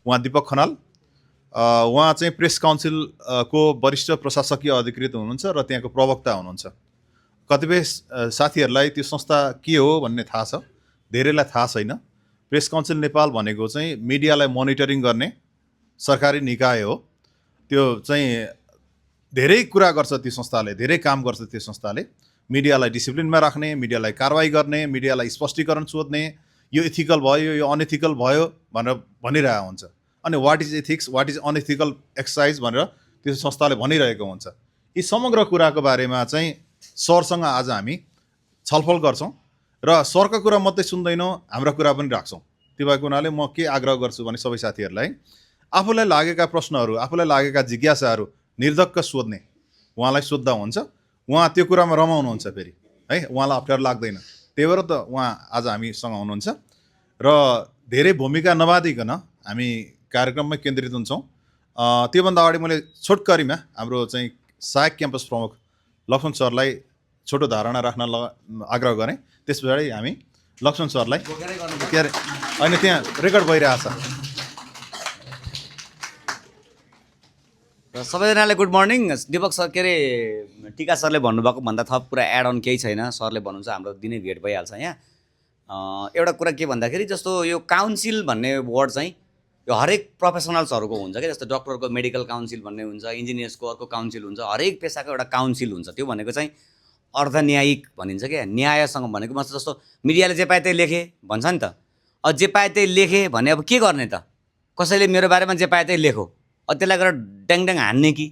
उहाँ दीपक खनाल, उहाँ चाहिँ प्रेस काउन्सिल को वरिष्ठ प्रशासकीय अधिकृत हुनुहुन्छ र त्यहाँको प्रवक्ता हुनुहुन्छ। कतिपय साथीहरूलाई त्यो संस्था के हो भन्ने थाहा छ, धेरैलाई थाहा छैन। प्रेस काउन्सिल नेपाल भनेको चाहिँ मिडियालाई मोनिटरिङ गर्ने सरकारी निकाय हो। त्यो चाहिँ धेरै कुरा गर्छ त्यो संस्थाले, धेरै काम गर्छ त्यो संस्थाले। मिडियालाई डिसिप्लिनमा राख्ने, मिडियालाई कारवाही गर्ने, मिडियालाई स्पष्टीकरण सोध्ने, यो इथिकल भयो यो अनइथिकल भयो भनेर भनिरहेको हुन्छ। अनि what is ethics, what is unethical exercise भनेर त्यो संस्थाले भनिरहेको हुन्छ। यी समग्र कुराको बारेमा चाहिँ सरसँग आज हामी छलफल गर्छौँ र सरका कुरा मात्रै सुन्दैनौँ, हाम्रा कुरा पनि राख्छौँ। त्यो भएको हुनाले म के आग्रह गर्छु भने सबै साथीहरूलाई आफूलाई लागेका प्रश्नहरू, आफूलाई लागेका जिज्ञासाहरू निर्धक्क सोध्ने, उहाँलाई सोद्धा हुन्छ, उहाँ त्यो कुरामा रमाउनुहुन्छ फेरि है, उहाँलाई अप्ठ्यारो लाग्दैन। त्यही भएर त उहाँ आज हामीसँग हुनुहुन्छ र धेरै भूमिका नबाँधिकन हामी कार्यक्रममै केन्द्रित हुन्छौँ। त्योभन्दा अगाडि मैले छोटकरीमा हाम्रो चाहिँ सहायक क्याम्पस प्रमुख लक्ष्मण सरलाई छोटो धारणा राख्न आग्रह गरेँ। त्यस पछाडि हामी लक्ष्मण सरलाई के अरे होइन त्यहाँ रेकर्ड भइरहेछ। र सबैजनालाई गुड मर्निङ। दीपक सर के अरे टिका सरले भन्नुभएको भन्दा थप कुरा एड अन केही छैन। सरले भन्नुहुन्छ हाम्रो दिनै भेट भइहाल्छ यहाँ। एउटा कुरा के भन्दाखेरि जस्तो यो काउन्सिल भन्ने वर्ड चाहिँ यो हरेक प्रोफेसनल्सहरूको हुन्छ क्या। जस्तो डक्टरको मेडिकल काउन्सिल भन्ने हुन्छ, इन्जिनियर्सको अर्को काउन्सिल हुन्छ, हरेक पेसाको एउटा काउन्सिल हुन्छ। त्यो भनेको चाहिँ अर्धन्यायिक भनिन्छ क्या, न्यायसँग भनेको मतलब जस्तो मिडियाले जे पाए त्यही लेखे भन्छ नि त। अब जे पाए त्यही लेखे भने अब के गर्ने त? कसैले मेरो बारेमा जे पाए त्यही लेखो, अब त्यसलाई गरेर ड्याङ हान्ने कि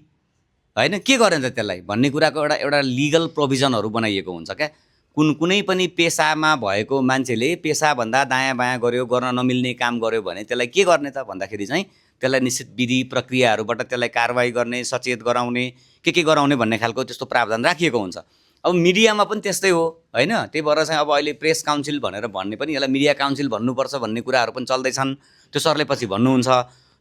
होइन, के गर्ने त त्यसलाई भन्ने कुराको एउटा लिगल प्रोभिजनहरू बनाइएको हुन्छ क्या। कुनै पनि पेसामा भएको मान्छेले पेसाभन्दा दायाँ बायाँ गर्यो, गर्न नमिल्ने काम गर्यो भने त्यसलाई के गर्ने त भन्दाखेरि चाहिँ त्यसलाई निश्चित विधि प्रक्रियाहरूबाट त्यसलाई कारवाही गर्ने, सचेत गराउने, के गराउने भन्ने खालको त्यस्तो प्रावधान राखिएको हुन्छ। अब मिडियामा पनि त्यस्तै हो होइन। त्यही भएर चाहिँ अब अहिले प्रेस काउन्सिल भनेर भन्ने पनि यसलाई मिडिया काउन्सिल भन्नुपर्छ भन्ने कुराहरू पनि चल्दैछन्। त्यो सरले पछि भन्नुहुन्छ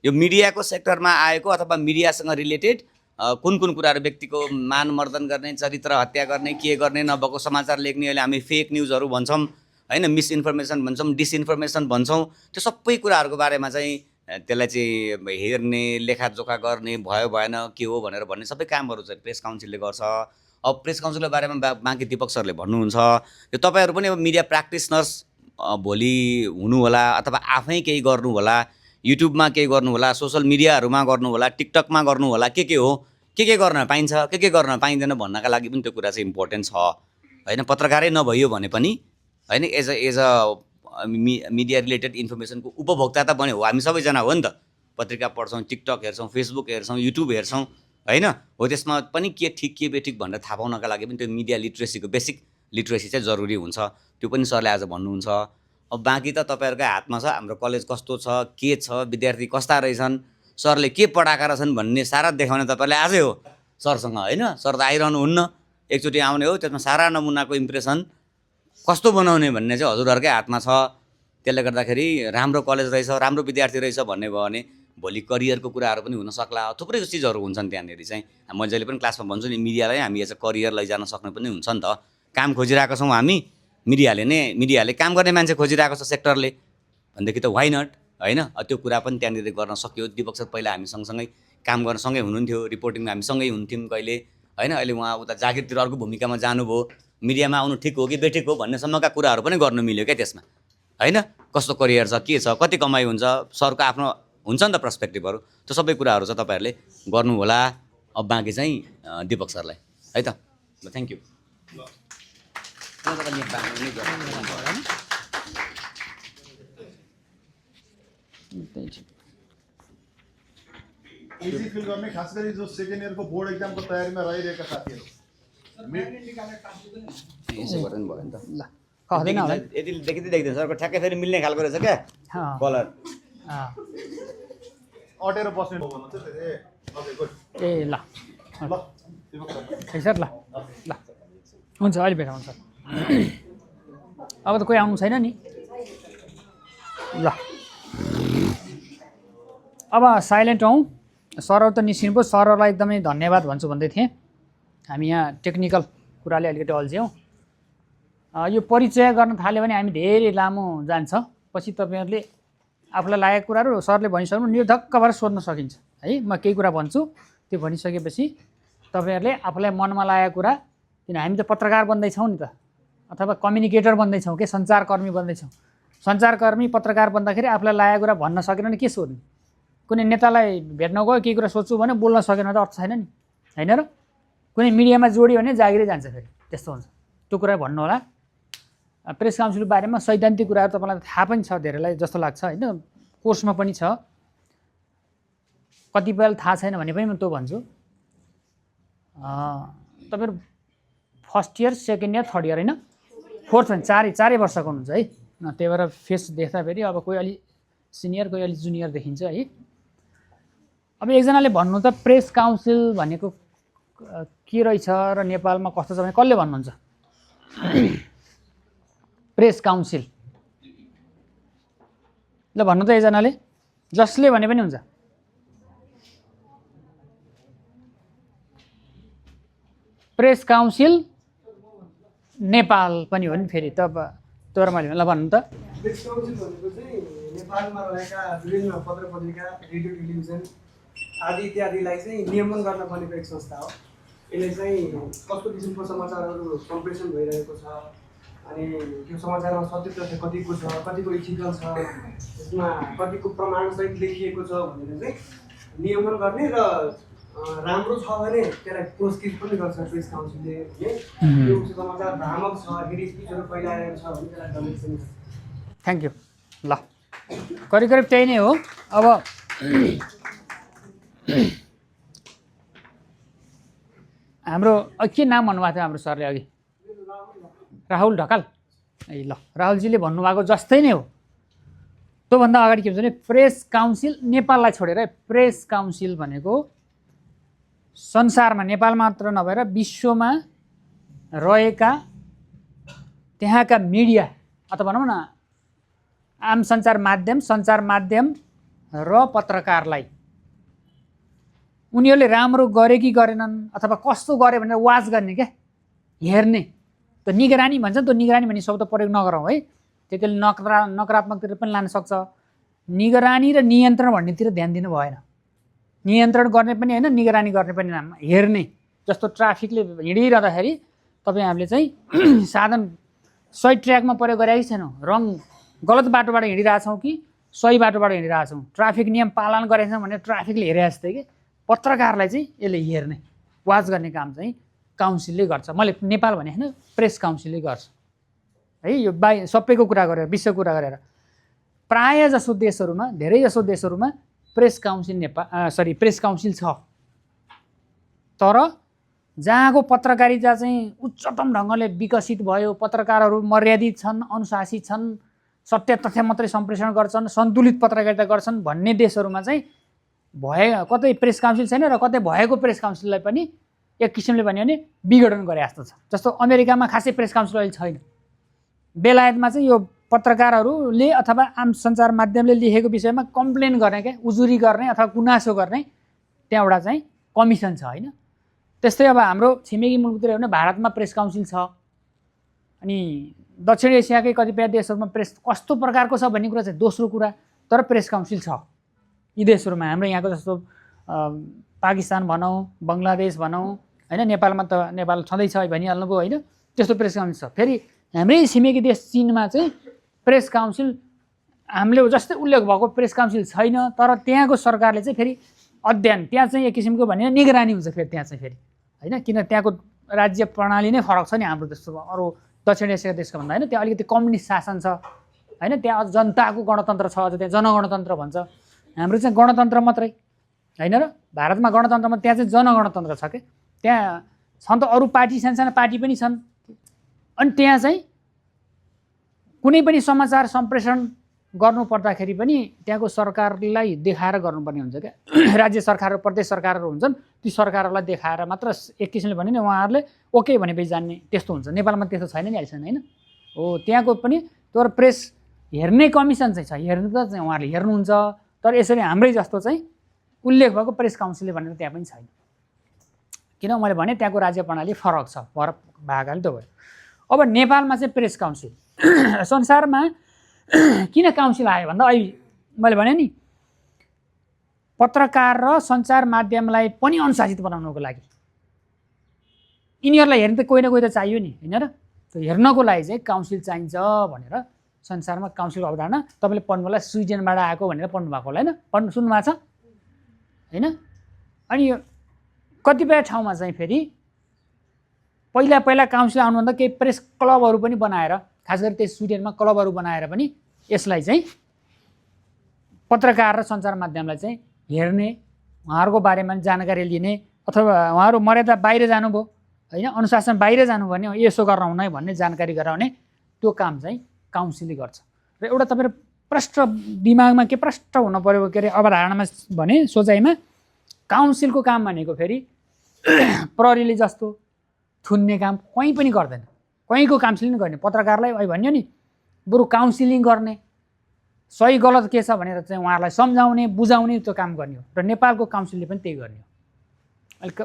यो मिडियाको सेक्टरमा आएको अथवा मिडियासँग रिलेटेड कुन कुराहरू व्यक्तिको मानमर्दन गर्ने, चरित्र हत्या गर्ने, के गर्ने, नभएको समाचार लेख्ने, अहिले हामी फेक न्युजहरू भन्छौँ होइन, मिसइन्फर्मेसन भन्छौँ, डिसइन्फर्मेसन भन्छौँ, त्यो सबै कुराहरूको बारेमा चाहिँ त्यसलाई चाहिँ हेर्ने, लेखाजोखा गर्ने, भयो भएन के हो भनेर भन्ने सबै कामहरू चाहिँ प्रेस काउन्सिलले गर्छ। अब प्रेस काउन्सिलको बारेमा बाँकी दीपक सरले भन्नुहुन्छ। यो तपाईँहरू पनि अब मिडिया प्र्याक्टिसनर्स भोलि हुनु होला अथवा आफै केही गर्नु होला, युट्युबमा केही गर्नु होला, सोसल मिडियाहरूमा गर्नु होला, टिकटकमा गर्नु होला, के हो, के गर्न पाइन्छ, के गर्न पाइँदैन भन्नका लागि पनि त्यो कुरा चाहिँ इम्पोर्टेन्ट छ होइन। पत्रकारै नभइयो भने पनि होइन, एज अ मिडिया रिलेटेड इन्फर्मेसनको उपभोक्ता त बन्यो हो हामी सबैजना हो नि त। पत्रिका पढ्छौँ, टिकटक हेर्छौँ, फेसबुक हेर्छौँ, युट्युब हेर्छौँ होइन। हो त्यसमा पनि के ठिक के बेठिक भनेर थाहा पाउनका लागि पनि त्यो मिडिया लिट्रेसीको बेसिक लिट्रेसी चाहिँ जरुरी हुन्छ। त्यो पनि सरले आज भन्नुहुन्छ। अब बाँकी त तपाईँहरूकै हातमा छ, हाम्रो कलेज कस्तो छ, के छ, विद्यार्थी कस्ता रहेछन्, सरले के पढाएका रहेछन् भन्ने सारा देखाउने तपाईँहरूले आजै हो सरसँग होइन। सर त आइरहनुहुन्न, एकचोटि आउने हो, त्यसमा सारा नमुनाको इम्प्रेसन कस्तो बनाउने भन्ने चाहिँ हजुरहरूकै हातमा छ। त्यसले गर्दाखेरि राम्रो कलेज रहेछ, राम्रो विद्यार्थी रहेछ भन्ने भयो भने भोलि करियरको कुराहरू पनि हुनसक्ला। थुप्रै चिजहरू हुन्छन् त्यहाँनिर चाहिँ। म जहिले पनि क्लासमा भन्छु नि, मिडियालाई हामी एज अ करियर लैजान सक्ने पनि हुन्छ नि त। काम खोजिरहेको छौँ हामी, मिडियाले काम गर्ने मान्छे खोजिरहेको छ सेक्टरले भनेदेखि त वाइ नट होइन। त्यो कुरा पनि त्यहाँनिर गर्न सक्यो। दीपक सर पहिला हामी सँगसँगै काम गर्न सँगै हुनुहुन्थ्यो, रिपोर्टिङमा हामी सँगै हुन्थ्यौँ कहिले होइन। अहिले उहाँ उता जागिरतिर अर्को भूमिकामा जानुभयो। मिडियामा आउनु ठिक हो कि बेठिक हो भन्नेसम्मका कुराहरू पनि गर्नु मिल्यो क्या त्यसमा होइन। कस्तो करियर छ, के छ, कति कमाइ हुन्छ, सरको आफ्नो हुन्छ नि त पर्सपेक्टिभहरू। त्यो सबै कुराहरू चाहिँ तपाईँहरूले गर्नु होला। अब बाँकी चाहिँ दीपक सरलाई है त। ल थ्याङ्क यू। इजी फिल गर्ने खास गरी जो सेकेन्ड इयरको बोर्ड एक्जामको तयारीमा रहिरहेका साथीहरू यसो गर्दा पनि भयो नि त। ल कहदैन होला यति देखिँदैन सरको ठ्याक्कै फेरि मिल्ने खालको रहेछ क्या कलर। अटेर बस्ने भन्नुहुन्छ ए ल ल सर ल ल हुन्छ अहिले भेटौँ सर। अब त कोही आउनु छैन नि। ल अब साइलेन्ट हौँ। सरहरू त निस्किनु पो, सरहरूलाई एकदमै धन्यवाद भन्छु भन्दै थिएँ। हामी यहाँ टेक्निकल कुराले अलिकति अल्झ्यौँ। यो परिचय गर्न थाल्यो भने हामी धेरै लामो जान्छ। पछि तपाईँहरूले आफूलाई लागेको कुराहरू सरले भनिसक्नु निर्धक्क भएर सोध्न सकिन्छ है। म केही कुरा भन्छु, त्यो भनिसकेपछि तपाईँहरूले आफूलाई मनमा लागेको कुरा, किन हामी त पत्रकार बन्दैछौँ नि त, अथवा कम्युनिकेटर बन्दैछौँ के, सञ्चारकर्मी बन्दैछौँ। सञ्चारकर्मी पत्रकार बन्दाखेरि आफूलाई लागेको कुरा भन्न सकेन भने के सोध्ने? कुनै नेतालाई भेट्न गयो केही कुरा सोध्छु भने बोल्न सकेन त अर्थ छैन नि, होइन र? कुनै मिडियामा जोड्यो भने जागिरै जान्छ, फेरि त्यस्तो हुन्छ। त्यो कुरा भन्नु होला। प्रेस काउन्सिलको बारेमा सैद्धान्तिक कुराहरू तपाईँलाई थाहा पनि छ धेरैलाई जस्तो लाग्छ होइन, कोर्समा पनि छ, कतिपयलाई थाहा छैन भने पनि म त्यो भन्छु। तपाईँहरू first year, second year, third year होइन, फोर्थ होइन, चारै वर्षको हुनुहुन्छ है। त्यही भएर फेस देख्दाखेरि अब कोही अलि सिनियर कोही अलि जुनियर देखिन्छ है। अब एकजनाले भन्नु त प्रेस काउन्सिल भनेको के रहेछ र नेपालमा कस्तो छ भने कसले भन्नुहुन्छ? प्रेस काउन्सिल ल भन्नु त एकजनाले, जसले भने पनि हुन्छ। प्रेस काउन्सिल नेपाल पनि हो नि फेरि त, तर मैले ल भन्नु त। प्रेस काउन्सिल भनेको चाहिँ नेपालमा रहेका विभिन्न पत्र पत्रिका, रेडियो टेलिभिजन आदि इत्यादिलाई चाहिँ नियमन गर्न बनेको एक संस्था हो। यसले चाहिँ कस्तो किसिमको समाचारहरू सम्प्रेषण भइरहेको छ, अनि त्यो समाचारमा सत्य तथ्य कतिको छ, कतिको इथिकल छ, त्यसमा कतिको प्रमाणसहित लेखिएको छ भनेर चाहिँ नियमन गर्ने र राम्रो छ भने त्यसलाई पुरस्कृत पनि गर्छ प्रेस काउन्सिलले। त्यो समाचार भ्रामक छ, हेड स्पिचहरू फैलाएको छ भने त्यसलाई दण्डित पनि गर्छ। Thank you. ल करिब त्यही नै हो। अब हाम्रो के नाम भन्नुभएको थियो हाम्रो सरले अघि? राहुल ढकाल। ए ल, राहुलजीले भन्नुभएको जस्तै नै हो। त्योभन्दा अगाडि के भन्छ भने प्रेस काउन्सिल नेपाललाई छोडेर, प्रेस काउन्सिल भनेको संसारमा, नेपाल मात्र नभएर विश्वमा रहेका त्यहाँका मिडिया अथवा भनौँ न आम सञ्चार माध्यम र पत्रकारलाई उनीहरूले राम्रो गरे कि गरेनन् अथवा कस्तो गरे भनेर वाच गर्ने क्या, हेर्ने। त निगरानी भन्छ नि, त्यो निगरानी भन्ने शब्द प्रयोग नगरौँ है, त्यसले नकारात्मकतिर पनि लान सक्छ। निगरानी र नियन्त्रण भन्नेतिर ध्यान दिनु भएन। नियन्त्रण गर्ने पनि होइन, निगरानी गर्ने पनि नाम, हेर्ने। जस्तो ट्राफिकले हिँडिरहँदाखेरि तपाईँहरूले चाहिँ साधन सही ट्र्याकमा प्रयोग गरेकै छैनौँ, गलत बाटोबाट हिँडिरहेछौँ कि सही बाटोबाट हिँडिरहेछौँ, ट्राफिक नियम पालन गरेछौँ भने ट्राफिकले हेरे जस्तै कि पत्रकारलाई चाहिँ यसले हेर्ने, वाच गर्ने काम चाहिँ काउन्सिलले गर्छ। मैले नेपाल भने होइन, प्रेस काउन्सिलले गर्छ है। यो सबैको कुरा गरेर, विश्वको कुरा गरेर प्रायः जसो देशहरूमा, धेरै जसो देशहरूमा प्रेस काउन्सिल छ। तर जहाँको पत्रकारिता चाहिँ उच्चतम ढङ्गले विकसित भयो, पत्रकारहरू मर्यादित छन्, अनुशासित छन्, सत्य तथ्य मात्रै सम्प्रेषण गर्छन्, सन्तुलित पत्रकारिता गर्छन् भन्ने देशहरूमा चाहिँ कतै प्रेस काउन्सिल छैन र कतै भएको प्रेस काउन्सिललाई पनि एक किसिमले भन्यो भने विघटन गरे जस्तो छ। जस्तो अमेरिकामा खासै प्रेस काउन्सिल अहिले छैन। बेलायतमा चाहिँ यो पत्रकारहरूले अथवा आम सञ्चार माध्यमले लेखेको विषयमा कम्प्लेन गर्ने क्या, उजुरी गर्ने अथवा गुनासो गर्ने त्यहाँ एउटा चाहिँ कमिसन छ होइन। त्यस्तै अब हाम्रो छिमेकी मुलुकतिर हेर्नु, भारतमा प्रेस काउन्सिल छ, अनि दक्षिण एसियाकै कतिपय देशहरूमा प्रेस कस्तो प्रकारको छ भन्ने कुरा चाहिँ दोस्रो कुरा, तर प्रेस काउन्सिल छ यी देशहरूमा। हाम्रो यहाँको जस्तो पाकिस्तान भनौँ, बङ्गलादेश भनौँ होइन, नेपालमा त नेपाल छँदैछ भनिहाल्नुभयो होइन, त्यस्तो प्रेस काउन्सिल छ। फेरि हाम्रै छिमेकी देश चिनमा चाहिँ प्रेस काउन्सिल हामीले जस्तै उल्लेख भएको प्रेस काउन्सिल छैन, तर त्यहाँको सरकारले चाहिँ फेरि अध्ययन, त्यहाँ चाहिँ एक किसिमको भने निगरानी हुन्छ फेरि त्यहाँ चाहिँ फेरि होइन, किन त्यहाँको राज्य प्रणाली नै फरक छ नि हाम्रो जस्तो अरू दक्षिण एसियाको देशको भन्दा होइन। त्यहाँ अलिकति कम्युनिस्ट शासन छ होइन, त्यहाँ जनताको गणतन्त्र छ, अझ त्यहाँ जनगणतन्त्र भन्छ। हाम्रो चाहिँ गणतन्त्र मात्रै होइन र, भारतमा गणतन्त्रमा त्यहाँ चाहिँ जनगणतन्त्र छ क्या। त्यहाँ छन् त अरू पार्टी, सानसाना पार्टी पनि छन्, अनि त्यहाँ चाहिँ कुनै पनि समाचार सम्प्रेषण गर्नु पर्दाखेरि पनि त्यहाँको सरकारलाई देखाएर गर्नुपर्ने हुन्छ क्या। राज्य सरकार, प्रदेश सरकारहरू हुन्छन्, ती सरकारहरूलाई देखाएर मात्र एक किसिमले भने नि उहाँहरूले ओके भनेपछि जान्ने, त्यस्तो हुन्छ। नेपालमा त्यस्तो छैन नि अहिलेसम्म होइन। हो त्यहाँको पनि तर प्रेस हेर्ने कमिसन चाहिँ छ, हेर्नु त चाहिँ उहाँहरूले हेर्नुहुन्छ, तर यसरी हाम्रै जस्तो चाहिँ उल्लेख भएको प्रेस काउन्सिलले भनेर त्यहाँ पनि छैन। किन मैले भने त्यहाँको राज्य प्रणाली फरक छ, फरक भएकाले त्यो भयो। अब नेपालमा चाहिँ प्रेस काउन्सिल संसारमा किन काउन्सिल आयो भन्दा अहिले मैले भने नि पत्रकार र सञ्चार माध्यमलाई पनि अनुशासित बनाउनको लागि यिनीहरूलाई हेर्न त कोही न कोही त चाहियो नि हैन र। त्यो हेर्नको लागि चाहिँ काउन्सिल चाहिन्छ भनेर संसारमा काउन्सिलको अवधारणा तपाईँले पढ्नु होला स्विडेनबाट आएको भनेर पढ्नु भएको होला हैन, सुन्नु भएको छ हैन। अनि यो कतिपय ठाउँमा चाहिँ फेरि पहिला काउन्सिल आउनुभन्दा केही प्रेस क्लबहरू पनि बनाएर, खास गरी त्यही स्विडेनमा क्लबहरू बनाएर पनि यसलाई चाहिँ पत्रकार र सञ्चार माध्यमलाई चाहिँ हेर्ने, उहाँहरूको बारेमा जानकारी लिने, अथवा उहाँहरू मर्यादा बाहिर जानुभयो हैन, अनुशासन बाहिर जानुभयो भने यसो गर्न हुन्न है भन्ने जानकारी गराउने त्यो काम चाहिँ काउन्सिलले गर्छ। र एउटा तपाईँको प्रष्ट दिमागमा के प्रष्ट हुन पर्यो के अरे अवधारणामा भने सोचाइमा काउन्सिलको काम भनेको फेरि प्रहरीले जस्तो थुन्ने काम कहीँ पनि गर्दैन, कहीँको काउन्सिलिङ गर्ने। पत्रकारलाई अहिले भन्यो नि बरु काउन्सिलिङ गर्ने, सही गलत के छ भनेर चाहिँ उहाँहरूलाई सम्झाउने बुझाउने त्यो काम गर्ने हो। र नेपालको काउन्सिलले पनि त्यही गर्ने हो।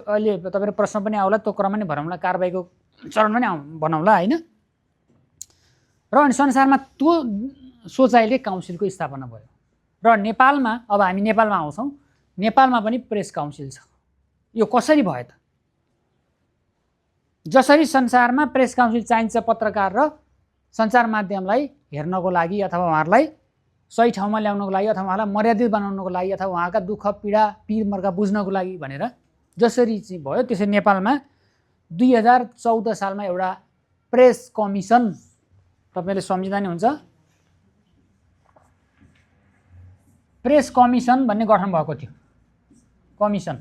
अहिले तपाईँको प्रश्न पनि आउला, त्यो क्रममा नै भनौँला, कारबाहीको चरण पनि भनौँला होइन। र अनि संसारमा त्यो सोचाइले काउन्सिलको स्थापना भयो। र नेपालमा अब हामी नेपालमा आउँछौँ, नेपालमा पनि प्रेस काउन्सिल छ। यो कसरी भयो त? जसरी संसारमा प्रेस काउन्सिल चाहिन्छ पत्रकार र सञ्चार माध्यमलाई हेर्नको लागि अथवा उहाँहरूलाई सही ठाउँमा ल्याउनको लागि अथवा उहाँलाई मर्यादित बनाउनको लागि अथवा उहाँका दुःख पीडा पीर मर्का बुझ्नको लागि भनेर जसरी चाहिँ भयो, त्यसरी नेपालमा 2014 सालमा एउटा प्रेस कमिसन, तपाईँले सम्झिँदा नि हुन्छ, प्रेस कमिसन भन्ने गठन भएको थियो। कमिसन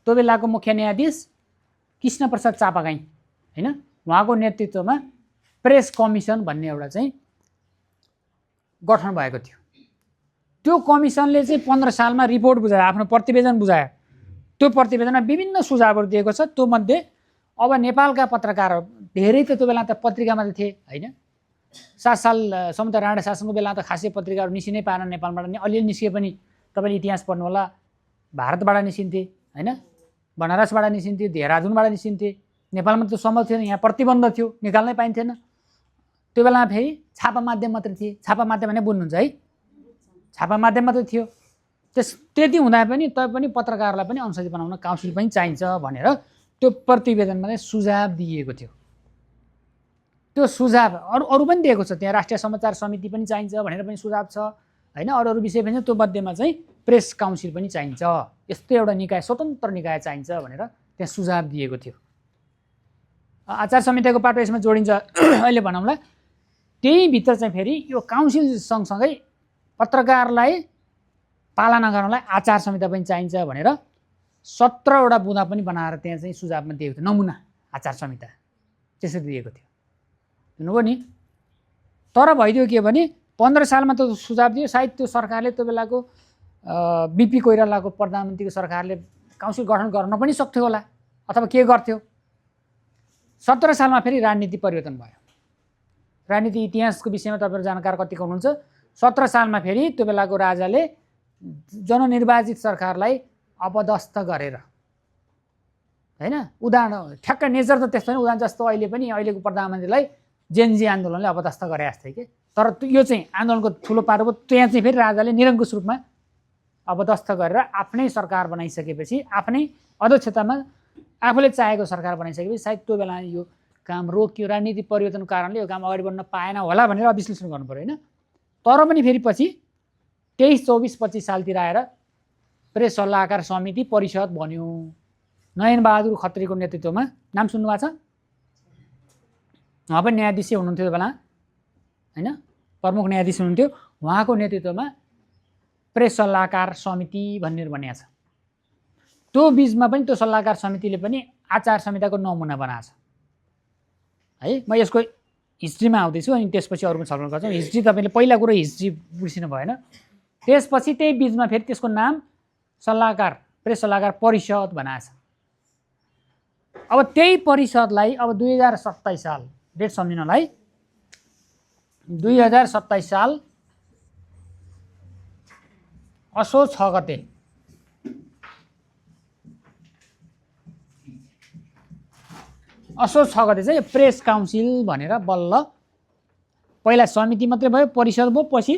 त्यो बेलाको मुख्य न्यायाधीश कृष्णप्रसाद चापागाई हैन, उहाँको नेतृत्वमा प्रेस कमिसन भन्ने एउटा चाहिँ गठन भएको थियो। त्यो कमिसनले चाहिँ 15 सालमा रिपोर्ट बुझायो, आफ्नो प्रतिवेदन बुझायो। त्यो प्रतिवेदनमा विभिन्न सुझावहरू दिएको छ। त्यो मध्ये अब नेपालका पत्रकारहरू धेरै त त्यो बेला त पत्रिकामा त थिए हैन, 7 सालसम्म त राणा शासनको बेला त खासै पत्रिकाहरू निस्किनै पाएन नेपालबाट। नि अलिअलि निस्किए पनि तपाईँले इतिहास पढ्नु होला, भारतबाट निस्किन्थे हैन, बनारसबाट निस्किन्थे, देहरादुनबाट निस्किन्थे। नेपालमा त सम्भव थिएन, यहाँ प्रतिबन्ध थियो, निकाल्नै पाइन्थेन। त्यो बेलामा फेरि छापा माध्यम मात्रै थिए। छापा माध्यम भने बुझ्नुहुन्छ है, छापा माध्यम मात्रै थियो। त्यति हुँदा पनि तैपनि पत्रकारलाई पनि अनुशासित बनाउन काउन्सिल पनि चाहिन्छ भनेर त्यो प्रतिवेदनमा चाहिँ सुझाव दिएको थियो। त्यो सुझाव अरू पनि दिएको छ, त्यहाँ राष्ट्रिय समाचार समिति पनि चाहिन्छ भनेर पनि सुझाव छ हैन। अरू विषय पनि त्यो मध्येमा चाहिँ प्रेस काउन्सिल पनि चाहिन्छ, यस्तो एउटा निकाय, स्वतन्त्र निकाय चाहिन्छ भनेर त्यहाँ सुझाव दिएको थियो। आचार संहिताको पाटो यसमा जोडिन्छ अहिले भनौँला। त्यही भित्र चाहिँ फेरि यो काउन्सिल सँगसँगै पत्रकारलाई पालना गर्नलाई आचार संहिता पनि चाहिन्छ भनेर 17वटा बुँदा पनि बनाएर त्यहाँ चाहिँ सुझावमा दिएको थियो। नमुना आचार संहिता त्यसरी दिएको थियो, हेर्नुभयो नि। तर भइदियो के भने 15 सालमा त सुझाव दियो, सायद त्यो सरकारले त्यो बेलाको बिपी कोइरालाको प्रधानमन्त्रीको सरकारले काउन्सिल गठन गर्न पनि सक्थ्यो होला अथवा के गर्थ्यो। 17 सालमा फेरि राजनीति परिवर्तन भयो। राजनीति इतिहासको विषयमा तपाईँहरू जानकार कतिको हुनुहुन्छ। 17 सालमा फेरि त्यो बेलाको राजाले जननिर्वाचित सरकारलाई अपदस्थ गरेर हैन, उदाहरण ठ्याक्क नेचर त त्यस्तो नै, उदाहरण जस्तो अहिले पनि अहिलेको प्रधानमन्त्रीलाई जेनजी आन्दोलनले अपदस्थ गरे जस्तै के। तर यो चाहिँ आन्दोलनको ठुलो पाटो भयो। त्यहाँ चाहिँ फेरि राजाले निरङ्कुश रूपमा अपदस्थ गरेर आफ्नै सरकार बनाइसकेपछि, आफ्नै अध्यक्षतामा आफूले चाहेको सरकार बनाइसकेपछि सायद त्यो बेला यो काम रोकियो। राजनीति परिवर्तनको कारणले यो काम अगाडि बढ्न पाएन होला भनेर विश्लेषण गर्नु पर्यो हैन। तर पनि फेरि पछि 23, 24, 25 सालतिर आएर प्रेस सल्लाहकार समिति परिषद बन्यो। नयन बहादुर खत्रीको नेतृत्वमा, नाम सुन्नुभएको छ? उहाँ पनि न्यायाधीश हुनुहुन्थ्यो त्यो बेला हैन, प्रमुख न्यायाधीश हुनुहुन्थ्यो। उहाँको नेतृत्वमा प्रेस सल्लाहकार समिति भन्ने बनिएको छ। त्यो बिचमा पनि त्यो सल्लाहकार समितिले पनि आचार संहिताको नमुना बनाएको छ है। म यसको हिस्ट्रीमा आउँदैछु अनि त्यसपछि अरू पनि छलफल गर्छौँ। हिस्ट्री तपाईँले पहिला कुरो हिस्ट्री बिर्सिनु भएन। त्यसपछि त्यही बिचमा फेरि त्यसको नाम सल्लाहकार, प्रेस सल्लाहकार परिषद बनाएको छ। अब त्यही परिषदलाई अब 2027 साल, डेट सम्झिनलाई, 2027 साल असोज 6 गते चाहिँ प्रेस काउन्सिल भनेर बल्ल पहिला समिति मात्रै भयो, परिषद भयो, पछि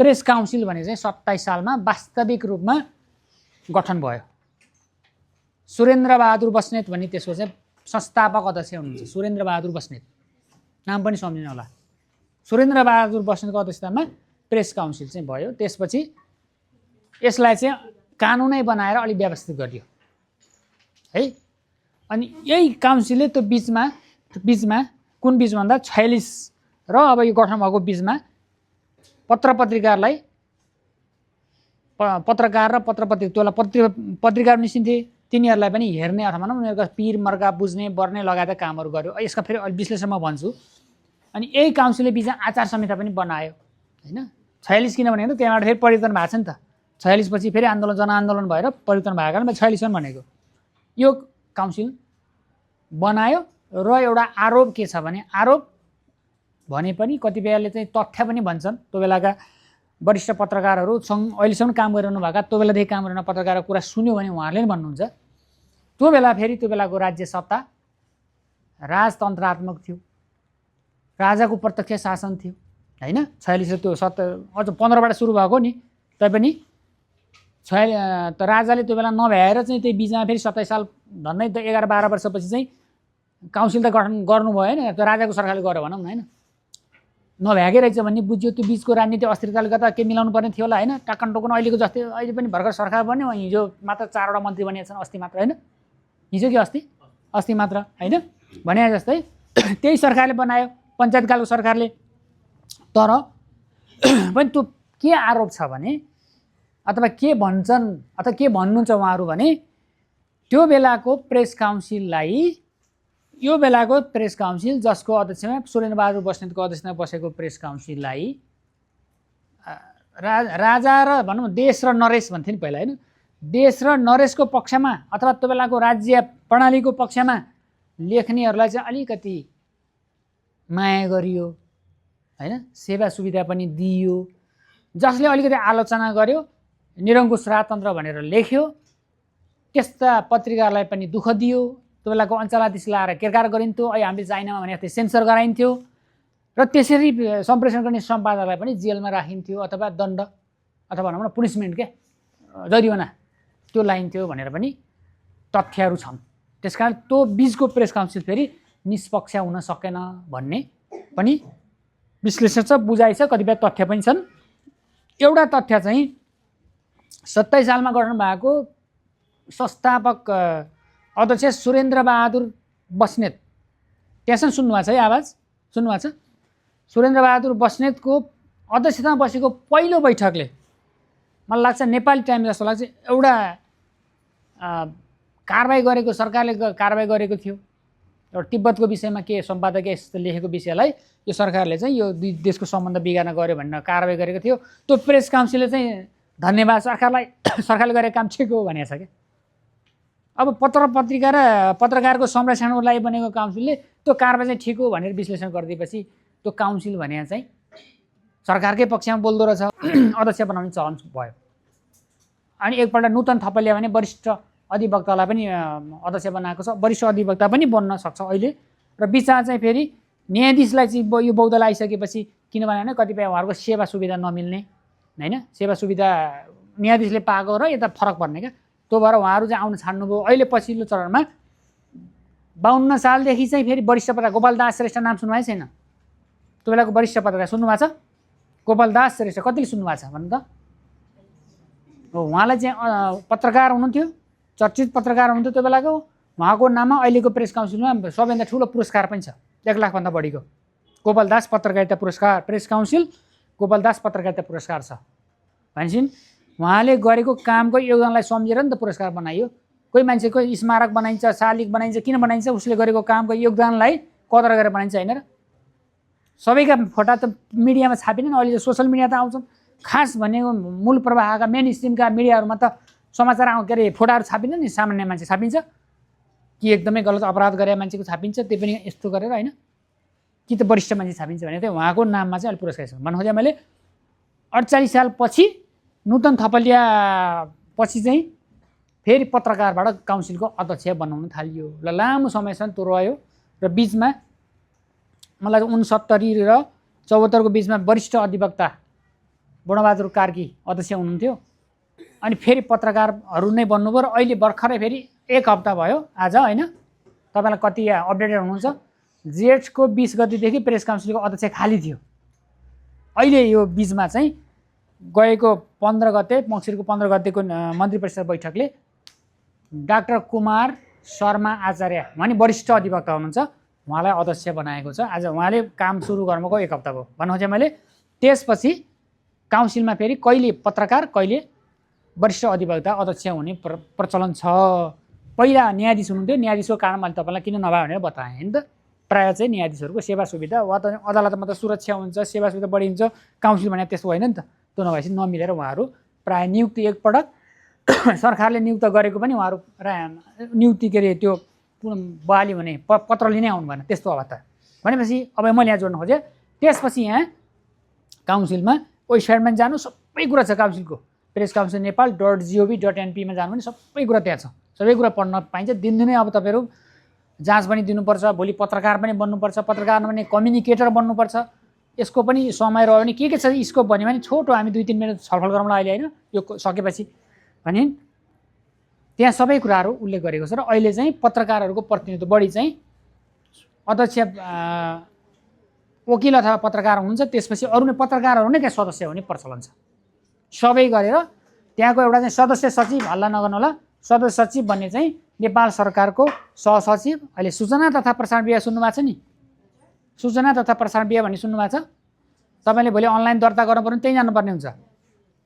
प्रेस काउन्सिल भने चाहिँ 27 सालमा वास्तविक रूपमा गठन भयो। सुरेन्द्रबहादुर बस्नेत भन्ने त्यसको चाहिँ संस्थापक अध्यक्ष हुनुहुन्छ। सुरेन्द्रबहादुर बस्नेत, नाम पनि सम्झिनु होला। सुरेन्द्रबहादुर बस्नेतको अध्यक्षतामा प्रेस काउन्सिल चाहिँ भयो। त्यसपछि यसलाई चाहिँ कानुनै बनाएर अलिक व्यवस्थित गरियो है। अनि यही काउन्सिलले त्यो बिचमा कुन बिच भन्दा 46 र अब यो गठन भएको बिचमा पत्रपत्रिकालाई पत्रकार र पत्रपत्रिकालाई पत्रिकाहरू निस्किन्थे, तिनीहरूलाई पनि हेर्ने अथवा उनीहरूको पिर मर्का बुझ्ने बर्ने लगायतका कामहरू गर्यो। यसका फेरि अलि विश्लेषणमा भन्छु। अनि यही काउन्सिलले बिचमा आचार संहिता पनि बनायो होइन। 46 किनभने त त्यहाँबाट फेरि परिवर्तन भएको छ नि त। 46 पछि फेरि जनआन्दोलन भएर परिवर्तन भएको कारण 46 भनेको यो काउन्सिल बनायो। र एउटा आरोप के छ भने, आरोप भने पनि कतिपयले चाहिँ तथ्य पनि भन्छन्। त्यो बेलाका वरिष्ठ पत्रकारहरूसँग अहिलेसम्म काम गरिरहनु भएका त्यो बेलादेखि काम गरिरहनु पत्रकारको कुरा सुन्यो भने उहाँहरूले पनि भन्नुहुन्छ त्यो बेला फेरि त्यो बेलाको राज्य सत्ता राजतन्त्रात्मक थियो, राजाको प्रत्यक्ष शासन थियो होइन। 46 त्यो अझ 15बाट सुरु भएको नि, तैपनि त राजाले त्यो बेला नभ्याएर चाहिँ त्यही बिचमा फेरि 27 साल भन्दै 11-12 वर्षपछि चाहिँ काउन्सिल त गठन गर्नुभयो होइन। त्यो राजाको सरकारले गर्यो भनौँ न होइन, नभ्याएकै रहेछ भन्ने बुझ्यो। त्यो बिचको राजनीति अस्थिरताले गर्दा के मिलाउनु पर्ने थियो होला होइन। टाकन टोकन अहिलेको जस्तै अहिले पनि भर्खर सरकार बन्यो, हिजो मात्र 4वटा मन्त्री बनिएका छन्, अस्ति मात्र होइन। हिजो कि अस्ति मात्र होइन भने जस्तै त्यही सरकारले बनायो, पञ्चायतकालको सरकारले। तर पनि त्यो के आरोप छ भने अथवा के भन्छन् अथवा के भन्नुहुन्छ उहाँहरू भने त्यो बेलाको प्रेस काउन्सिल जसको अध्यक्षमा सुरेन्द्रबहादुर बस्नेतको अध्यक्षमा बसेको प्रेस काउन्सिललाई राजा र भनौँ देश र नरेश भन्थे नि पहिला होइन। देश र नरेशको पक्षमा अथवा त्यो बेलाको राज्य प्रणालीको पक्षमा लेख्नेहरूलाई चाहिँ अलिकति माया गरियो होइन, सेवा सुविधा पनि दिइयो। जसले अलिकति आलोचना गर्यो, निरङ्कुश राजतन्त्र भनेर लेख्यो, त्यस्ता पत्रिकाहरूलाई पनि दुःख दियो। त्यो बेलाको अञ्चलाधीश लाएर केरकार गरिन्थ्यो, अहिले हामीले चाइनामा भने जस्तै सेन्सर गराइन्थ्यो। र त्यसरी सम्प्रेषण गर्ने सम्पादकलाई पनि जेलमा राखिन्थ्यो अथवा दण्ड अथवा भनौँ न पुनिसमेन्ट के जरिवाना त्यो लाइन्थ्यो भनेर पनि तथ्यहरू छन्। त्यसकारण त्यो बिचको प्रेस काउन्सिल फेरि निष्पक्ष हुन सकेन भन्ने पनि विश्लेषण छ, बुझाइ छ, कतिपय तथ्य पनि छन्। एउटा तथ्य चाहिँ 27 सालमा गठन भएको संस्थापक अध्यक्ष सुरेन्द्रबहादुर बस्नेत, त्यहाँसम्म सुन्नुभएको छ है, आवाज सुन्नुभएको छ? सुरेन्द्रबहादुर बस्नेतको अध्यक्षतामा बसेको पहिलो बैठकले मलाई लाग्छ नेपाली टाइम जस्तो लाग्छ एउटा कारबाही गरेको, सरकारले कारबाही गरेको थियो। एउटा तिब्बतको विषयमा के सम्पादकीय यस्तो लेखेको विषयलाई यो सरकारले चाहिँ यो दुई देशको सम्बन्ध बिगार्न गऱ्यो भनेर कारबाही गरेको थियो। त्यो प्रेस काउन्सिलले चाहिँ धन्यवाद सरकारले गरेको काम ठिक हो भनेको छ क्या। अब पत्रिका र पत्रकारको संरक्षणको लागि बनेको काउन्सिलले त्यो कारबाही चाहिँ ठिक हो भनेर विश्लेषण गरिदिएपछि त्यो काउन्सिल भने चाहिँ सरकारकै पक्षमा बोल्दो रहेछ, अध्यक्ष बनाउने चलन भयो। अनि एकपल्ट नूतन थपलिया भने वरिष्ठ अधिवक्तालाई पनि अध्यक्ष बनाएको छ, वरिष्ठ अधिवक्ता पनि बन्न सक्छ अहिले। र बिचमा चाहिँ फेरि न्यायाधीशलाई चाहिँ यो बहुदल आइसकेपछि किनभने होइन कतिपय उहाँहरूको सेवा सुविधा नमिल्ने होइन, सेवा सुविधा न्यायाधीशले पाएको र यता फरक पर्ने क्या, त्यो भएर उहाँहरू चाहिँ आउन छाड्नुभयो। अहिले पछिल्लो चरणमा 52 सालदेखि चाहिँ फेरि वरिष्ठ पत्रकार गोपालदास श्रेष्ठ नाम सुन्नुभएको छैन? त्यो बेलाको वरिष्ठ पत्रकार सुन्नुभएको छ? गोपालदास श्रेष्ठ कतिले सुन्नुभएको छ भन्नु त? उहाँलाई चाहिँ पत्रकार हुनुहुन्थ्यो, चर्चित पत्रकार हुनुहुन्थ्यो त्यो बेलाको। उहाँको नाममा अहिलेको प्रेस काउन्सिलमा सबैभन्दा ठुलो पुरस्कार पनि छ, 1 लाखभन्दा बढीको गोपालदास पत्रकारिता पुरस्कार। प्रेस काउन्सिल गोपालदास पत्रकारिता पुरस्कार छ भनेपछि उहाँले गरेको कामको योगदानलाई सम्झेर नि त पुरस्कार बनाइयो। कोही मान्छेको स्मारक बनाइन्छ, शालिग बनाइन्छ, किन बनाइन्छ? उसले गरेको कामको योगदानलाई कदर गरेर बनाइन्छ होइन र? सबैका फोटा त मिडियामा छापिँदैन, अहिले सोसल मिडिया त आउँछन्। खास भनेको मूल प्रवाहका मेन स्ट्रिमका मिडियाहरूमा त समाचार के अरे फोटाहरू छापिँदैन नि, सामान्य मान्छे छापिन्छ कि एकदमै गलत अपराध गरे मान्छेको छापिन्छ, त्यो पनि यस्तो गरेर होइन, कि त वरिष्ठ मान्छे छापिन्छ भने चाहिँ उहाँको नाममा चाहिँ अहिले पुरस्कार छ। भन्नु खोजेँ मैले 48 सालपछि नूतन थपलिया पछि चाहिँ फेरि पत्रकारबाट काउन्सिलको अध्यक्ष बनाउन थालियो। ल लामो समयसम्म त्यो रह्यो र बिचमा मलाई 69 र 74को बिचमा वरिष्ठ अधिवक्ता बुढाबहादुर कार्की अध्यक्ष हुनुहुन्थ्यो अनि फेरि पत्रकारहरू नै बन्नुभयो र अहिले भर्खरै फेरि 1 हप्ता भयो आज होइन तपाईँलाई कति अपडेटेड हुनुहुन्छ जेठको 20 गतिदेखि प्रेस काउन्सिलको अध्यक्ष खाली थियो अहिले यो बिचमा चाहिँ गएको 15 गते मङ्सिरको 15 गतेको मन्त्री परिषद बैठकले डाक्टर कुमार शर्मा आचार्य भने वरिष्ठ अधिवक्ता हुनुहुन्छ उहाँलाई अध्यक्ष बनाएको छ आज उहाँले काम सुरु गर्नुको 1 हप्ता भयो भन्नु खोजेँ मैले त्यसपछि काउन्सिलमा फेरि कहिले पत्रकार कहिले वरिष्ठ अधिवक्ता अध्यक्ष हुने प्रचलन छ पहिला न्यायाधीश हुनुहुन्थ्यो न्यायाधीशको कारण मैले तपाईँलाई किन नभए भनेर बताएँ होइन त प्रायः चाहिँ न्यायाधीशहरूको सेवा सुविधा वा त अदालतमा त सुरक्षा हुन्छ सेवा सुविधा बढी हुन्छ काउन्सिल भने त्यस्तो होइन नि त त्यो नभएपछि नमिलेर उहाँहरू प्रायः नियुक्ति एकपटक सरकारले नियुक्त गरेको पनि उहाँहरू नियुक्ति के अरे त्यो बहाली हुने पत्र लिनै आउनु भएन त्यस्तो अवस्था भनेपछि अब मैले यहाँ जोड्नु खोजेँ त्यसपछि यहाँ काउन्सिलमा वेबसाइटमा जानु सबै कुरा छ काउन्सिलको प्रेस काउन्सिल नेपाल .gov.np मा जानु भने सबै कुरा त्यहाँ छ सबै कुरा पढ्न पाइन्छ दिनदिनै अब तपाईँहरू जाँच पनि दिनुपर्छ भोलि पत्रकार पनि बन्नुपर्छ पत्रकार भने कम्युनिकेटर बन्नुपर्छ यसको पनि समय रह्यो भने के छ स्कोप भन्यो भने छोटो हामी 2-3 मिनट छलफल गरौँला अहिले होइन यो सकेपछि भने त्यहाँ सबै कुराहरू उल्लेख गरेको छ र अहिले चाहिँ पत्रकारहरूको प्रतिनिधित्व बढी चाहिँ अध्यक्ष वकिल अथवा पत्रकार हुनुहुन्छ त्यसपछि अरू नै पत्रकारहरू नै त्यहाँ सदस्य हुने प्रचलन छ सबै गरेर त्यहाँको एउटा चाहिँ सदस्य सचिव हल्ला नगर्नु होला सदस्य सचिव भन्ने चाहिँ नेपाल सरकारको सहसचिव अहिले सूचना तथा प्रसारण विभाग सुन्नुभएको छ नि सूचना तथा प्रसारण विभाग भन्ने सुन्नुभएको छ तपाईँले भोलि अनलाइन दर्ता गर्नु पर्ने त्यहीँ जानुपर्ने हुन्छ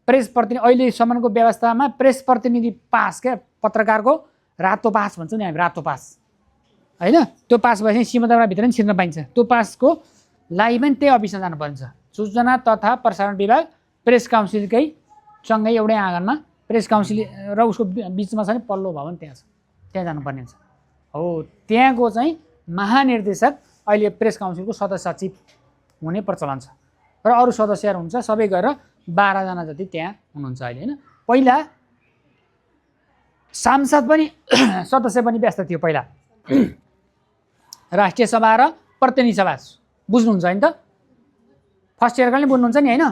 प्रेस प्रतिनिधि अहिलेसम्मको व्यवस्थामा प्रेस प्रतिनिधि पास क्या पत्रकारको रातो पास भन्छ नि हामी रातो पास होइन त्यो पास भएपछि सीमादाभित्र पनि छिर्न पाइन्छ त्यो पासको लागि पनि त्यही अफिसमा जानुपर्ने छ सूचना तथा प्रसारण विभाग प्रेस काउन्सिलकै सँगै एउटै आँगनमा प्रेस काउन्सिल र उसको बिचमा छ नि पल्लो भवन त्यहाँ छ त्यहाँ जानुपर्ने हुन्छ हो त्यहाँको चाहिँ महानिर्देशक अहिले प्रेस काउन्सिलको सदस्य सचिव हुने प्रचलन छ र अरू सदस्यहरू हुन्छ सबै गरेर 12 जना जति त्यहाँ हुनुहुन्छ अहिले होइन पहिला सांसद पनि सदस्य पनि व्यस्त थियो पहिला राष्ट्रिय सभा र प्रतिनिधि सभा बुझ्नुहुन्छ नि त फर्स्ट इयरका पनि बुझ्नुहुन्छ नि होइन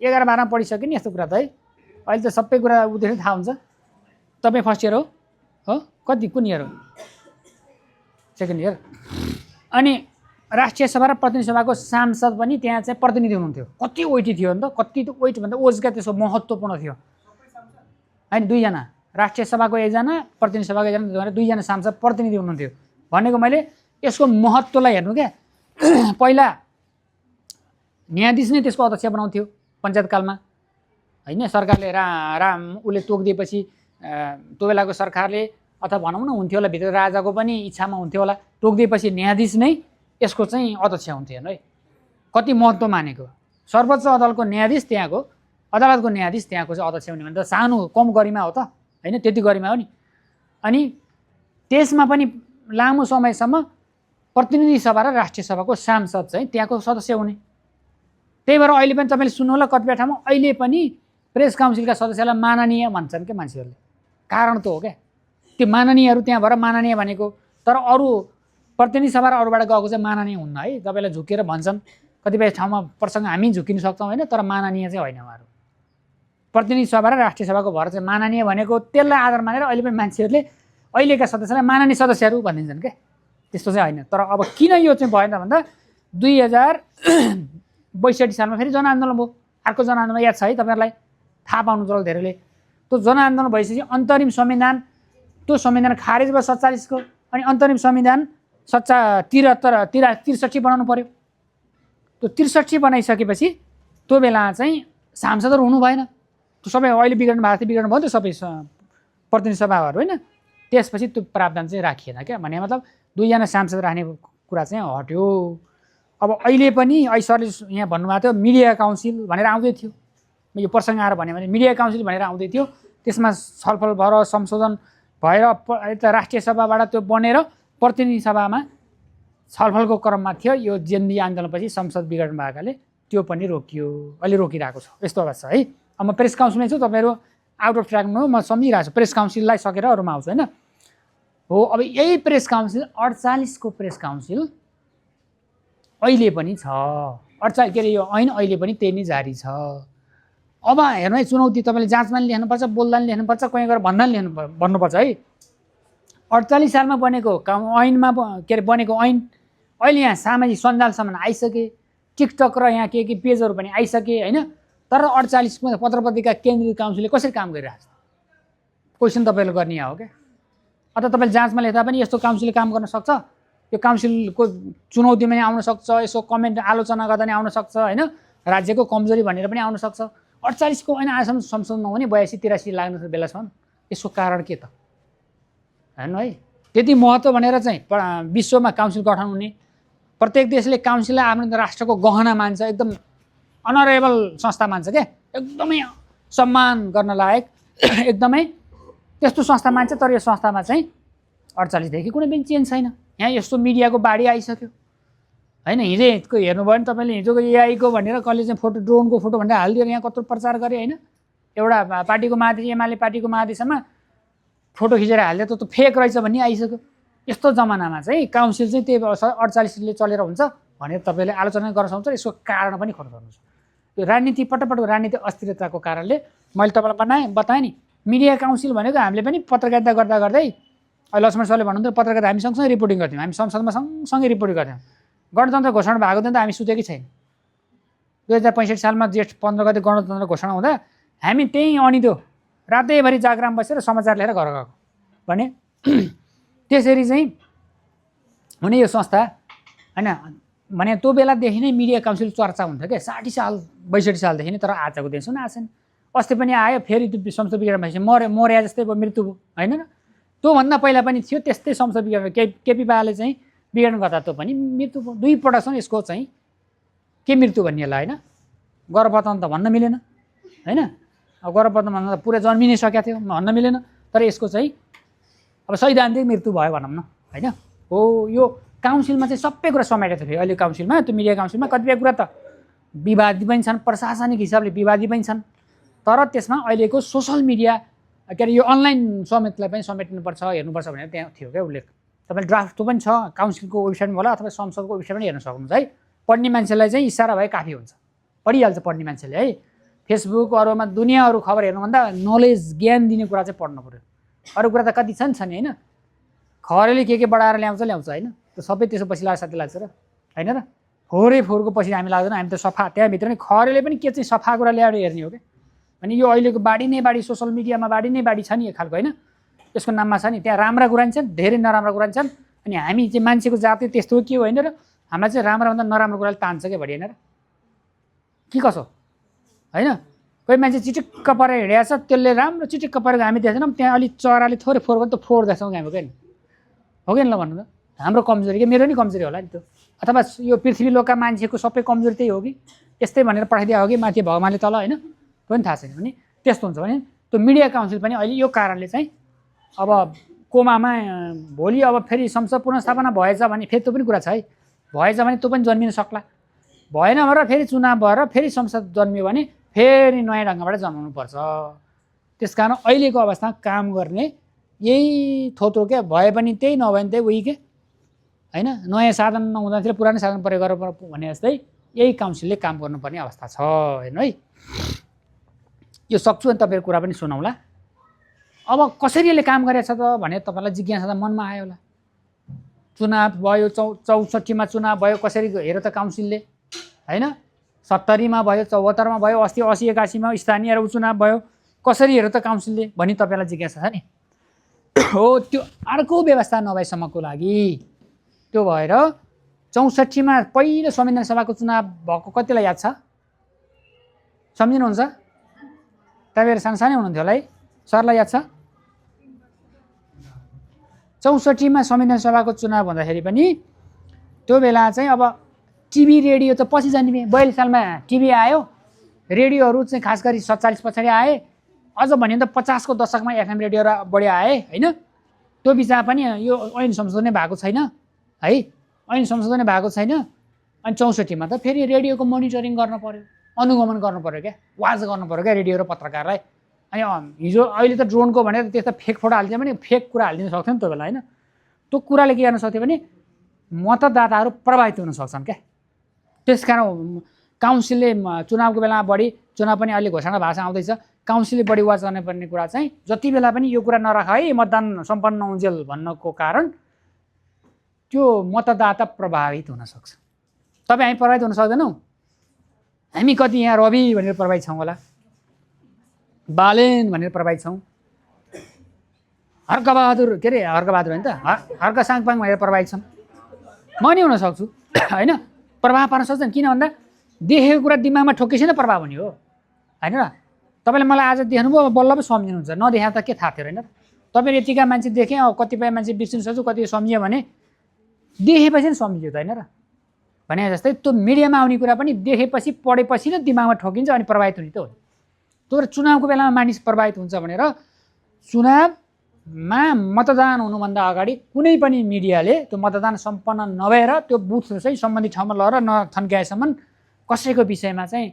11-12 पढिसक्यो नि यस्तो कुरा त है अहिले त सबै कुरा उदेखि थाहा हुन्छ तपाईँ फर्स्ट इयर हो कति कुन इयर हो सेकेन्ड इयर अनि राष्ट्रिय सभा र प्रतिनिधि सभाको सांसद पनि त्यहाँ चाहिँ प्रतिनिधि हुनुहुन्थ्यो कति वेटी थियो नि त कति त वेट भन्दा ओजका त्यसको महत्त्वपूर्ण थियो होइन 2 जना राष्ट्रिय सभाको 1 जना प्रतिनिधि सभाको 1 जना 2 जना सांसद प्रतिनिधि हुनुहुन्थ्यो भनेको मैले यसको महत्त्वलाई हेर्नु क्या पहिला न्यायाधीश नै त्यसको अध्यक्ष बनाउँथ्यो पञ्चायतकालमा होइन सरकारले उसले तोकिदिएपछि त्यो बेलाको सरकारले अथवा भनौँ न हुन्थ्यो होला भित्र राजाको पनि इच्छामा हुन्थ्यो होला तोकिदिएपछि न्यायाधीश नै यसको चाहिँ अध्यक्ष हुन्थ्यो है कति महत्त्व मानेको सर्वोच्च अदालतको न्यायाधीश त्यहाँको अदालतको न्यायाधीश त्यहाँको चाहिँ अध्यक्ष हुने भने त सानो कम गरिमा हो त होइन त्यति गरिमा हो नि अनि त्यसमा पनि लामो समयसम्म प्रतिनिधि सभा र राष्ट्रिय सभाको सांसद चाहिँ त्यहाँको सदस्य हुने त्यही भएर अहिले पनि तपाईँले सुन्नु होला कतिपय ठाउँमा अहिले पनि प्रेस काउन्सिलका सदस्यलाई माननीय भन्छन् क्या मान्छेहरूले कारण त हो क्या त्यो माननीयहरू त्यहाँ भएर माननीय भनेको तर अरू प्रतिनिधि सभा र अरूबाट गएको चाहिँ माननीय हुन्न है तपाईँलाई झुकेर भन्छन् कतिपय ठाउँमा प्रसङ्ग हामी झुकिन सक्छौँ होइन तर माननीय चाहिँ होइन उहाँहरू प्रतिनिधि सभा र राष्ट्रिय सभाको भएर चाहिँ माननीय भनेको त्यसलाई आधार मानेर अहिले पनि मान्छेहरूले अहिलेका सदस्यलाई माननीय सदस्यहरू भनिदिन्छन् क्या त्यस्तो चाहिँ होइन तर अब किन यो चाहिँ भएन भन्दा 2062 सालमा फेरि जनआन्दोलन भयो अर्को जनआन्दोलन याद छ है तपाईँहरूलाई थाहा पाउनुहुन्छ होला धेरैले त्यो जनआन्दोलन भइसकेपछि अन्तरिम संविधान त्यो संविधान खारेज भयो 47 को अनि अन्तरिम संविधान 63 बनाउनु पर्यो त्यो 63 बनाइसकेपछि त्यो बेला चाहिँ सांसदहरू हुनु भएन त्यो सबै अहिले बिग्रनु भएको थियो बिग्रनु भयो त्यो सबै प्रतिनिधि सभाहरू होइन त्यसपछि त्यो प्रावधान चाहिँ राखिएन क्या भने मतलब 2 जना सांसद राख्ने कुरा चाहिँ हट्यो अब अहिले पनि सरले यहाँ भन्नुभएको थियो मिडिया काउन्सिल भनेर आउँदै थियो यो प्रसङ्ग आएर भन्यो भने मिडिया काउन्सिल भनेर आउँदै थियो त्यसमा छलफल भएर संशोधन भएर यता राष्ट्रिय सभाबाट त्यो बनेर प्रतिनिधि सभामा छलफलको क्रममा थियो यो जेन्दी आन्दोलनपछि संसद बिग्रनु भएकाले त्यो पनि रोकियो अहिले रोकिरहेको छ यस्तो अवस्था है अब म प्रेस काउन्सिलमै छु तपाईँहरू आउट अफ ट्र्याकमा म सम्झिरहेको छु प्रेस काउन्सिललाई सकेर अरूमा आउँछु होइन हो अब यही प्रेस काउन्सिल 48 को प्रेस काउन्सिल अहिले पनि छ 48 के अरे यो ऐन अहिले पनि त्यही नै जारी छ अब हेर्नु है चुनौती तपाईँले जाँचमा पनि लेख्नुपर्छ, बोल्दा पनि लेख्नुपर्छ, कहीँ गएर भन्दा पनि भन्नुपर्छ है। 48 सालमा बनेको ऐनमा के अरे बनेको ऐन अहिले यहाँ सामाजिक सञ्जालसम्म आइसके, टिकटक र यहाँ के पेजहरू पनि आइसके होइन। तर 48 पत्र पत्रिका केन्द्रीय काउन्सिलले कसरी काम गरिरहेको छ क्वेसन तपाईँले गर्ने यहाँ हो क्या। अथवा तपाईँले जाँचमा लेख्दा पनि यस्तो काउन्सिलले काम गर्न सक्छ, यो काउन्सिलको चुनौतीमा पनि आउन सक्छ, यसो कमेन्ट आलोचना गर्दा पनि आउन सक्छ होइन, राज्यको कमजोरी भनेर पनि आउन सक्छ। 48 को ऐन आजसम्म संशोधन नहुने 82-83 लाग्ने बेलासम्म यसको कारण के त हेर्नु है। त्यति महत्त्व भनेर चाहिँ विश्वमा काउन्सिल गठन हुने, प्रत्येक देशले काउन्सिललाई आफ्नो राष्ट्रको गहना मान्छ, एकदम अनरेबल संस्था मान्छ क्या, एकदमै सम्मान गर्न लायक एकदमै त्यस्तो संस्था मान्छ। तर यो संस्थामा चाहिँ 48 देखि कुनै पनि चेन्ज छैन। यहाँ यस्तो मिडियाको बाढी आइसक्यो होइन। हिजोको हेर्नुभयो भने तपाईँले हिजोको एआईको भनेर कहिले चाहिँ फोटो ड्रोनको फोटो भनेर हालिदिएर यहाँ कत्रो प्रचार गरे होइन। एउटा पार्टीको महादेश एमाले पार्टीको महादेशमा फोटो खिचेर हाल्दा त फेक रहेछ भन्ने आइसक्यो। यस्तो जमानामा चाहिँ काउन्सिल चाहिँ त्यही 48ले चलेर हुन्छ भनेर तपाईँले आलोचना गर्न सक्नुहुन्छ। यसको कारण पनि खोज्नुपर्छ। यो राजनीति पटक राजनीति अस्थिरताको कारणले मैले तपाईँलाई बताएँ नि, मिडिया काउन्सिल भनेको हामीले पनि पत्रकारिता गर्दा गर्दै अहिले लक्ष्मण सरले भन्नुहुन्थ्यो पत्रकारिता हामी सँगसँगै रिपोर्टिङ गर्थ्यौँ, हामी संसदमा सँगसँगै रिपोर्टिङ गर्थ्यौँ। गणतन्त्र घोषणा भएको दिन त हामी सुतेकै छैन। 2065 सालमा जेठ 15 गते गणतन्त्र घोषणा हुँदा हामी त्यहीँ अनिदो रातैभरि जागराम बसेर समाचार लिएर घर गएको भने त्यसरी चाहिँ हुने यो संस्था होइन। भने त्यो बेलादेखि नै मिडिया काउन्सिल चर्चा हुन्थ्यो क्या, 60 साल 62 सालदेखि नै। तर आजको दिनसम्म आएको छैन। अस्ति पनि आयो, फेरि त्यो संसद बिग्रेर भएपछि मर्या जस्तै मृत्यु भयो होइन र। त्योभन्दा पहिला पनि थियो त्यस्तै संसद बिग्रेर केपी बाले चाहिँ बिग्रन गर्दा त्यो पनि मृत्यु भयो। 2 पटकसम्म यसको चाहिँ के मृत्यु भन्नेलाई होइन, गर्भपतन त भन्न मिलेन होइन। अब गर्भपतन भन्न त पुरै जन्मिनै सकेको थियो भन्न मिलेन। तर यसको चाहिँ अब सैद्धान्तिक मृत्यु भयो भनौँ न होइन। हो यो काउन्सिलमा चाहिँ सबै कुरा समेटेको थियो। अहिले काउन्सिलमा त्यो मिडिया काउन्सिलमा कतिपय कुरा त विवादी पनि छन्, प्रशासनिक हिसाबले विवादी पनि छन्। तर त्यसमा अहिलेको सोसल मिडिया के अरे यो अनलाइन समेतलाई पनि समेट्नुपर्छ हेर्नुपर्छ भनेर त्यहाँ थियो क्या उल्लेख। तपाईँले ड्राफ्ट त्यो पनि छ काउन्सिलको वेबसाइटमा होला अथवा संसदको वेबसाइट पनि हेर्न सक्नुहुन्छ है। पढ्ने मान्छेलाई चाहिँ इसारा भए काफी हुन्छ, पढिहाल्छ पढ्ने मान्छेले है। फेसबुक अरूमा दुनियाँहरू खबर हेर्नुभन्दा नलेज ज्ञान दिने कुरा चाहिँ पढ्नु पऱ्यो। अरू कुरा त कति छन् नि होइन। खरेले के बढाएर ल्याउँछ होइन, त्यो सबै त्यसो पछि लाग्छ साथी लाग्छ र होइन र। फोहोरको पछि हामी लाग्दैन, हामी त सफा त्यहाँभित्र नै खरेले पनि के चाहिँ सफा कुरा ल्याएर हेर्ने हो क्या। अनि यो अहिलेको बाढी नै बाढी सोसल मिडियामा बाढी नै बाढी छ नि एक खालको होइन। यसको नाममा छ नि, त्यहाँ राम्रा कुरा नि छन्, धेरै नराम्रा कुरा नि छन्। अनि हामी चाहिँ मान्छेको जाति त्यस्तो के हो होइन र, हामीलाई चाहिँ राम्रोभन्दा नराम्रो कुराले तान्छ क्या बढी होइन र, के कसो होइन। कोही मान्छे चिटिक्क परेर हिँडेको छ, त्यसले राम्रो चिटिक्क परेको हामी देख्दैनौँ, त्यहाँ अलिक चराले थोरै फोहोर गर्दा त फोहोर देख्छौँ हामी क्या नि, हो कि ल भन्नु त। हाम्रो कमजोरी क्या, मेरो नि कमजोरी होला नि त्यो। अथवा यो पृथ्वी लोकका मान्छेको सबै कमजोरी त्यही हो कि यस्तै भनेर पठाइदिया हो कि माथि भगवान्ले तल होइन, पनि थाहा छैन भने त्यस्तो हुन्छ भने त्यो मिडिया काउन्सिल पनि अहिले यो कारणले चाहिँ अब कोमामा भोलि अब फेरि संसद पुनर्स्थापना भएछ भने फेरि त्यो पनि कुरा छ है। भएछ भने त्यो पनि जन्मिन सक्ला, भएन भनेर फेरि चुनाव भएर फेरि संसद जन्मियो भने फेरि नयाँ ढङ्गबाट जन्माउनुपर्छ। त्यस कारण अहिलेको अवस्थामा काम गर्ने यही थोत्रो क्या, भए पनि त्यही नभए पनि त्यही उही के होइन। नयाँ साधन नहुँदाखेरि पुरानो साधन प्रयोग गरेर भने जस्तै यही काउन्सिलले काम गर्नुपर्ने अवस्था छ हेर्नु है। यो सक्छु अनि तपाईँको कुरा पनि सुनौला। अब कसरी यसले काम गरेछ त भने तपाईँलाई जिज्ञासा त मनमा आयो होला। चुनाव भयो 64मा चुनाव भयो, कसरी हेर त काउन्सिलले होइन। 70मा भयो, 74मा भयो, अस्ति 80-81मा स्थानीय र उपचुनाव भयो, कसरी हेर त काउन्सिलले भनी तपाईँलाई जिज्ञासा छ नि। हो त्यो अर्को व्यवस्था नभएसम्मको लागि त्यो भएर 64मा पहिलो संविधान सभाको चुनाव भएको कतिलाई याद छ सम्झिनुहुन्छ? तपाईँहरू सानसानै हुनुहुन्थ्यो होला है, सरलाई याद छ? 64मा संविधान सभाको चुनाव हुँदाखेरि पनि त्यो बेला चाहिँ अब टिभी रेडियो त पछि जन्मिए। 42 सालमा टिभी आयो, रेडियोहरू चाहिँ खास गरी 47 पछाडि आए। अझ भन्यो त 50को दशकमा एफएम रेडियो र बढी आए होइन। त्यो बिचमा पनि यो ऐन संशोधनै भएको छैन है, ऐन संशोधनै भएको छैन। अनि 64मा त फेरि रेडियोको मोनिटरिङ गर्न पर्यो, अनुगमन गर्नु पर्यो क्या, वाच गर्नु पर्यो क्या रेडियो र पत्रकारलाई। अनि हिजो अहिले त ड्रोनको भनेर त्यस्तो फेक फोटो हालिदियो भने फेक कुरा हालिदिनु सक्थ्यो नि त्यो बेला होइन। त्यो कुराले के गर्न सक्थ्यो भने मतदाताहरू प्रभावित हुन सक्छन् क्या। त्यस कारण काउन्सिलले चुनावको बेलामा बढी चुनाव पनि अहिले घोषणा भाषा आउँदैछ काउन्सिलले बढी वाच गर्नुपर्ने कुरा चाहिँ जति बेला पनि यो कुरा नराख है मतदान सम्पन्न नहुन्जेल भन्नको कारण त्यो मतदाता प्रभावित हुन सक्छ तपाईँ हामी प्रभावित हुन सक्दैनौँ हामी कति यहाँ रवि भनेर प्रभावित छौँ होला बालेन भनेर प्रभावित छौँ हर्कबहादुर के अरे हर्कबहादुर होइन त हर्क साङपाङ भनेर प्रभावित छन् म नि हुन सक्छु होइन प्रभाव पार्न सक्छन् किन भन्दा देखेको कुरा दिमागमा ठोकेपछि नै प्रभाव हुने हो होइन र तपाईँले मलाई आज देख्नुभयो बल्ल पो सम्झिनुहुन्छ नदेखा त के थाहा थियो होइन तपाईँले यतिका मान्छे देखेँ कतिपय मान्छे बिर्सिनु सक्छु कति सम्झियो भने देखेपछि नै सम्झियो त होइन र भने जस्तै त्यो मिडियामा आउने कुरा पनि देखेपछि पढेपछि नै दिमागमा ठोकिन्छ अनि प्रभावित हुने त हो तर चुनावको बेलामा मानिस प्रभावित हुन्छ भनेर चुनावमा मतदान हुनुभन्दा अगाडि कुनै पनि मिडियाले त्यो मतदान सम्पन्न नभएर त्यो बुथ चाहिँ सम्बन्धित ठाउँमा लगेर नथन्क्याएसम्म कसैको विषयमा चाहिँ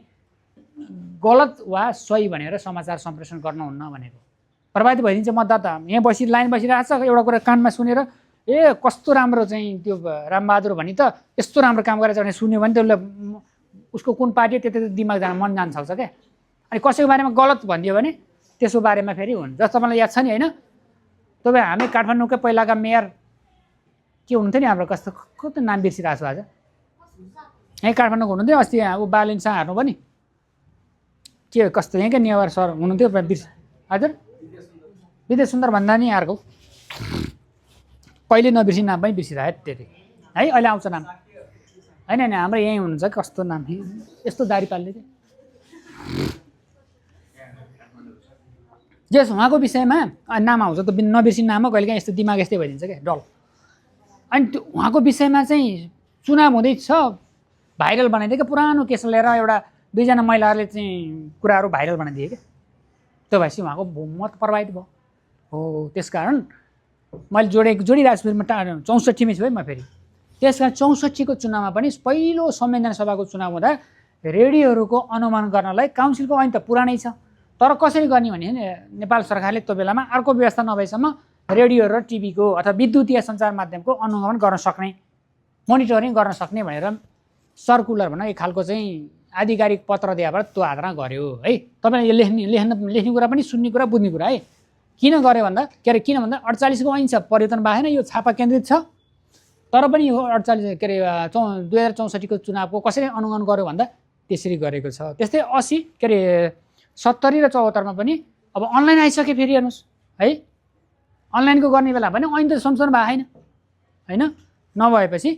गलत वा सही भनेर समाचार सम्प्रेषण गर्नुहुन्न भनेको प्रभावित भइदिन्छ मतदाता यहाँ लाइन बसिरहेको छ एउटा कुरा कानमा सुनेर ए कस्तो राम्रो चाहिँ त्यो रामबहादुर भनी त यस्तो राम्रो काम गरेछ भने सुन्यो भने त्यसले उसको कुन पार्टी त्यति दिमाग जान मन जान सक्छ क्या अनि कसैको बारेमा गलत भनिदियो भने त्यसको बारेमा फेरि हुन्छ जस्तो मलाई याद छ नि होइन तपाईँ हामी काठमाडौँकै पहिलाका मेयर के हुनुहुन्थ्यो नि हाम्रो कस्तो कस्तो नाम बिर्सिरहेको छु आज यहीँ काठमाडौँको हुनुहुन्थ्यो अस्ति ऊ बालेन शाह हार्नु पनि के कस्तो यहीँकै नेवार सर हुनुहुन्थ्यो हजुर विदेश सुन्दर भन्दा नि अर्को कहिले नबिर्सी नाम पनि बिर्सिरह्यो त्यति है अहिले आउँछ नाम होइन होइन हाम्रो यहीँ हुनुहुन्छ कस्तो नाम यस्तो दारी पाल्ने चाहिँ जस उहाँको विषयमा नाम आउँछ त नबिर्सिने नाम हो कहिले काहीँ यस्तो दिमाग यस्तै भइदिन्छ क्या डल अनि त्यो उहाँको विषयमा चाहिँ चुनाव हुँदैछ भाइरल बनाइदियो क्या पुरानो केस लिएर एउटा दुईजना महिलाहरूले चाहिँ कुराहरू भाइरल बनाइदिए क्या त्यो भएपछि उहाँको मत प्रभावित भयो हो त्यसकारण मैले जोडिरहेको छु 64मै छु है म फेरि त्यस कारण 64को चुनावमा पनि पहिलो संविधान सभाको चुनाव हुँदा रेडियोहरूको अनुमान गर्नलाई काउन्सिलको ऐन त पुरानै छ तर कसरी गर्ने भने नेपाल सरकारले त्यो बेलामा अर्को व्यवस्था नभएसम्म रेडियो र टिभीको अथवा विद्युतीय सञ्चार माध्यमको अनुगमन गर्न सक्ने मोनिटरिङ गर्न सक्ने भनेर सर्कुलर भनौँ एक खालको चाहिँ आधिकारिक पत्र दिएबाट त्यो आधारमा गर्यो है तपाईँले लेख्ने कुरा पनि सुन्ने कुरा बुझ्ने कुरा है किन गर्यो भन्दा के अरे किन भन्दा 48को ऐन छ परिवर्तन भएन यो छापा केन्द्रित छ तर पनि यो 48 के अरे 2064को चुनावको कसरी अनुगमन गर्यो भन्दा त्यसरी गरेको छ त्यस्तै 80 के अरे 70 र 74मा पनि अब अनलाइन आइसक्यो फेरि हेर्नुहोस् है अनलाइनको गर्ने बेला पनि ऐन त संशोधन भएको होइन नभएपछि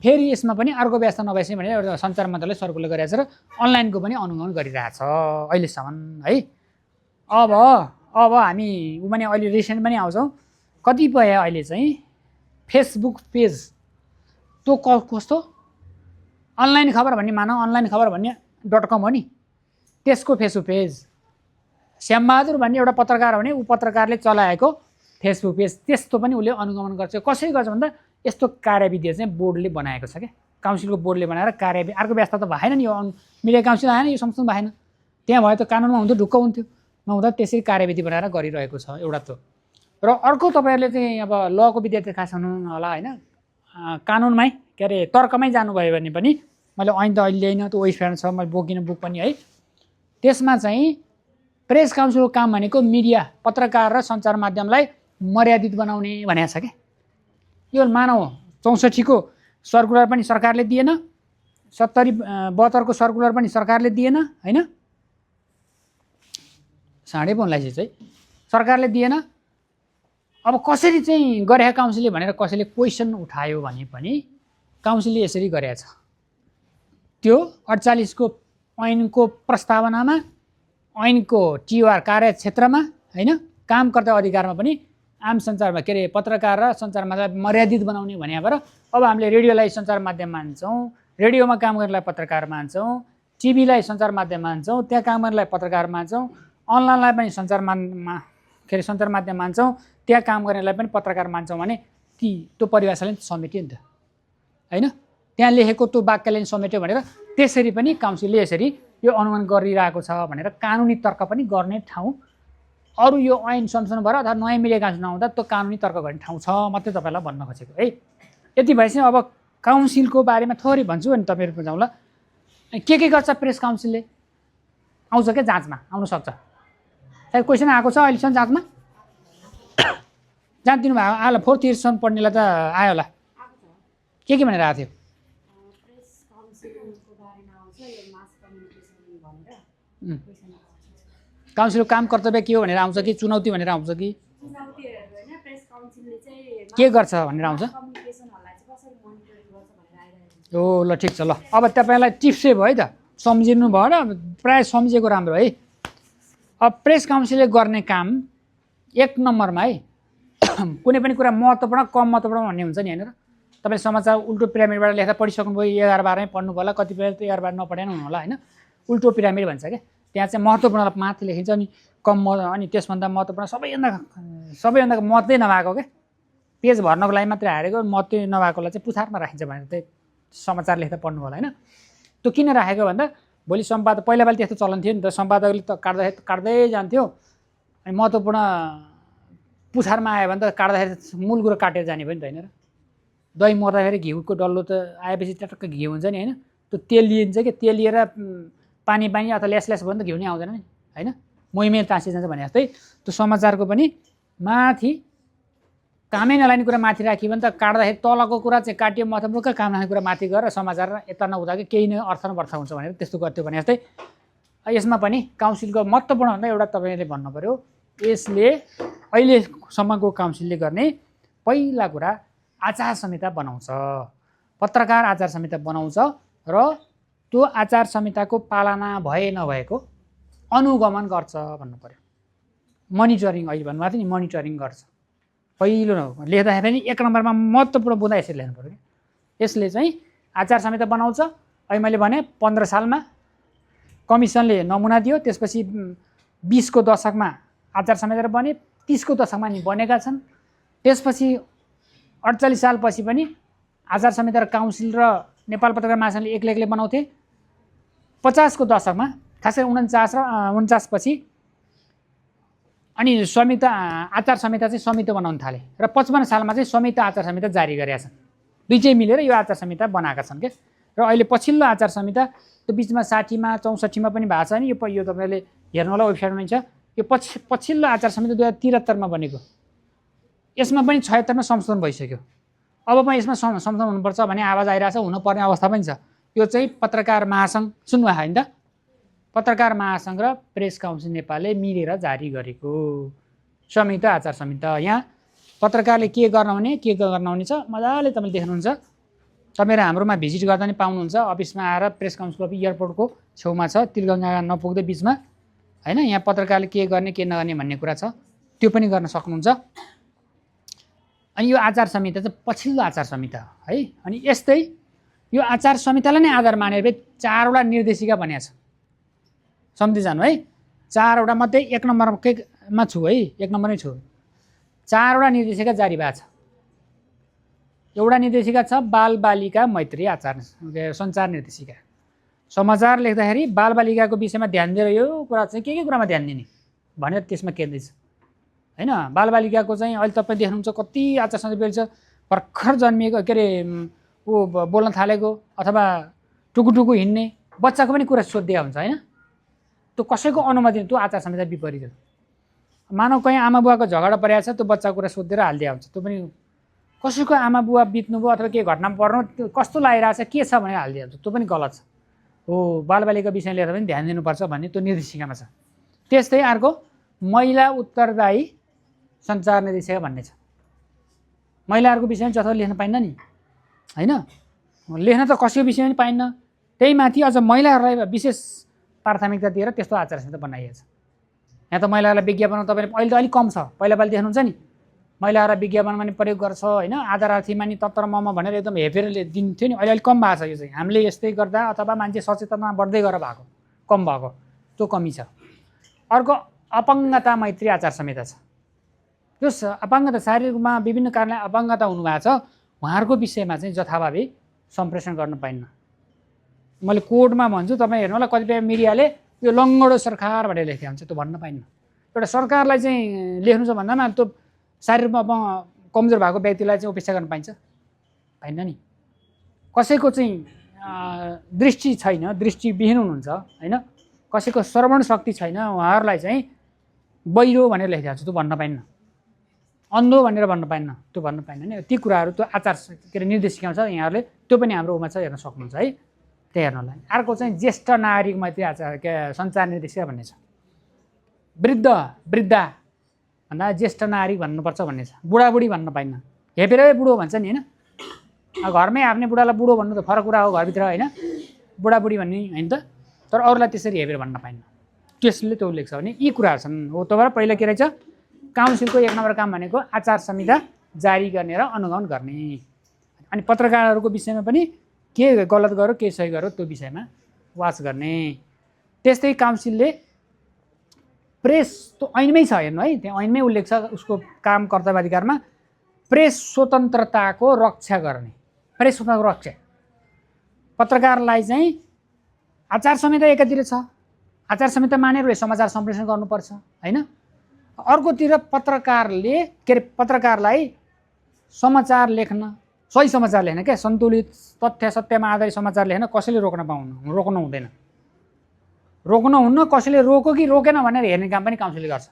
फेरि यसमा पनि अर्को व्यवस्था नभएपछि भने एउटा सञ्चार मन्त्रालयले सर्कुलर गरिरहेछ र अनलाइनको पनि अनुगमन गरिरहेछ अहिलेसम्म है अब हामी माने अहिले रिसेन्ट पनि आउँछौँ कतिपय अहिले चाहिँ फेसबुक पेज त्यो कस्तो अनलाइन खबर भन्ने मानौ अनलाइन खबर भन्ने .com हो नि त्यसको फेसबुक पेज श्यामबहादुर भन्ने एउटा पत्रकार भने ऊ पत्रकारले चलाएको फेसबुक पेज त्यस्तो पनि उसले अनुगमन गर्छ कसरी गर्छ भन्दा यस्तो कार्यविधि चाहिँ बोर्डले बनाएको छ क्या काउन्सिलको बोर्डले बनाएर कार्यविधि अर्को व्यवस्था त भएन नि यो मिडिया काउन्सिल आएन यो संशोधन भएन त्यहाँ भयो त कानुनमा हुन्थ्यो ढुक्क हुन्थ्यो नहुँदा त्यसरी कार्यविधि बनाएर गरिरहेको छ एउटा त र अर्को तपाईँहरूले चाहिँ अब लको विद्यार्थी खास हुनु होला होइन कानुनमै के अरे तर्कमै जानुभयो भने पनि मैले ऐन त अहिले ल्याइन त्यो वेबसाइट छ मैले बोकिनँ बुक पनि है त्यसमा चाहिँ प्रेस काउन्सिलको काम भनेको मिडिया पत्रकार र सञ्चार माध्यमलाई मर्यादित बनाउने भनेको छ क्या यो मानव 64को सर्कुलर पनि सरकारले दिएन 72को सर्कुलर पनि सरकारले दिएन होइन साढे पौनलाई चाहिँ सरकारले दिएन अब कसरी चाहिँ गरे काउन्सिलले भनेर कसैले क्वेसन उठायो भने पनि काउन्सिलले यसरी गरेको छ त्यो 48को ऐनको प्रस्तावनामा ऐनको टिआर कार्यक्षेत्रमा होइन कामकर्ता अधिकारमा पनि आम सञ्चारमा के अरे पत्रकार र सञ्चार माध्यम मर्यादित बनाउने भनेबाट अब हामीले रेडियोलाई सञ्चार माध्यम मान्छौँ रेडियोमा काम गर्नेलाई पत्रकार मान्छौँ टिभीलाई सञ्चार माध्यम मान्छौँ त्यहाँ काम गर्नेलाई पत्रकार मान्छौँ अनलाइनलाई पनि सञ्चार माध्यम मान्छौँ त्यहाँ काम गर्नेलाई पनि पत्रकार मान्छौँ भने त्यो परिभाषाले समेट्यो नि त होइन त्यहाँ लेखेको त्यो वाक्यले समेट्यो भनेर त्यसरी पनि काउन्सिलले यसरी यो अनुमान गरिरहेको छ भनेर कानुनी तर्क पनि गर्ने ठाउँ अरू यो ऐन संशोधन भएर अथवा नयाँ मिडिया काउन्सिल नहुँदा त्यो कानुनी तर्क गर्ने ठाउँ छ मात्रै तपाईँलाई भन्न खोजेको है यति भएपछि अब काउन्सिलको बारेमा थोरै भन्छु अनि तपाईँहरू बुझाउँला अनि के गर्छ प्रेस काउन्सिलले? आउँछ क्या जाँचमा, आउनु सक्छ। सायद क्वेसन आएको छ अहिलेसम्म जाँचमा, जाँच दिनुभएको आला 4th इयरसम्म पढ्नेलाई त आयो होला। के भनेर आएको थियो? काउन्सिलको काम कर्तव्य के हो भनेर आउँछ कि चुनौती भनेर आउँछ कि के गर्छ भनेर आउँछ? हो ल ठिक छ ल। अब तपाईँलाई टिप्सै भयो है त, सम्झिनु भयो र प्रायः सम्झेको राम्रो है। अब प्रेस काउन्सिलले गर्ने काम 1 नम्बरमा है कुनै पनि कुरा महत्त्वपूर्ण कम महत्त्वपूर्ण भन्ने हुन्छ नि होइन र? तपाईँ समाचार उल्टो पिरामिडबाट लेख्दा पढिसक्नुभयो, 11-12मै पढ्नु होला, कतिपय त 11-12 नपढाइ हुनु होला होइन। उल्टो पिरामिड भन्छ क्या, त्यहाँ चाहिँ महत्त्वपूर्ण माथि लेखिन्छ अनि अनि त्यसभन्दा महत्त्वपूर्ण सबैभन्दा महत्त्वै नभएको क्या, पेज भर्नको लागि मात्रै हारेको महत्त्वै नभएकोलाई चाहिँ पुछारमा राखिन्छ भनेर चाहिँ समाचार लेख्दा पढ्नु होला होइन। त्यो किन राखेको भन्दा भोलि सम्पादक पहिलापालि त्यस्तो चलन थियो नि त, सम्पादकले त काट्दै जान्थ्यो अनि महत्त्वपूर्ण पुछारमा आयो भने त काट्दाखेरि मूल कुरो काटेर जाने भयो नि त होइन र? दही मर्दाखेरि घिउको डल्लो त आएपछि टक्क घिउ हुन्छ नि होइन, त्यो तेल लिइन्छ कि तेल लिएर पानी अथवा ल्यास भयो नि त घिउ नै आउँदैन नि होइन, मोइमेल टाँसिजान्छ भने जस्तै त्यो समाचारको पनि माथि कामै नलाग्ने कुरा माथि राख्यो भने त काट्दाखेरि तलको कुरा चाहिँ काट्यो, महत्त्वपूर्ण काम लाग्ने कुरा माथि गरेर समाचार यता नहुँदा कि केही नै अर्थ नपर्थ हुन्छ भनेर त्यस्तो गर्थ्यो भने जस्तै यसमा पनि काउन्सिलको महत्त्वपूर्ण भन्दा एउटा तपाईँले भन्नु पऱ्यो, यसले अहिलेसम्मको काउन्सिलले गर्ने पहिला कुरा आचार संहिता बनाउँछ, पत्रकार आचार संहिता बनाउँछ र त्यो आचार संहिताको पालना भए नभएको अनुगमन गर्छ भन्नु पऱ्यो। मोनिटरिङ अहिले भन्नुभएको थियो नि, मोनिटरिङ गर्छ। पहिलो लेख्दाखेरि पनि 1 नम्बरमा महत्त्वपूर्ण बुँदा यसरी लेख्नु पऱ्यो कि यसले चाहिँ आचार संहिता बनाउँछ। अहिले मैले भने 15 सालमा कमिसनले नमुना दियो, त्यसपछि 20 को दशकमा आचार संहिता बने, 30 को दशकमा नि बनेका छन्, त्यसपछि 48 सालपछि पनि आचार संहिता र काउन्सिल र नेपाल पत्रकार महासङ्घले एक्लै बनाउँथे। 50 को दशकमा खास गरी 49 पछि अनि संयुक्त आचार संहिता चाहिँ संहिता बनाउन थाले र 55 सालमा चाहिँ संयुक्त आचार संहिता जारी गरेका छन्। दुईटै मिलेर यो आचार संहिता बनाएका छन् के। र अहिले पछिल्लो आचार संहिता त्यो बिचमा 60मा 64मा पनि भएको छ नि, यो तपाईँले हेर्नु होला वेबसाइटमा छ। यो पछिल्लो आचार संहिता 2073मा बनेको, यसमा पनि 76मा संशोधन भइसक्यो। अब पनि यसमा संशोधन हुनुपर्छ भन्ने आवाज आइरहेछ, हुनुपर्ने अवस्था पनि छ। यो चाहिँ पत्रकार महासङ्घ सुन्नुभयो होइन त, पत्रकार महासङ्घ र प्रेस काउन्सिल नेपालले मिलेर जारी गरेको संयुक्त आचार संहिता। यहाँ पत्रकारले के गर्न हुने के गर्न हुने छ मजाले तपाईँले देख्नुहुन्छ। तपाईँ हाम्रोमा भिजिट गर्दा नि पाउनुहुन्छ, अफिसमा आएर प्रेस काउन्सिल अफिस एयरपोर्टको छेउमा छ, तिलगङ्गा नपुग्दै बिचमा होइन। यहाँ पत्रकारले के गर्ने के नगर्ने भन्ने कुरा छ, त्यो पनि गर्न सक्नुहुन्छ। अनि यो आचार संहिता चाहिँ पछिल्लो आचार संहिता है। अनि यस्तै यो आचार संहितालाई नै आधार मानेर 4वटा निर्देशिका बनिएको छ, सम्झि जानु है। 4वटा मध्ये 1 नम्बरमा छु है, 1 नम्बरमै छु। 4वटा निर्देशिका जारी भएको छ। एउटा निर्देशिका छ बालबालिका मैत्री आचार सञ्चार निर्देशिका। समाचार लेख्दाखेरि बालबालिकाको विषयमा ध्यान दिएर यो कुरा चाहिँ के कुरामा ध्यान दिने भनेर त्यसमा केन्द्रित छ होइन। बालबालिकाको चाहिँ अहिले तपाईँ देख्नुहुन्छ कति आचार संहिता बेल छ, भर्खर जन्मिएको के अरे ऊ बोल्न थालेको अथवा टुकुटुकु हिँड्ने बच्चाको पनि कुरा सोधिदिया हुन्छ होइन। त्यो कसैको अनुमति त्यो आचार संहिता विपरीत हो। मानव कहीँ आमा बुवाको झगडा परेको छ, त्यो बच्चाको कुरा सोधेर हालिदिया हुन्छ। त्यो पनि कसैको आमा बुवा बित्नुभयो अथवा के घटना पर्नु त्यो कस्तो लागिरहेछ के छ भनेर हालिदिया हुन्छ, त्यो पनि गलत छ। हो बालबालिका विषय लिएर पनि ध्यान दिनुपर्छ भन्ने त्यो निर्देशिकामा छ। त्यस्तै अर्को महिला उत्तरदायी सञ्चार निर्देशिका भन्ने छ। महिलाहरूको विषयमा जथाभावी लेख्न पाइन्न नि होइन, लेख्न त कसैको विषयमा पनि पाइन्न। त्यही माथि अझ महिलाहरूलाई विशेष प्राथमिकता दिएर त्यस्तो आचार संहिता बनाइएको छ। यहाँ त महिलाहरूलाई विज्ञापनमा तपाईँले अहिले त अलिक कम छ, पहिलापालि देख्नुहुन्छ नि महिलाहरूलाई विज्ञापनमा नि प्रयोग गर्छ होइन। आधारार्थीमा नि तत्र ममा भनेर एकदम हेपेर दिन्थ्यो नि, अहिले अलिक कम भएको छ। यो चाहिँ हामीले यस्तै गर्दा अथवा मान्छे सचेतना बढ्दै गएर भएको कम भएको त्यो कमी छ। अर्को अपाङ्गता मैत्री आचार संहिता छ। त्यो अपाङ्गता शारीरिक रूपमा विभिन्न कारणले अपाङ्गता हुनुभएको छ, उहाँहरूको विषयमा चाहिँ जथाभावी सम्प्रेषण गर्न पाइन्न। मैले कोडमा भन्छु, तपाईँ हेर्नु होला कतिपय मिडियाले यो लङ्गडो सरकार भनेर लेखेको हुन्छ, त्यो भन्न पाइन्न। एउटा सरकारलाई चाहिँ लेख्नु छ भन्दामा त्यो शारीरिक रूपमा कमजोर भएको व्यक्तिलाई चाहिँ उपेक्षा गर्न पाइन्छ? पाइन्न नि। कसैको चाहिँ दृष्टि छैन, दृष्टिविहीन हुनुहुन्छ होइन, कसैको श्रवण शक्ति छैन, उहाँहरूलाई चाहिँ बहिरो भनेर लेखिरहेको छ त्यो भन्न पाइन्न, अन्धो भनेर भन्न पाइन्न, त्यो भन्न पाइन्न नि। ती कुराहरू त्यो आचार के अरे निर्देशिकामा छ, यहाँहरूले त्यो पनि हाम्रो उमा छ, हेर्न सक्नुहुन्छ है, त्यही हेर्नलाई। अर्को चाहिँ ज्येष्ठ नागरिक मैत्री आचार सञ्चार निर्देशिका भन्ने छ। वृद्धा भन्दा ज्येष्ठ नागरिक भन्नुपर्छ भन्ने छ, बुढाबुढी भन्न पाइन्न, हेपेरै बुढो भन्छ नि होइन, घरमै आफ्नै बुढालाई बुढो भन्नु त फरक कुरा हो घरभित्र होइन, बुढाबुढी भन्ने होइन त, तर अरूलाई त्यसरी हेपेर भन्न पाइन्न, त्यसले त्यो उल्लेख छ भने यी कुराहरू छन्। हो तपाईँलाई पहिला के रहेछ, काउन्सिलको 1 नम्बर काम भनेको आचार संहिता जारी गर्ने र अनुगमन गर्ने, अनि पत्रकारहरूको विषयमा पनि के गलत गर्यो के सही गर्यो त्यो विषयमा वाच गर्ने। त्यस्तै काउन्सिलले प्रेस त्यो ऐनमै छ हेर्नु है, त्यहाँ ऐनमै उल्लेख छ उसको काम कर्तव्य अधिकारमा प्रेस स्वतन्त्रताको रक्षा गर्ने, प्रेस स्वतन्त्रताको रक्षा। पत्रकारलाई चाहिँ आचार संहिता एकातिर छ, आचार संहिता मानेर समाचार सम्प्रेषण गर्नुपर्छ होइन, अर्कोतिर पत्रकारले के अरे पत्रकारलाई समाचार लेख्न, सही समाचार लेख्न क्या, सन्तुलित तथ्य सत्यमा आधारित समाचार लेख्न कसैले रोक्नु हुँदैन, रोक्नु हुन्न, कसैले रोक्यो कि रोकेन भनेर हेर्ने काम पनि काउन्सिलले गर्छ।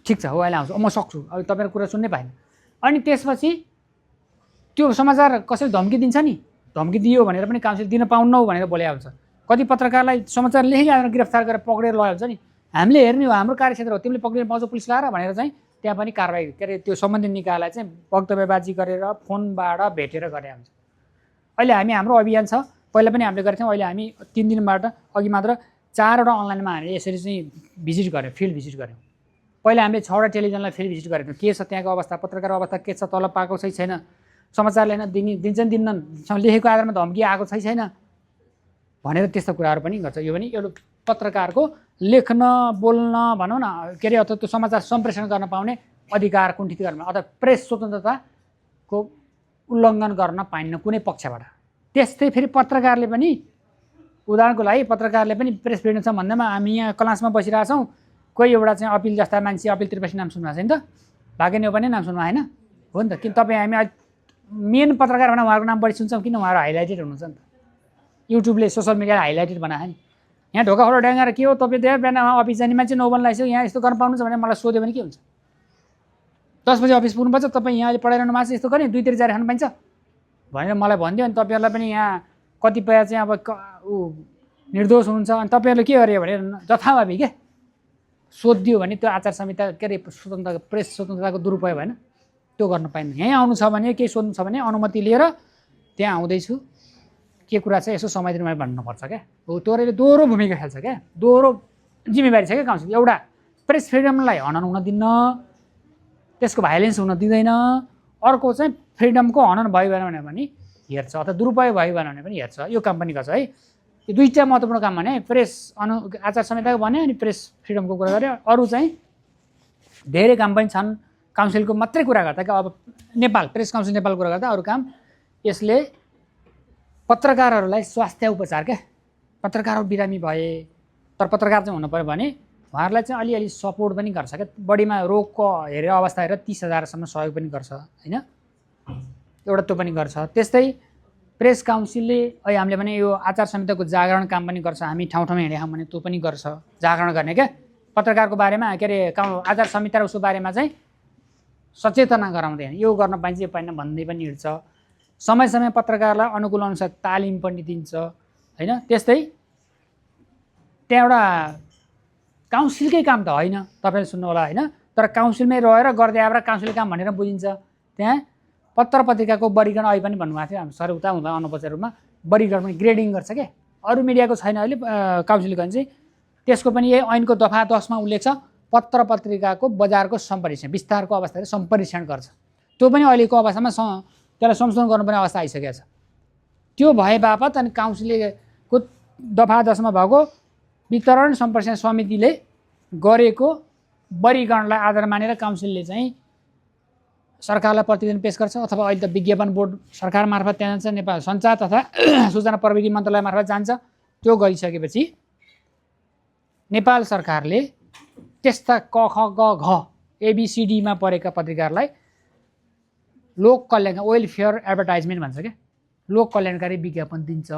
ठिक छ, हो अहिले आउँछु, म सक्छु, अब तपाईँको कुरा सुन्नै पाएन। अनि त्यसपछि त्यो समाचार कसैले धम्की दिन्छ नि, धम्की दियो भनेर पनि काउन्सिल दिन पाउन्नौ भनेर बोले हुन्छ। कति पत्रकारलाई समाचार लेखिहालेर गिरफ्तार गरेर पक्रेर लग्यो हुन्छ नि, हामीले हेर्ने हो, हाम्रो कार्यक्षेत्र हो, तिमीले पक्रेर पाउँछौ पुलिस लगाएर भनेर चाहिँ त्यहाँ पनि कारवाही के अरे त्यो सम्बन्धित निकायलाई चाहिँ वक्तव्यबाजी गरेर फोनबाट भेटेर गरे हुन्छ। अहिले हाम्रो अभियान छ, पहिला पनि हामीले गरेको थियौँ, अहिले हामी 3 दिनबाट अघि मात्र 4वटा अनलाइनमा हामीले यसरी चाहिँ भिजिट गऱ्यौँ, फिल्ड भिजिट गऱ्यौँ। पहिला हामीले 6वटा टेलिभिजनलाई फिल्ड भिजिट गरेको थियौँ, के छ त्यहाँको अवस्था, पत्रकार अवस्था के छ, तलब पाएको छै छैन, समाचार लेख्न दिन्छन् दिन्नन्, लेखेको आधारमा धम्की आएको छै छैन भनेर त्यस्तो कुराहरू पनि गर्छ। यो पनि एउटा पत्रकारको लेख्न बोल्न भनौँ न के अरे अथवा त्यो समाचार सम्प्रेषण गर्न पाउने अधिकार कुण्ठित गर्न अथवा प्रेस स्वतन्त्रताको उल्लङ्घन गर्न पाइन्न कुनै पक्षबाट। त्यस्तै फेरि पत्रकारले पनि उदाहरणको लागि पत्रकारले पनि प्रेस फ्रिडम छ भन्दैमा हामी यहाँ क्लासमा बसिरहेछौँ, कोही एउटा चाहिँ अपिल जस्ता मान्छे अपिल त्रिपाठी नाम सुन्नुभएको छैन त, भागे नेउपाने नाम सुन्नु होइन हो नि त, किन तपाईँ हामी मेन पत्रकार भने उहाँको नाम बढी सुन्छौँ, किन उहाँहरू हाइलाइटेड हुनुहुन्छ नि त, युट्युबले सोसियल मिडियाले हाइलाइटेड बनायो नि। यहाँ ढोका खोला ड्याङ्गाएर के हो तपाईँ त्यहाँ बिहान अफिस जाने मान्छे 9 बजे लाग्छ, यहाँ यस्तो गर्न पाउनुहुन्छ भने मलाई सोध्यो भने के हुन्छ, 10 बजे अफिस पुग्नुपर्छ, तपाईँ यहाँ अहिले पढाइरहनु भएको छ, यस्तो गर्ने 2 तिर जारी खानु पाइन्छ भनेर मलाई भनिदियो। अनि तपाईँहरूलाई पनि यहाँ कतिपय चाहिँ अब निर्दोष हुनुहुन्छ, अनि तपाईँहरूले के गर्यो भने जथाभावी के सोधिदियो भने त्यो आचार संहिता के अरे स्वतन्त्र प्रेस स्वतन्त्रताको दुरुपयोग भएन, त्यो गर्न पाइन्न। यहीँ आउनु छ भने केही सोध्नु छ भने अनुमति लिएर त्यहाँ आउँदैछु, के कुरा छ यसो समय दिनु भन्नुपर्छ क्या, हो तोरीले दोहोरो भूमिका खेल्छ क्या, दोहोरो जिम्मेवारी छ क्या काउन्सिल। एउटा प्रेस फ्रिडमलाई हनन हुन दिन्न, त्यसको भाइलेन्स हुन दिँदैन, अर्को चाहिँ फ्रिडमको हनन भयो भने पनि हेर्छ अथवा दुरुपयोग भयो भने पनि हेर्छ, यो काम पनि गर्छ है। यो दुईवटा महत्त्वपूर्ण काम भने प्रेस आचार संहिताको भने अनि प्रेस फ्रिडमको कुरा गऱ्यो, अरू चाहिँ धेरै काम पनि छन्। काउन्सिलको मात्रै कुरा गर्दा कि अब नेपाल प्रेस काउन्सिल नेपालको कुरा गर्दा अरू काम यसले पत्रकारहरूलाई स्वास्थ्य उपचार क्या, पत्रकारहरू बिरामी भए तर पत्रकार चाहिँ हुनु पऱ्यो भने उहाँहरूलाई चाहिँ अलिअलि सपोर्ट पनि गर्छ क्या, बढीमा रोगको हेरेर अवस्था हेरेर 30,000सम्म सहयोग पनि गर्छ होइन, एउटा त्यो पनि गर्छ। त्यस्तै प्रेस काउन्सिलले अहिले हामीले भने यो आचार संहिताको जागरण काम पनि गर्छ, हामी ठाउँ ठाउँमा हिँडेका भने त्यो पनि गर्छ, जागरण गर्ने क्या पत्रकारको बारेमा के अरे आचार संहिता र उसको बारेमा चाहिँ सचेतना गराउँदैन, यो गर्न पाइन्छ यो पाइन्न भन्दै पनि हिँड्छ। समय समय पत्रकारलाई अनुकूल अनुसार तालिम पनि दिन्छ होइन। त्यस्तै त्यहाँ एउटा काउन्सिलकै काम त होइन तपाईँले सुन्नु होला होइन, तर काउन्सिलमै रहेर गर्दै आएर काउन्सिल काम भनेर बुझिन्छ। त्यहाँ पत्र पत्रिकाको वर्गीकरण अहिले पनि भन्नुभएको थियो, हामी सर उता हुँदा अनौपचारिक रूपमा वर्गीकरण पनि ग्रेडिङ गर्छ क्या, अरू मिडियाको छैन अहिले काउन्सिलको चाहिँ। त्यसको पनि यही ऐनको दफा 10मा उल्लेख छ, पत्र पत्रिकाको बजारको सम्परीक्षण विस्तारको अवस्थाले सम्परीक्षण गर्छ, त्यो पनि अहिलेको अवस्थामा त्यसलाई संशोधन गर्नुपर्ने अवस्था आइसकेको छ। त्यो भए बापत अनि काउन्सिलको दफा 10मा भएको वितरण सम्प्रेषण समितिले गरेको वर्गीकरणलाई आधार मानेर काउन्सिलले चाहिँ सरकारलाई प्रतिवेदन पेश गर्छ, अथवा अहिले त विज्ञापन बोर्ड सरकार मार्फत त्यहाँ जान्छ, नेपाल सञ्चार तथा सूचना प्रविधि मन्त्रालय मार्फत जान्छ। त्यो गरिसकेपछि नेपाल सरकारले त्यस्ता क ख ग घ ABCDमा परेका पत्रिकाहरूलाई लोक कल्याण वेलफेयर एडभर्टाइजमेन्ट भन्छ क्या, लोक कल्याणकारी विज्ञापन दिन्छ।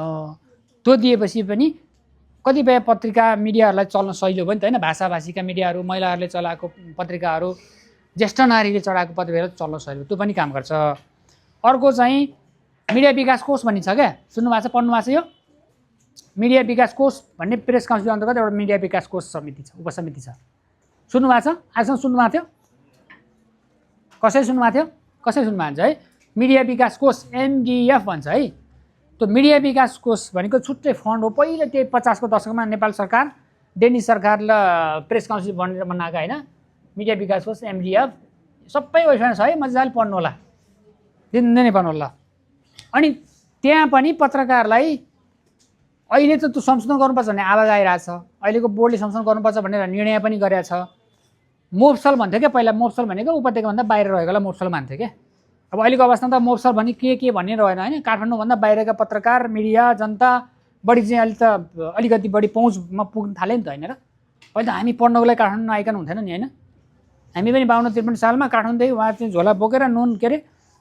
त्यो दिएपछि पनि कतिपय पत्रिका मिडियाहरूलाई चल्न सजिलो भयो नि त होइन, भाषाभाषीका मिडियाहरू, महिलाहरूले चलाएको पत्रिकाहरू, ज्येष्ठ नारीले चलाएको पत्रिकाहरू चल्न सजिलो, त्यो पनि काम गर्छ। अर्को चाहिँ मिडिया विकास कोष भन्ने छ क्या, सुन्नुभएको छ, पढ्नु भएको छ यो मिडिया विकास कोष भन्ने प्रेस काउन्सिल अन्तर्गत एउटा मिडिया विकास कोष समिति छ, उपसमिति छ। सुन्नुभएको छ? आजसम्म सुन्नुभएको थियो? कसैले सुन्नुभएको थियो? कसैले सुन्नुभएको छ है? मिडिया विकास कोष MDF भन्छ है। त्यो मिडिया विकास कोष भनेको छुट्टै फन्ड हो। पहिला त्यही 50 को दशकमा नेपाल सरकार, डेनिस सरकार र प्रेस काउन्सिल भनेर बनाएको होइन, मिडिया विकास कोष MDF। सबै वेबसाइट छ है, मजाले पढ्नु होला, दिनदिनै पढ्नु होला। अनि त्यहाँ पनि पत्रकारलाई अहिले त त्यो संशोधन गर्नुपर्छ भन्ने आवाज आइरहेछ, अहिलेको बोर्डले संशोधन गर्नुपर्छ भनेर निर्णय पनि गरेको छ। मोफसल भन्थ्यो क्या पहिला, मोफसल भनेको उपत्यकाभन्दा बाहिर रहेकोलाई मोफसल मान्थ्यो क्या। अब अहिलेको अवस्थामा त मोफसल भने के भन्ने रहेन होइन, काठमाडौँभन्दा बाहिरका पत्रकार, मिडिया, जनता बढी चाहिँ अहिले त अलिकति बढी पहुँचमा पुग्न थाल्यो नि त होइन र। अहिले त हामी पढ्नको लागि काठमाडौँ आइकन हुन्थेन नि होइन, हामी पनि 52-53 सालमा काठमाडौँदेखि उहाँ चाहिँ झोला बोकेर नुन के अरे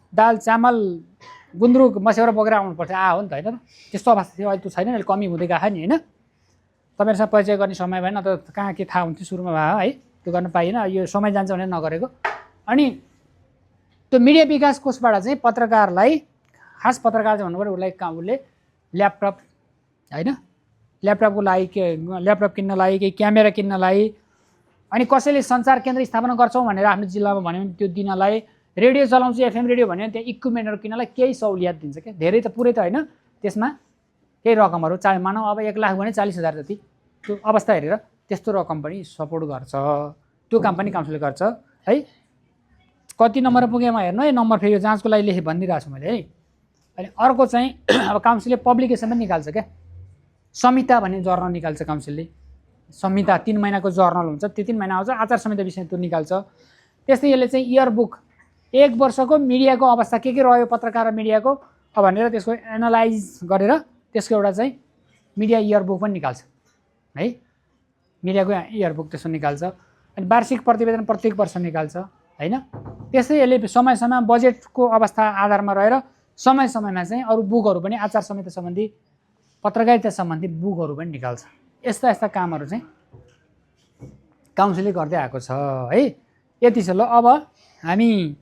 दाल चामल गुन्द्रुक मस्यौरा बोकेर आउनु पर्थ्यो, हो नि त होइन र। त्यस्तो अवस्था थियो, अहिले त छैन, अहिले कमी हुँदै गएको नि होइन। तपाईँहरूसँग परिचय गर्ने समय भएन, त कहाँ के थाहा हुन्थ्यो सुरुमा भयो है, त्यो गर्न पाइएन, यो समय जान्छ भनेर नगरेको। अनि त्यो मिडिया विकास कोषबाट चाहिँ पत्रकारलाई, खास पत्रकार चाहिँ भन्नु पऱ्यो, उसले ल्यापटप होइन, ल्यापटपको लागि ल्यापटप किन्नलाई, केही क्यामेरा किन्नलाई, अनि कसैले सञ्चार केन्द्र स्थापना गर्छौँ भनेर आफ्नो जिल्लामा भन्यो भने त्यो दिनलाई, रेडियो चलाउँछु FM रेडियो भन्यो भने त्यहाँ इक्विपमेन्टहरू किन्नलाई केही सहुलियत दिन्छ क्या, धेरै त पुरै त होइन, त्यसमा केही रकमहरू मानौँ अब 1 लाख भने 40,000 जति, त्यो अवस्था हेरेर त्यस्तो रकम पनि सपोर्ट गर्छ, त्यो काम पनि काउन्सिलले गर्छ है। कति नम्बर पुगेमा हेर्नु है, नम्बर फेरि यो जाँचको लागि लेखेँ भनिदिइरहेको छु मैले है। अहिले अर्को चाहिँ अब काउन्सिलले पब्लिकेसन पनि निकाल्छ क्या, संहिता भन्ने जर्नल निकाल्छ काउन्सिलले, संहिता 3 महिनाको जर्नल हुन्छ, त्यो 3 महिना आउँछ, आचार संहिता विषय त्यो निकाल्छ। त्यस्तै यसले चाहिँ इयर बुक 1 वर्षको मिडियाको अवस्था के रह्यो पत्रकार र मिडियाको भनेर त्यसको एनालाइज गरेर त्यसको एउटा चाहिँ मिडिया इयर बुक पनि निकाल्छ है, मिडियाको इयर बुक त्यसो निकाल्छ। अनि वार्षिक प्रतिवेदन प्रत्येक वर्ष निकाल्छ होइन। त्यस्तै यसले समय समयमा बजेटको अवस्था आधारमा रहेर समय समयमा चाहिँ अरू बुकहरू पनि, आचार संहिता सम्बन्धी, पत्रकारिता सम्बन्धी बुकहरू पनि निकाल्छ। यस्ता यस्ता कामहरू चाहिँ काउन्सिलले गर्दै आएको छ है। यति छ ल। अब हामी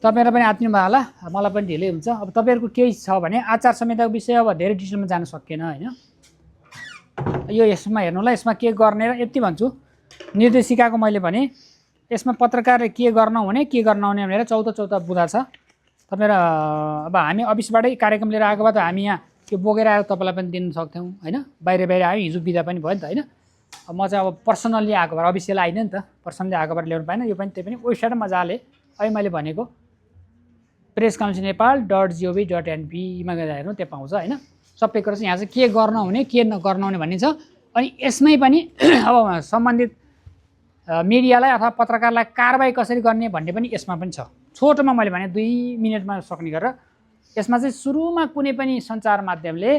तपाईँहरू पनि आत्मिनु भयो होला, मलाई पनि ढिलै हुन्छ। अब तपाईँहरूको केही छ भने आचार संहिताको विषय अब धेरै डिटेलमा जान सकिएन होइन, यो यसमा हेर्नु होला, यसमा के गर्ने र यति भन्छु, निर्देशिकाको मैले भने यसमा पत्रकारले के गर्न हुने के गर्न हुने भनेर 14 बुँदा छ। तपाईँहरू अब हामी अफिसबाटै कार्यक्रम लिएर आएको भए त हामी यहाँ त्यो बोकेर आएर तपाईँलाई पनि दिन सक्थ्यौँ होइन, बाहिर आयो, हिजो बिदा पनि भयो नि त होइन। अब म चाहिँ अब पर्सनल्ली आएको भएर अफिसियल आइन नि त, पर्सनल्ली आएको भएर ल्याउनु पाएन। यो पनि त्यही पनि वेबसाइट मजाले अहिले मैले भनेको prescouncilnepal.gov.np मा गएर हेर्नु, त्यहाँ पाउँछ होइन। सबै कुरा चाहिँ यहाँ चाहिँ के गर्न हुने के नगर्न हुने भन्ने छ। अनि यसमै पनि अब सम्बन्धित मिडियालाई अथवा पत्रकारलाई कारबाही कसरी गर्ने भन्ने पनि यसमा पनि छ। छोटोमा मैले भने 2 मिनटमा सक्ने गरेर यसमा चाहिँ सुरुमा कुनै पनि सञ्चार माध्यमले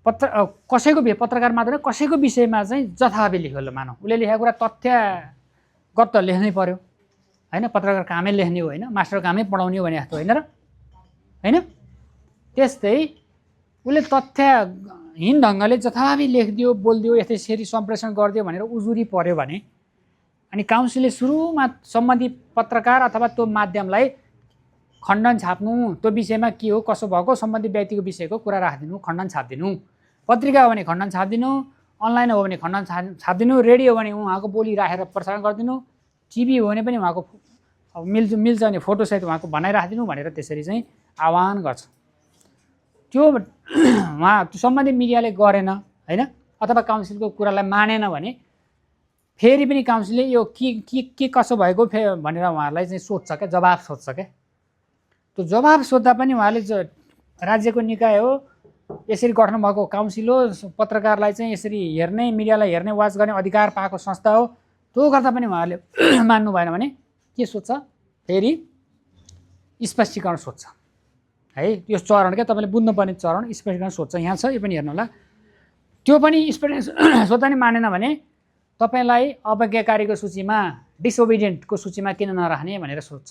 कसैको पत्रकार मात्र कसैको विषयमा चाहिँ जथाभावी लेख्यो ल, मानौँ उसले लेखेको कुरा तथ्यगत लेख्नै पर्यो होइन, पत्रकार कामै लेख्ने हो होइन, मास्टर कामै पढाउने हो भने जस्तो होइन र होइन। त्यस्तै उसले तथ्यहीन ढङ्गले जथाभावी लेखिदियो, बोलिदियो, यसरी सम्प्रेषण गरिदियो भनेर उजुरी पर्यो भने अनि काउन्सिलले सुरुमा सम्बन्धित पत्रकार अथवा त्यो माध्यमलाई खण्डन छाप्नु, त्यो विषयमा के हो कसो भएको सम्बन्धित व्यक्तिको विषयको कुरा राखिदिनु, खण्डन छापिदिनु। पत्रिका हो भने खण्डन छापिदिनु, अनलाइन हो भने खण्डन छापिदिनु, रेडियो हो भने उहाँको बोली राखेर प्रसारण गरिदिनु, टिभी हो भने पनि उहाँको मिल्छ भने फोटोसहित उहाँको बनाइराखिदिनु भनेर त्यसरी चाहिँ आह्वान गर्छ। त्यो उहाँ सम्बन्धित मिडियाले गरेन होइन, अथवा काउन्सिलको कुरालाई मानेन भने फेरि पनि काउन्सिलले यो के कसो भएको भनेर उहाँहरूलाई चाहिँ सोध्छ क्या, जवाब सोध्छ क्या। त्यो जवाब सोद्धा पनि उहाँले राज्यको निकाय हो, यसरी गठन भएको काउन्सिल हो, पत्रकारलाई चाहिँ यसरी हेर्ने, मिडियालाई हेर्ने, वाच गर्ने अधिकार पाएको संस्था हो, त्यो गर्दा पनि उहाँहरूले मान्नु भएन भने के सोध्छ, फेरि स्पष्टीकरण सोध्छ है। यो चरण क्या तपाईँले बुझ्नुपर्ने चरण, स्पष्टीकरण सोध्छ यहाँ छ, यो पनि हेर्नु होला। त्यो पनि स्पष्टीकरण सोद्धा नि मानेन भने तपाईँलाई अवज्ञाकारीको सूचीमा डिसओबिडियन्टको सूचीमा किन नराख्ने भनेर सोध्छ।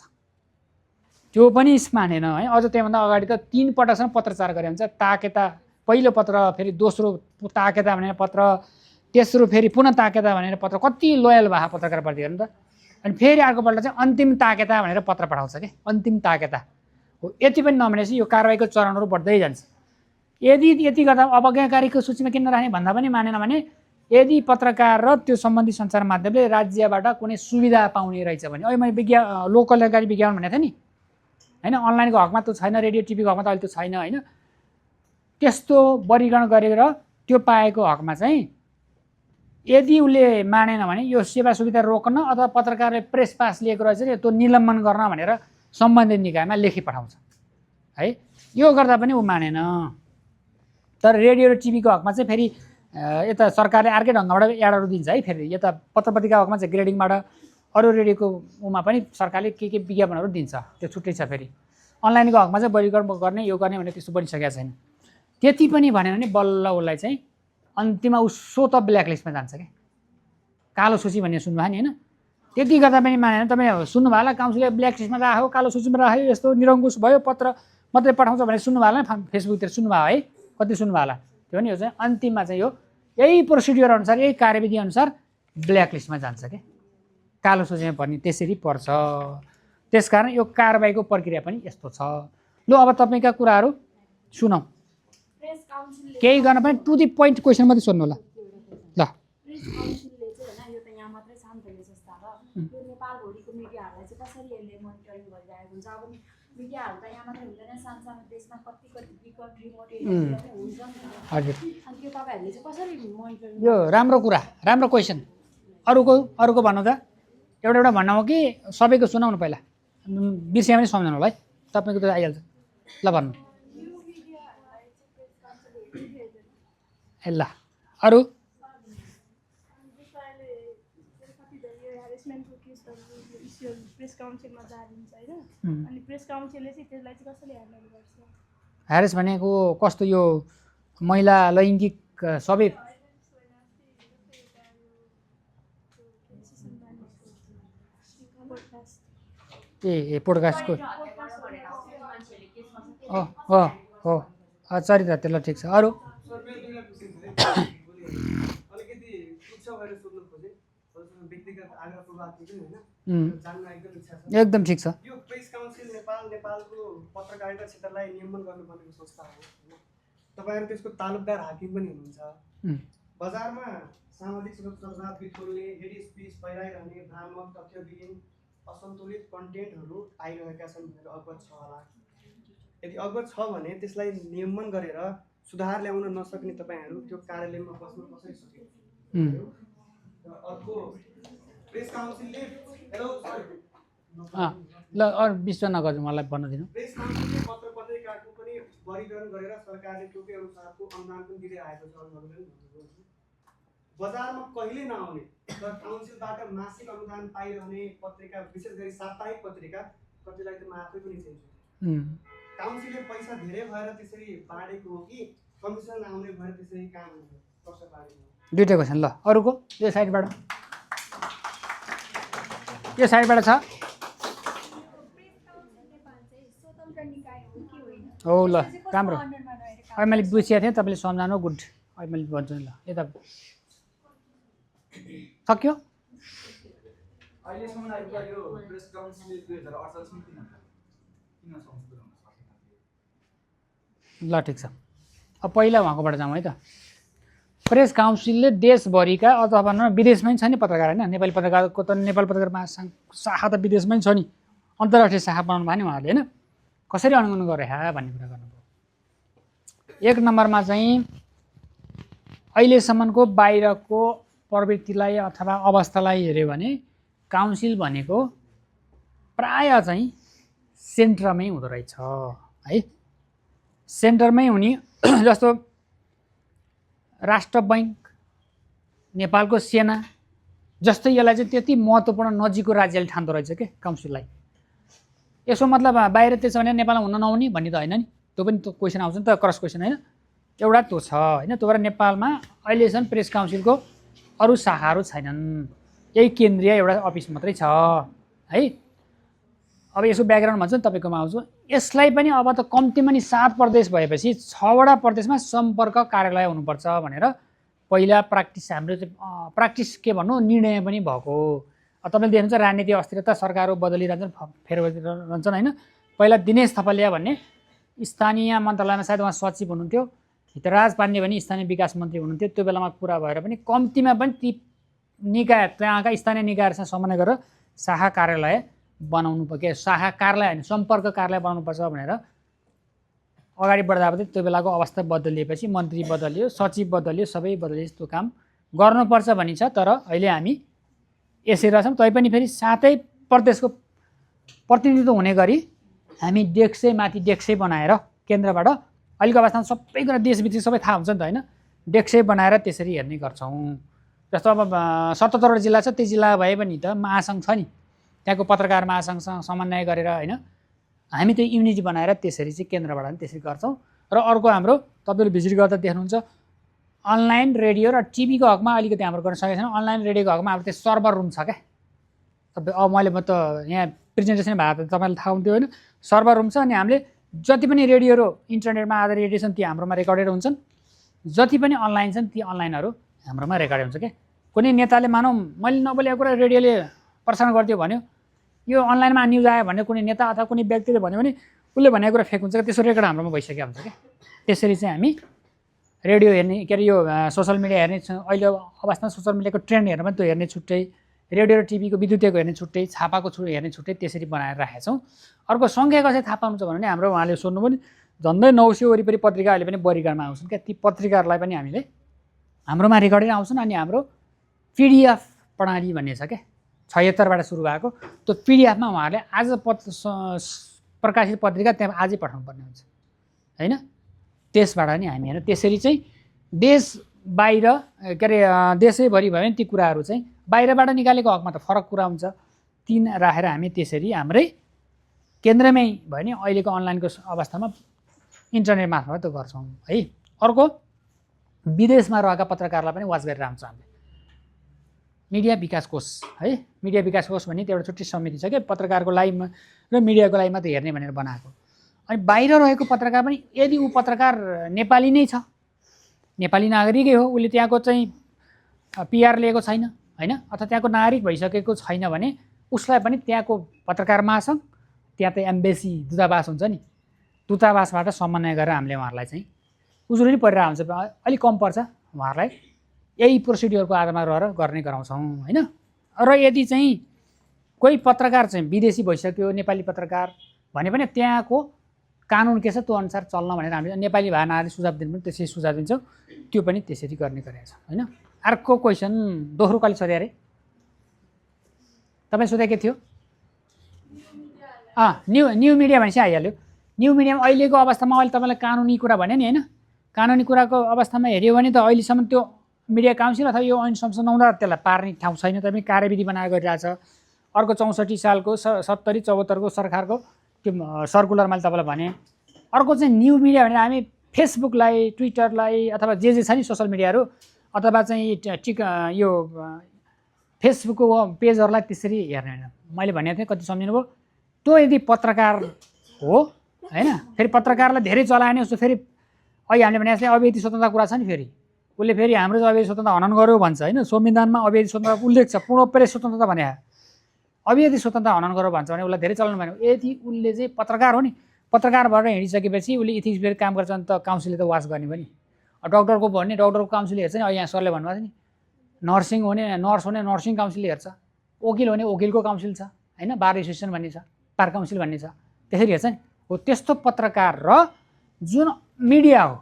त्यो पनि मानेन है। अझ त्योभन्दा अगाडि त 3 पटकसम्म पत्रचार गरे हुन्छ। ताकेता पहिलो पत्र, फेरि दोस्रो ताकेता भनेर पत्र, तेस्रो फेरि पुनः ताकेता भनेर पत्र। कति लोयल भए पत्रकारप्रति हेर्नु त। अनि फेरि अर्कोपल्ट चाहिँ अन्तिम ताकेता भनेर पत्र पठाउँछ कि अन्तिम ताकेता हो। यति पनि नभनेपछि यो कारबाहीको चरणहरू बढ्दै जान्छ। यति गर्दा अवज्ञाकारीको सूचीमा किन नराख्ने भन्दा पनि मानेन भने यदि पत्रकार र त्यो सम्बन्धी सञ्चार माध्यमले राज्यबाट कुनै सुविधा पाउने रहेछ भने, अहिले मैले लोककल्याणकारी विज्ञापन भनेको थिएँ नि होइन, अनलाइनको हकमा त्यो छैन, रेडियो टिभीको हकमा त अहिले त्यो छैन होइन। त्यस्तो वर्गीकरण गरेर त्यो पाएको हकमा चाहिँ यदि उसले मानेन भने यो सेवा सुविधा रोक्न अथवा पत्रकारले प्रेस पास लिएको रहेछ नि त्यो निलम्बन गर्न भनेर सम्बन्धित निकायमा लेखी पठाउँछ है। यो गर्दा पनि ऊ मानेन। तर रेडियो र टिभीको हकमा चाहिँ फेरि यता सरकारले अर्कै ढङ्गबाट एडहरू दिन्छ है। फेरि यता पत्र पत्रिका हकमा चाहिँ ग्रेडिङबाट, अरू रेडियोको उमा पनि सरकारले के विज्ञापनहरू दिन्छ, त्यो छुट्टै छ। फेरि अनलाइनको हकमा चाहिँ वर्गीकरण गर्ने यो गर्ने भने त्यस्तो बनिसकेको छैन। त्यति पनि भनेन भने बल्ल उसलाई चाहिँ अन्तिममा ऊ स्वत ब्ल्याकलिस्टमा जान्छ क्या, कालो सूची भन्ने सुन्नुभयो नि होइन। त्यति गर्दा पनि मानेन। तपाईँ सुन्नुभयो होला काउन्सिलले ब्ल्याकलिस्टमा राख्यो, कालो सूचीमा राख्यो, यस्तो निरङ्कुश भयो, पत्र मात्रै पठाउँछ भनेर सुन्नुभयो होला फेसबुकतिर सुन्नुभयो है, कति सुन्नुभयो होला। त्यो नि यो चाहिँ अन्तिममा चाहिँ यो यही प्रोसिड्युर अनुसार, यही कार्यविधि अनुसार ब्ल्याकलिस्टमा जान्छ क्या, कालो सूचीमा पर्ने त्यसरी पर्छ। त्यसकारण यो कारबाहीको प्रक्रिया पनि यस्तो छ। लु अब तपाईँका कुराहरू सुनौँ। केही गर्न पनि टु दि पोइन्ट क्वेसन मात्रै सोध्नु होला। ल हजुर, यो राम्रो कुरा, राम्रो क्वेसन। अरूको भन्नु त एउटा भन्नु हो कि सबैको सुनाउनु पहिला, बिर्सिया पनि सम्झाउनु होला है, तपाईँको त आइहाल्छ। ल भन्नु। ल अरू ह्यारेस भनेको कस्तो, यो महिला लैङ्गिक सबै ए पोडकास्टको हो चरित्र त्यसलाई ठिक छ। अरू अलिकति उच्च भएर सोध्नु खोजेँ, व्यक्तिगत आग्रह प्रभावको पनि होइन, जान्न एकदम इच्छा छ। एकदम ठिक छ। यो प्रेस काउन्सिल नेपालको पत्रकारिता क्षेत्रलाई नियमन गर्नुपर्ने संस्था हो होइन। तपाईँहरू त्यसको तालुकदार हाकिम पनि हुनुहुन्छ। बजारमा सामाजिक सुरक्षा बिथोल्ने, हेड स्पिच फैलाइरहने, भ्रामक तथ्यविहीन असन्तुलित कन्टेन्टहरू आइरहेका छन् भनेर अवगत छ होला। यदि अवगत छ भने त्यसलाई नियमन गरेर सुधार ल्याउन नसक्ने तपाईँहरू त्यो कार्यालयमा बस्न कसरी सकिन्छ? अर्को प्रेस काउन्सिलले ल अरू विश्व नगर्नु, मलाई भन्न दिनु। प्रेस काउन्सिलले पत्र पत्रिकाको पनि वर्गीकरण गरेर सरकारले तोके अनुसारको अनुदान पनि दिँदै आएको छ। बजारमा कहिले नआउने तर काउन्सिलबाट मासिक अनुदान पाइरहने पत्रिका, विशेष गरी साप्ताहिक पत्रिका कतिलाई त म आफै पनि चिन्छु। काउन्सिलले पैसा धेरै भएर त्यसरी बाँडेको हो कि कमिसन आउने भएर त्यसरी काम कसो बाँडेको हो? दुईवटा क्वेसन। ल अरूको यो साइडबाट छ। हो ल राम्रो, अहिले मैले बुझिएको थिएँ, तपाईँले सम्झाउनु गुड। अहिले मैले भन्छु नि। ल यता सक्यो। ल ठिक छ। अब पहिला उहाँकोबाट जाउँ है त। प्रेस काउन्सिलले देशभरिका अथवा भनौँ विदेशमै छ नि पत्रकार होइन, नेपाली पत्रकारको त नेपाल पत्रकार महासङ्घ शाखा त विदेशमै छ नि, अन्तर्राष्ट्रिय शाखा बनाउनु भयो नि उहाँहरूले होइन। कसरी अनुगमन गरे भन्ने कुरा गर्नुभयो। 1 नम्बरमा चाहिँ अहिलेसम्मको बाहिरको प्रवृत्तिलाई अथवा अवस्थालाई हेऱ्यो भने काउन्सिल भनेको प्राय चाहिँ सेन्टरमै हुँदो रहेछ है। सेन्टरमै हुने जस्तो राष्ट्र बैङ्क, नेपालको सेना जस्तै यसलाई चाहिँ त्यति महत्त्वपूर्ण नजिकको राज्यले ठान्दो रहेछ के काउन्सिललाई। यसो मतलब बाहिर त्यसो भने नेपालमा हुन नहुने भन्ने त होइन नि, त्यो पनि त्यो क्वेसन आउँछ नि त, क्रस क्वेसन होइन। एउटा त्यो छ होइन। त्यो भएर नेपालमा अहिलेसम्म प्रेस काउन्सिलको अरू शाखाहरू छैनन्, यही केन्द्रीय एउटा अफिस मात्रै छ है। अब यसको ब्याकग्राउन्ड भन्छ नि तपाईँकोमा आउँछु। यसलाई पनि अब त कम्तीमा नि 7 प्रदेश भएपछि 6वटा प्रदेशमा सम्पर्क कार्यालय हुनुपर्छ भनेर पहिला प्र्याक्टिस हाम्रो प्र्याक्टिस के भन्नु निर्णय पनि भएको हो। तपाईँले देख्नुहुन्छ राजनीति अस्थिरता, सरकारहरू बदलिरहन्छन्, फेरबदलिरहन्छन् होइन। पहिला दिनेश थपलिया भन्ने स्थानीय मन्त्रालयमा सायद उहाँ सचिव हुनुहुन्थ्यो, हितराज पाण्डे भने स्थानीय विकास मन्त्री हुनुहुन्थ्यो। त्यो बेलामा कुरा भएर पनि कम्तीमा पनि ती निकाय त्यहाँका स्थानीय निकायहरूसँग समन्वय गरेर शाखा कार्यालय बनाउनु पर्यो, शाखा कार्यालय होइन सम्पर्क कार्यालय बनाउनुपर्छ भनेर अगाडि बढ्दा बढ्दै त्यो बेलाको अवस्था बदलिएपछि मन्त्री बदलियो, सचिव बदलियो, सबै बदलियो। त्यो काम गर्नुपर्छ भनिन्छ। तर अहिले हामी यसरी रहेछौँ। तैपनि फेरि 7 प्रदेशको प्रतिनिधित्व हुने गरी हामी डेस्कै माथि डेस्कै बनाएर केन्द्रबाट अहिलेको अवस्थामा सबै कुरा देशभित्र सबै थाहा हुन्छ नि त होइन। डेस्कै बनाएर त्यसरी हेर्ने गर्छौँ। जस्तो अब 77वटा जिल्ला छ, त्यो जिल्ला भए पनि त महासङ्घ छ नि, त्यहाँको पत्रकार महासङ्घसँग समन्वय गरेर होइन हामी त्यो युनिटी बनाएर त्यसरी चाहिँ केन्द्रबाट पनि त्यसरी गर्छौँ। र अर्को हाम्रो तपाईँले भिजिट गर्दा देख्नुहुन्छ अनलाइन रेडियो र टिभीको हकमा अलिकति हाम्रो गर्न सकेको छैन। अनलाइन रेडियोको हकमा हाम्रो त्यो सर्भर रुम छ क्या। तपाईँ अब मैले त यहाँ प्रेजेन्टेसन भएको त तपाईँलाई थाहा हुन्थ्यो होइन। सर्भर रुम छ अनि हामीले जति पनि रेडियोहरू इन्टरनेटमा आधारित रेडियो छन् ती हाम्रोमा रेकर्डेड हुन्छन्, जति पनि अनलाइन छन् ती अनलाइनहरू हाम्रोमा रेकर्डेड हुन्छ क्या। कुनै नेताले मानौँ मैले नबोलेको कुरा रेडियोले प्रसारण गरिदियो भन्यो, यो अनलाइनमा न्युज आयो भने कुनै नेता अथवा कुनै व्यक्तिले भन्यो भने उसले भनेको कुरा फेक हुन्छ क्या। त्यसो रेकर्ड हाम्रोमा भइसकेको हुन्छ क्या। त्यसरी चाहिँ हामी रेडियो हेर्ने के अरे यो सोसल मिडिया हेर्ने अहिले अवस्थामा सोसल मिडियाको ट्रेन्ड हेर्न पनि त्यो हेर्ने छुट्टै, रेडियो र टिभीको विद्युतीयको हेर्ने छुट्टै, छापाको हेर्ने छुट्टै त्यसरी बनाएर राखेका छौँ। अर्को सङ्ख्या कसरी थाहा पाउनुहुन्छ भने हाम्रो उहाँले सोध्नु पनि झन्डै 900 वरिपरि पत्रिका अहिले पनि बरिगाडमा आउँछन् क्या। ती पत्रिकाहरूलाई पनि हामीले हाम्रोमा रेकर्डेड आउँछन्। अनि हाम्रो पिडिएफ प्रणाली भन्ने छ क्या, 76बाट सुरु भएको त्यो पिडिएफमा उहाँहरूले आज प्रकाशित पत्रिका त्यहाँ आजै पठाउनु पर्ने हुन्छ होइन। त्यसबाट नि हामी हेर्नु त्यसरी चाहिँ देश बाहिर के अरे देशैभरि भयो भने ती कुराहरू चाहिँ बाहिरबाट निकालेको हकमा त फरक कुरा हुन्छ। तीन राखेर हामी त्यसरी हाम्रै केन्द्रमै भयो नि अहिलेको अनलाइनको अवस्थामा इन्टरनेट मार्फत त्यो गर्छौँ है। अर्को विदेशमा रहेका पत्रकारलाई पनि वाच गरेर आउँछ हामीले मिडिया विकास कोष है। मिडिया विकास कोष भन्ने त्यो एउटा छुट्टै समिति छ क्या, पत्रकारको लाइभमा र मिडियाको लाइभमा त हेर्ने भनेर बनाएको। अनि बाहिर रहेको पत्रकार पनि यदि ऊ पत्रकार नेपाली नै छ, नेपाली नागरिकै हो, उसले त्यहाँको चाहिँ पिआर लिएको छैन होइन, अथवा त्यहाँको नागरिक भइसकेको छैन भने उसलाई पनि त्यहाँको पत्रकार महासङ्घ, त्यहाँ त एम्बेसी दूतावास हुन्छ नि, दूतावासबाट समन्वय गरेर हामीले उहाँहरूलाई चाहिँ उजुरी नै परिरहेको हुन्छ, अलिक कम पर्छ उहाँहरूलाई, यही प्रोसिड्युरको आधारमा रहेर गर्ने गराउँछौँ होइन। र यदि चाहिँ कोही पत्रकार चाहिँ विदेशी भइसक्यो नेपाली पत्रकार भने पनि त्यहाँको कानुन के छ त्यो अनुसार चल्न भनेर हामीले नेपाली भाषाले सुझाव दिनु पनि त्यसरी सुझाव दिन्छौँ। त्यो पनि त्यसरी गर्ने गरेको छ होइन। अर्को क्वेसन दोस्रो कहिले सोधे अरे तपाईँ सोधेको थियो? न्यू मिडिया भनेपछि आइहाल्यो। न्यू मिडियामा अहिलेको अवस्थामा अहिले तपाईँलाई कानुनी कुरा भने नि होइन, कानुनी कुराको अवस्थामा हेऱ्यो भने त अहिलेसम्म त्यो मिडिया काउन्सिल अथवा यो ऐन संशोधन नहुँदा त्यसलाई पार्ने ठाउँ छैन, तपाईँ कार्यविधि बनाएर गरिरहेछ। अर्को 64 सालको 70-74को सरकारको त्यो सर्कुलर मैले तपाईँलाई भने। अर्को चाहिँ न्यू मिडिया भनेर हामी फेसबुकलाई, ट्विटरलाई अथवा जे छ नि सोसल मिडियाहरू अथवा चाहिँ यो फेसबुकको पेजहरूलाई त्यसरी हेर्ने होइन। मैले भनेको थिएँ, कति सम्झिनुभयो? त्यो यदि पत्रकार हो होइन, फेरि पत्रकारलाई धेरै चलायो भने उसो फेरि अहिले हामीले भने जस्तै अभिव्यक्ति स्वतन्त्रता कुरा छ नि, फेरि उसले फेरि हाम्रो चाहिँ अभिव्यक्ति स्वतन्त्रता हनन गर्यो भन्छ होइन। संविधानमा अभिव्यक्ति स्वतन्त्रता उल्लेख छ, पूर्ण प्रेस स्वतन्त्रता भने अभिव्यक्ति स्वतन्त्रता हनन गर्यो भन्छ भने उसलाई धेरै चलाउनु भएन। यदि उसले चाहिँ पत्रकार हो नि, पत्रकार भएर हिँडिसकेपछि उसले इथिक्स फेरि काम गर्छ भने त काउन्सिलले त वाच गर्ने पनि। डक्टरको भन्ने डक्टरको काउन्सिलले हेर्छ नि, यहाँ सरले भन्नुभएको छ नि, नर्सिङ हुने नर्स हुने नर्सिङ काउन्सिलले हेर्छ, वकिल हुने वकिलको काउन्सिल छ होइन, बार एसोसिएसन भन्ने छ, बार काउन्सिल भन्ने छ, त्यसरी हेर्छ नि। हो त्यस्तो पत्रकार र जुन मिडिया हो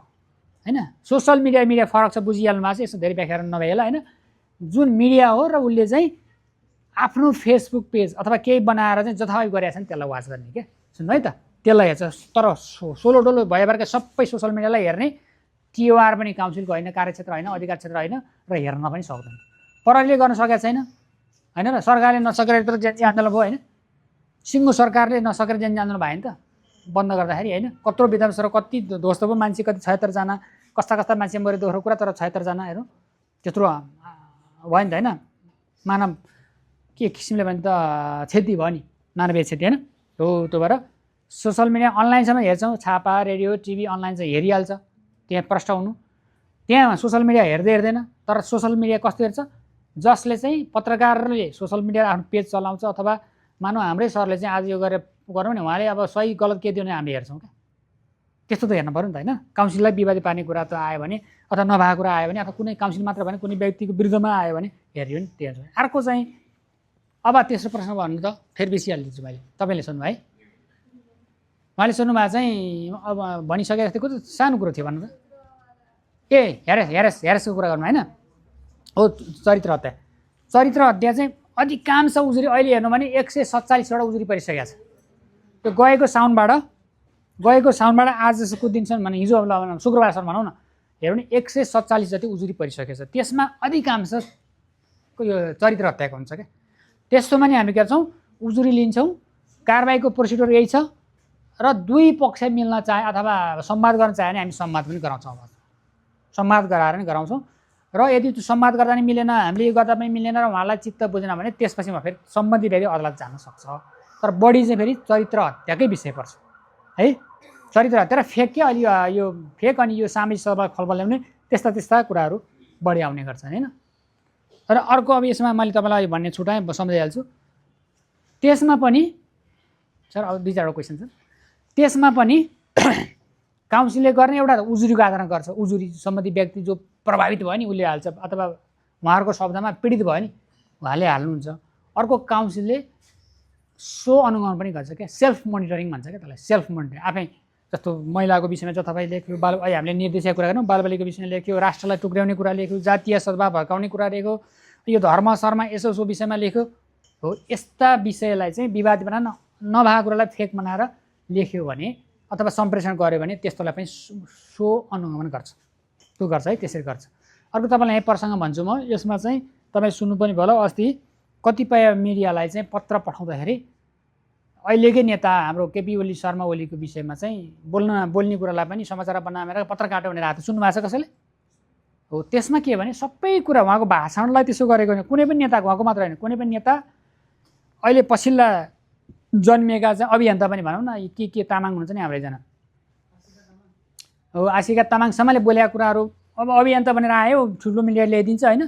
होइन, सोसल मिडिया फरक छ, बुझिहाल्नु भएको छ, यसो धेरै व्याख्या नभइहाल्यो होइन। जुन मिडिया हो र उसले चाहिँ आफ्नो फेसबुक पेज अथवा केही बनाएर चाहिँ जथाभावी गरेको छ नि त्यसलाई वाच गर्ने क्या, सुन्नु है त, त्यसलाई हेर्छ। तर सोलो डोलो भएभरका सबै सोसल मिडियालाई हेर्ने टिओआर पनि काउन्सिलको होइन, कार्यक्षेत्र होइन, अधिकार क्षेत्र होइन र हेर्न पनि सक्दैन। प्रहरीले गर्न सकेको छैन होइन, र सरकारले नसकेर त जनजी आन्दोलन भयो होइन, सिङ्गो सरकारले नसकेर जनजी आन्दोलन भयो नि त बन्द गर्दाखेरि होइन। कत्रो विधानसभा कति ध्वस्त भयो मान्छे, कति 76 जना, कस्ता मान्छे मऱ्यो दोस्रो कुरा, तर 76 जना हेर्नु त्यत्रो भयो नि त होइन मानव के किसिमले भने त क्षति भयो नि मानवीय क्षति होइन हो त्यो भएर सोसल मिडिया अनलाइनसम्म हेर्छौँ छापा रेडियो टिभी अनलाइन चाहिँ हेरिहाल्छ त्यहाँ प्रष्ट हुनु त्यहाँ सोसल मिडिया हेर्दैन तर सोसल मिडिया कस्तो हेर्छ जसले चाहिँ पत्रकारले सोसल मिडिया आफ्नो पेज चलाउँछ अथवा मानौ हाम्रै सरले चाहिँ आज यो गरेर गरौँ नि उहाँले अब सही गलत के दियो भने हामीले हेर्छौँ क्या त्यस्तो त हेर्नु पऱ्यो नि त होइन काउन्सिललाई विवादी पार्ने कुरा त आयो भने अथवा नभएको कुरा आयो भने अथवा कुनै काउन्सिल मात्र भने कुनै व्यक्तिको विरुद्धमा आयो भने हेऱ्यो नि त्यो हेर्छ अर्को चाहिँ अब तेस्रो प्रश्न भन्नु त फेरि बेसी हालिदिन्छु मैले तपाईँले सुन्नुभयो है उहाँले सुन्नुभएको चाहिँ अब भनिसकेको थिएको त सानो कुरो थियो भन्नु त ए हेरेसको कुरा गर्नु होइन हो चरित्र हत्या चाहिँ अधिकांश उजुरी अहिले हेर्नु भने 147वटा उजुरी परिसकेको छ त्यो गएको साउनबाट आजको दिनसम्म भने हिजो शुक्रबारसम्म भनौँ न हेर्नु भने 147 जति उजुरी परिसकेको छ त्यसमा अधिकांशको यो चरित्र हत्याको हुन्छ क्या त्यस्तोमा नि हामी के गर्छौँ उजुरी लिन्छौँ कारबाहीको प्रोसिड्युर यही छ र दुई पक्ष मिल्न चाहे अथवा संवाद गर्न चाहे भने हामी संवाद पनि गराउँछौँ संवाद गराएर नि गराउँछौँ र यदि त्यो संवाद गर्दा नि मिलेन हामीले गर्दा पनि मिलेन र उहाँलाई चित्त बुझेन भने त्यसपछि म फेरि सम्बन्धी फेरि अदालत जान सक्छ तर बढी चाहिँ फेरि चरित्र हत्याकै विषय पर्छ है चरित्र हत्या र फेक के अलि यो फेक अनि यो सामाजिक सभा खलबलले पनि त्यस्ता कुराहरू बढी आउने गर्छन् होइन र अर्को अब यसमा मैले तपाईँलाई भन्ने छुट्याएँ सम्झाइहाल्छु त्यसमा पनि सर अब 2-4वटा क्वेसन छ त्यसमा पनि काउन्सिलले गर्ने एउटा उजुरीको आधारमा गर्छ उजुरी सम्बन्धी व्यक्ति जो प्रभावित भयो नि उसले हाल्छ अथवा उहाँहरूको शब्दमा पीडित भयो नि उहाँले हाल्नुहुन्छ अर्को काउन्सिलले सो अनुगमन पनि गर्छ क्या सेल्फ मोनिटरिङ भन्छ क्या त्यसलाई सेल्फ मोनिटरिङ आफै जस्तो महिलाको विषयमा जो तपाईँ लेख्यो अहिले हामीले निर्देशिका कुरा गर्यौँ बालबालिकाको विषयमा लेख्यो राष्ट्रलाई टुक्र्याउने कुरा लेख्यो जातीय सद्भाव भड्काउने कुरा लेख्यो यो धर्म शर्मा यसो विषयमा लेख्यो हो यस्ता विषयलाई चाहिँ विवाद बनाएर नभएको कुरालाई फेक बनाएर लेख्यो भने अथवा सम्प्रेषण गर्यो भने त्यस्तोलाई पनि सो अनुगमन गर्छ त्यो गर्छ है त्यसरी गर्छ अर्को तपाईँलाई यही प्रसङ्ग भन्छु म यसमा चाहिँ तपाईँ सुन्नु पनि भयो होला अस्ति कतिपय मिडियालाई चाहिँ पत्र पठाउँदाखेरि अहिलेकै नेता हाम्रो केपी ओली शर्मा ओलीको विषयमा चाहिँ बोल्ने कुरालाई पनि समाचार बनाएर पत्र काट्यो भनेर हात सुन्नुभएको छ कसैले हो त्यसमा के भने सबै कुरा उहाँको भाषणलाई त्यसो गरेको होइन कुनै पनि नेताको उहाँको मात्र होइन कुनै पनि नेता अहिले पछिल्ला जन्मिएका चाहिँ अभियन्ता पनि भनौँ न के तामाङ हुनुहुन्छ नि हाम्रो एकजना हो आशिका तामाङसम्मले बोलेका कुराहरू अब अभियन्ता भनेर आयो ठुलो मिडिया ल्याइदिन्छ होइन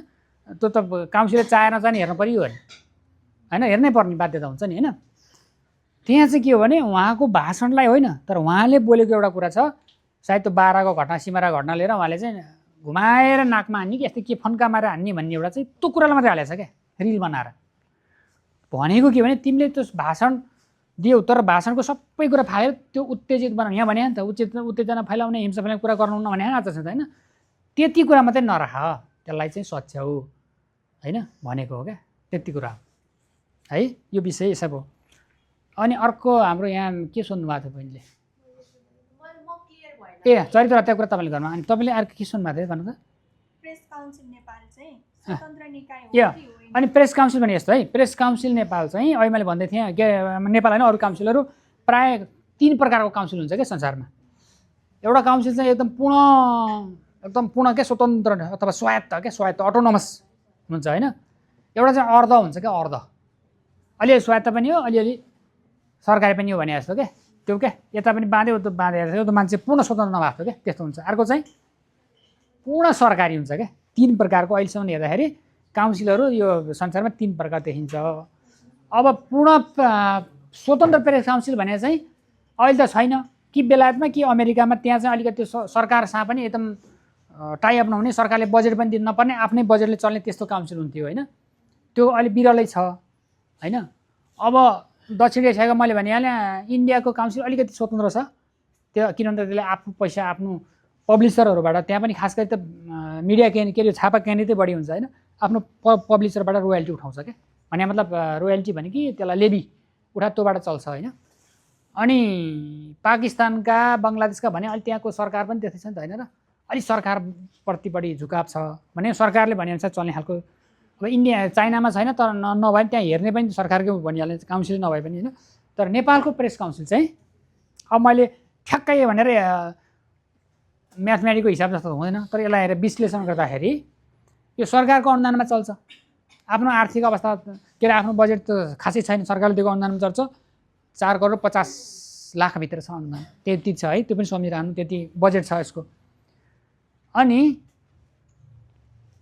त्यो त काउन्सिलले चाहेर नचाहिने हेर्नु पऱ्यो होइन हेर्नै पर्ने बाध्यता हुन्छ नि होइन त्यहाँ चाहिँ के हो भने उहाँको भाषणलाई होइन तर उहाँले बोलेको एउटा कुरा छ सायद त्यो बाह्रको घटना सिमारा घटना लिएर उहाँले चाहिँ घुमाएर नाकमा हान्ने कि यस्तै के फन्का मारेर हान्ने भन्ने एउटा चाहिँ त्यो कुरालाई मात्रै हालेको छ क्या रिल बनाएर भनेको के भने तिमीले त्यो भाषण दियौ तर भाषणको सबै कुरा फालेर त्यो उत्तेजित बनाउनु यहाँ भने नि त उत्तेजना फैलाउने हिंसा फैलाउने कुरा गर्नु भने आज छ होइन त्यति कुरा मात्रै नराख त्यसलाई चाहिँ सच्याउ होइन भनेको हो क्या त्यति कुरा है यो विषय यसो भयो अनि अर्को हाम्रो यहाँ के सोध्नु भएको थियो बहिनीले ए चरित्र हत्या कुरा तपाईँले गर्नु अनि तपाईँले अर्को के सुन्नु भएको थियो भन्नु त प्रेस काउन्सिल नेपाल चाहिँ स्वतन्त्र निकाय हो या अनि प्रेस काउन्सिल पनि यस्तो है प्रेस काउन्सिल नेपाल चाहिँ अहिले मैले भन्दै थिएँ नेपाल होइन अरू काउन्सिलहरू प्राय 3 प्रकारको काउन्सिल हुन्छ क्या संसारमा एउटा काउन्सिल चाहिँ एकदम पूर्ण क्या स्वतन्त्र अथवा स्वायत्त अटोनोमस हुन्छ होइन एउटा चाहिँ अर्ध हुन्छ क्या अर्ध अलिअलि स्वायत्त पनि हो अलिअलि सरकारी पनि हो भने जस्तो क्या त्यो क्या यता पनि बाँध्यो उता बाँधेर त्यो मान्छे पूर्ण स्वतन्त्र नभएको क्या त्यस्तो हुन्छ अर्को चाहिँ पूर्ण सरकारी हुन्छ क्या 3 प्रकारको अहिलेसम्म हेर्दाखेरि काउन्सिलहरू यो संसारमा 3 प्रकार देखिन्छ अब पूर्ण स्वतन्त्र प्रेस काउन्सिल भने चाहिँ अहिले त छैन कि बेलायतमा कि अमेरिकामा त्यहाँ चाहिँ अलिकति सरकारसँग पनि एकदम टाइअप नहुने सरकारले बजेट पनि दिनु नपर्ने आफ्नै बजेटले चल्ने त्यस्तो काउन्सिल हुन्थ्यो होइन त्यो अहिले बिरलै छ होइन अब दक्षिण एसियाको मैले भनिहालेँ इन्डियाको काउन्सिल अलिकति स्वतन्त्र छ त्यो किनभने त्यसले आफ्नो पैसा आफ्नो पब्लिसरहरूबाट त्यहाँ पनि खास गरी त मिडिया के अरे छापा केन्द्रितै बढी हुन्छ होइन आफ्नो पब्लिसरबाट रोयल्टी उठाउँछ क्या भने मतलब रोयल्टी भने कि त्यसलाई लेबी उठा त्योबाट चल्छ होइन अनि पाकिस्तानका बङ्गलादेशका भने अहिले त्यहाँको सरकार पनि त्यस्तै छ नि त होइन र अलिक सरकारप्रति बढी झुकाव छ भने सरकारले भनेअनुसार चल्ने खालको अब इन्डिया चाइनामा छैन तर नभए पनि त्यहाँ हेर्ने पनि सरकारकै भनिहाल्ने काउन्सिल नभए पनि होइन तर नेपालको प्रेस काउन्सिल चाहिँ अब मैले ठ्याक्कै भनेर म्याथमेटिकको हिसाब जस्तो हुँदैन तर यसलाई हेरेर विश्लेषण गर्दाखेरि यो सरकारको अनुदानमा चल्छ। आफ्नो आर्थिक अवस्था के अरे आफ्नो बजेट त खासै छैन, सरकारले दिएको अनुदानमा चल्छ। 4 करोड 50 लाखभित्र छ अनुदान, त्यति छ है, त्यो पनि सम्झिरहनु, त्यति बजेट छ यसको। अनि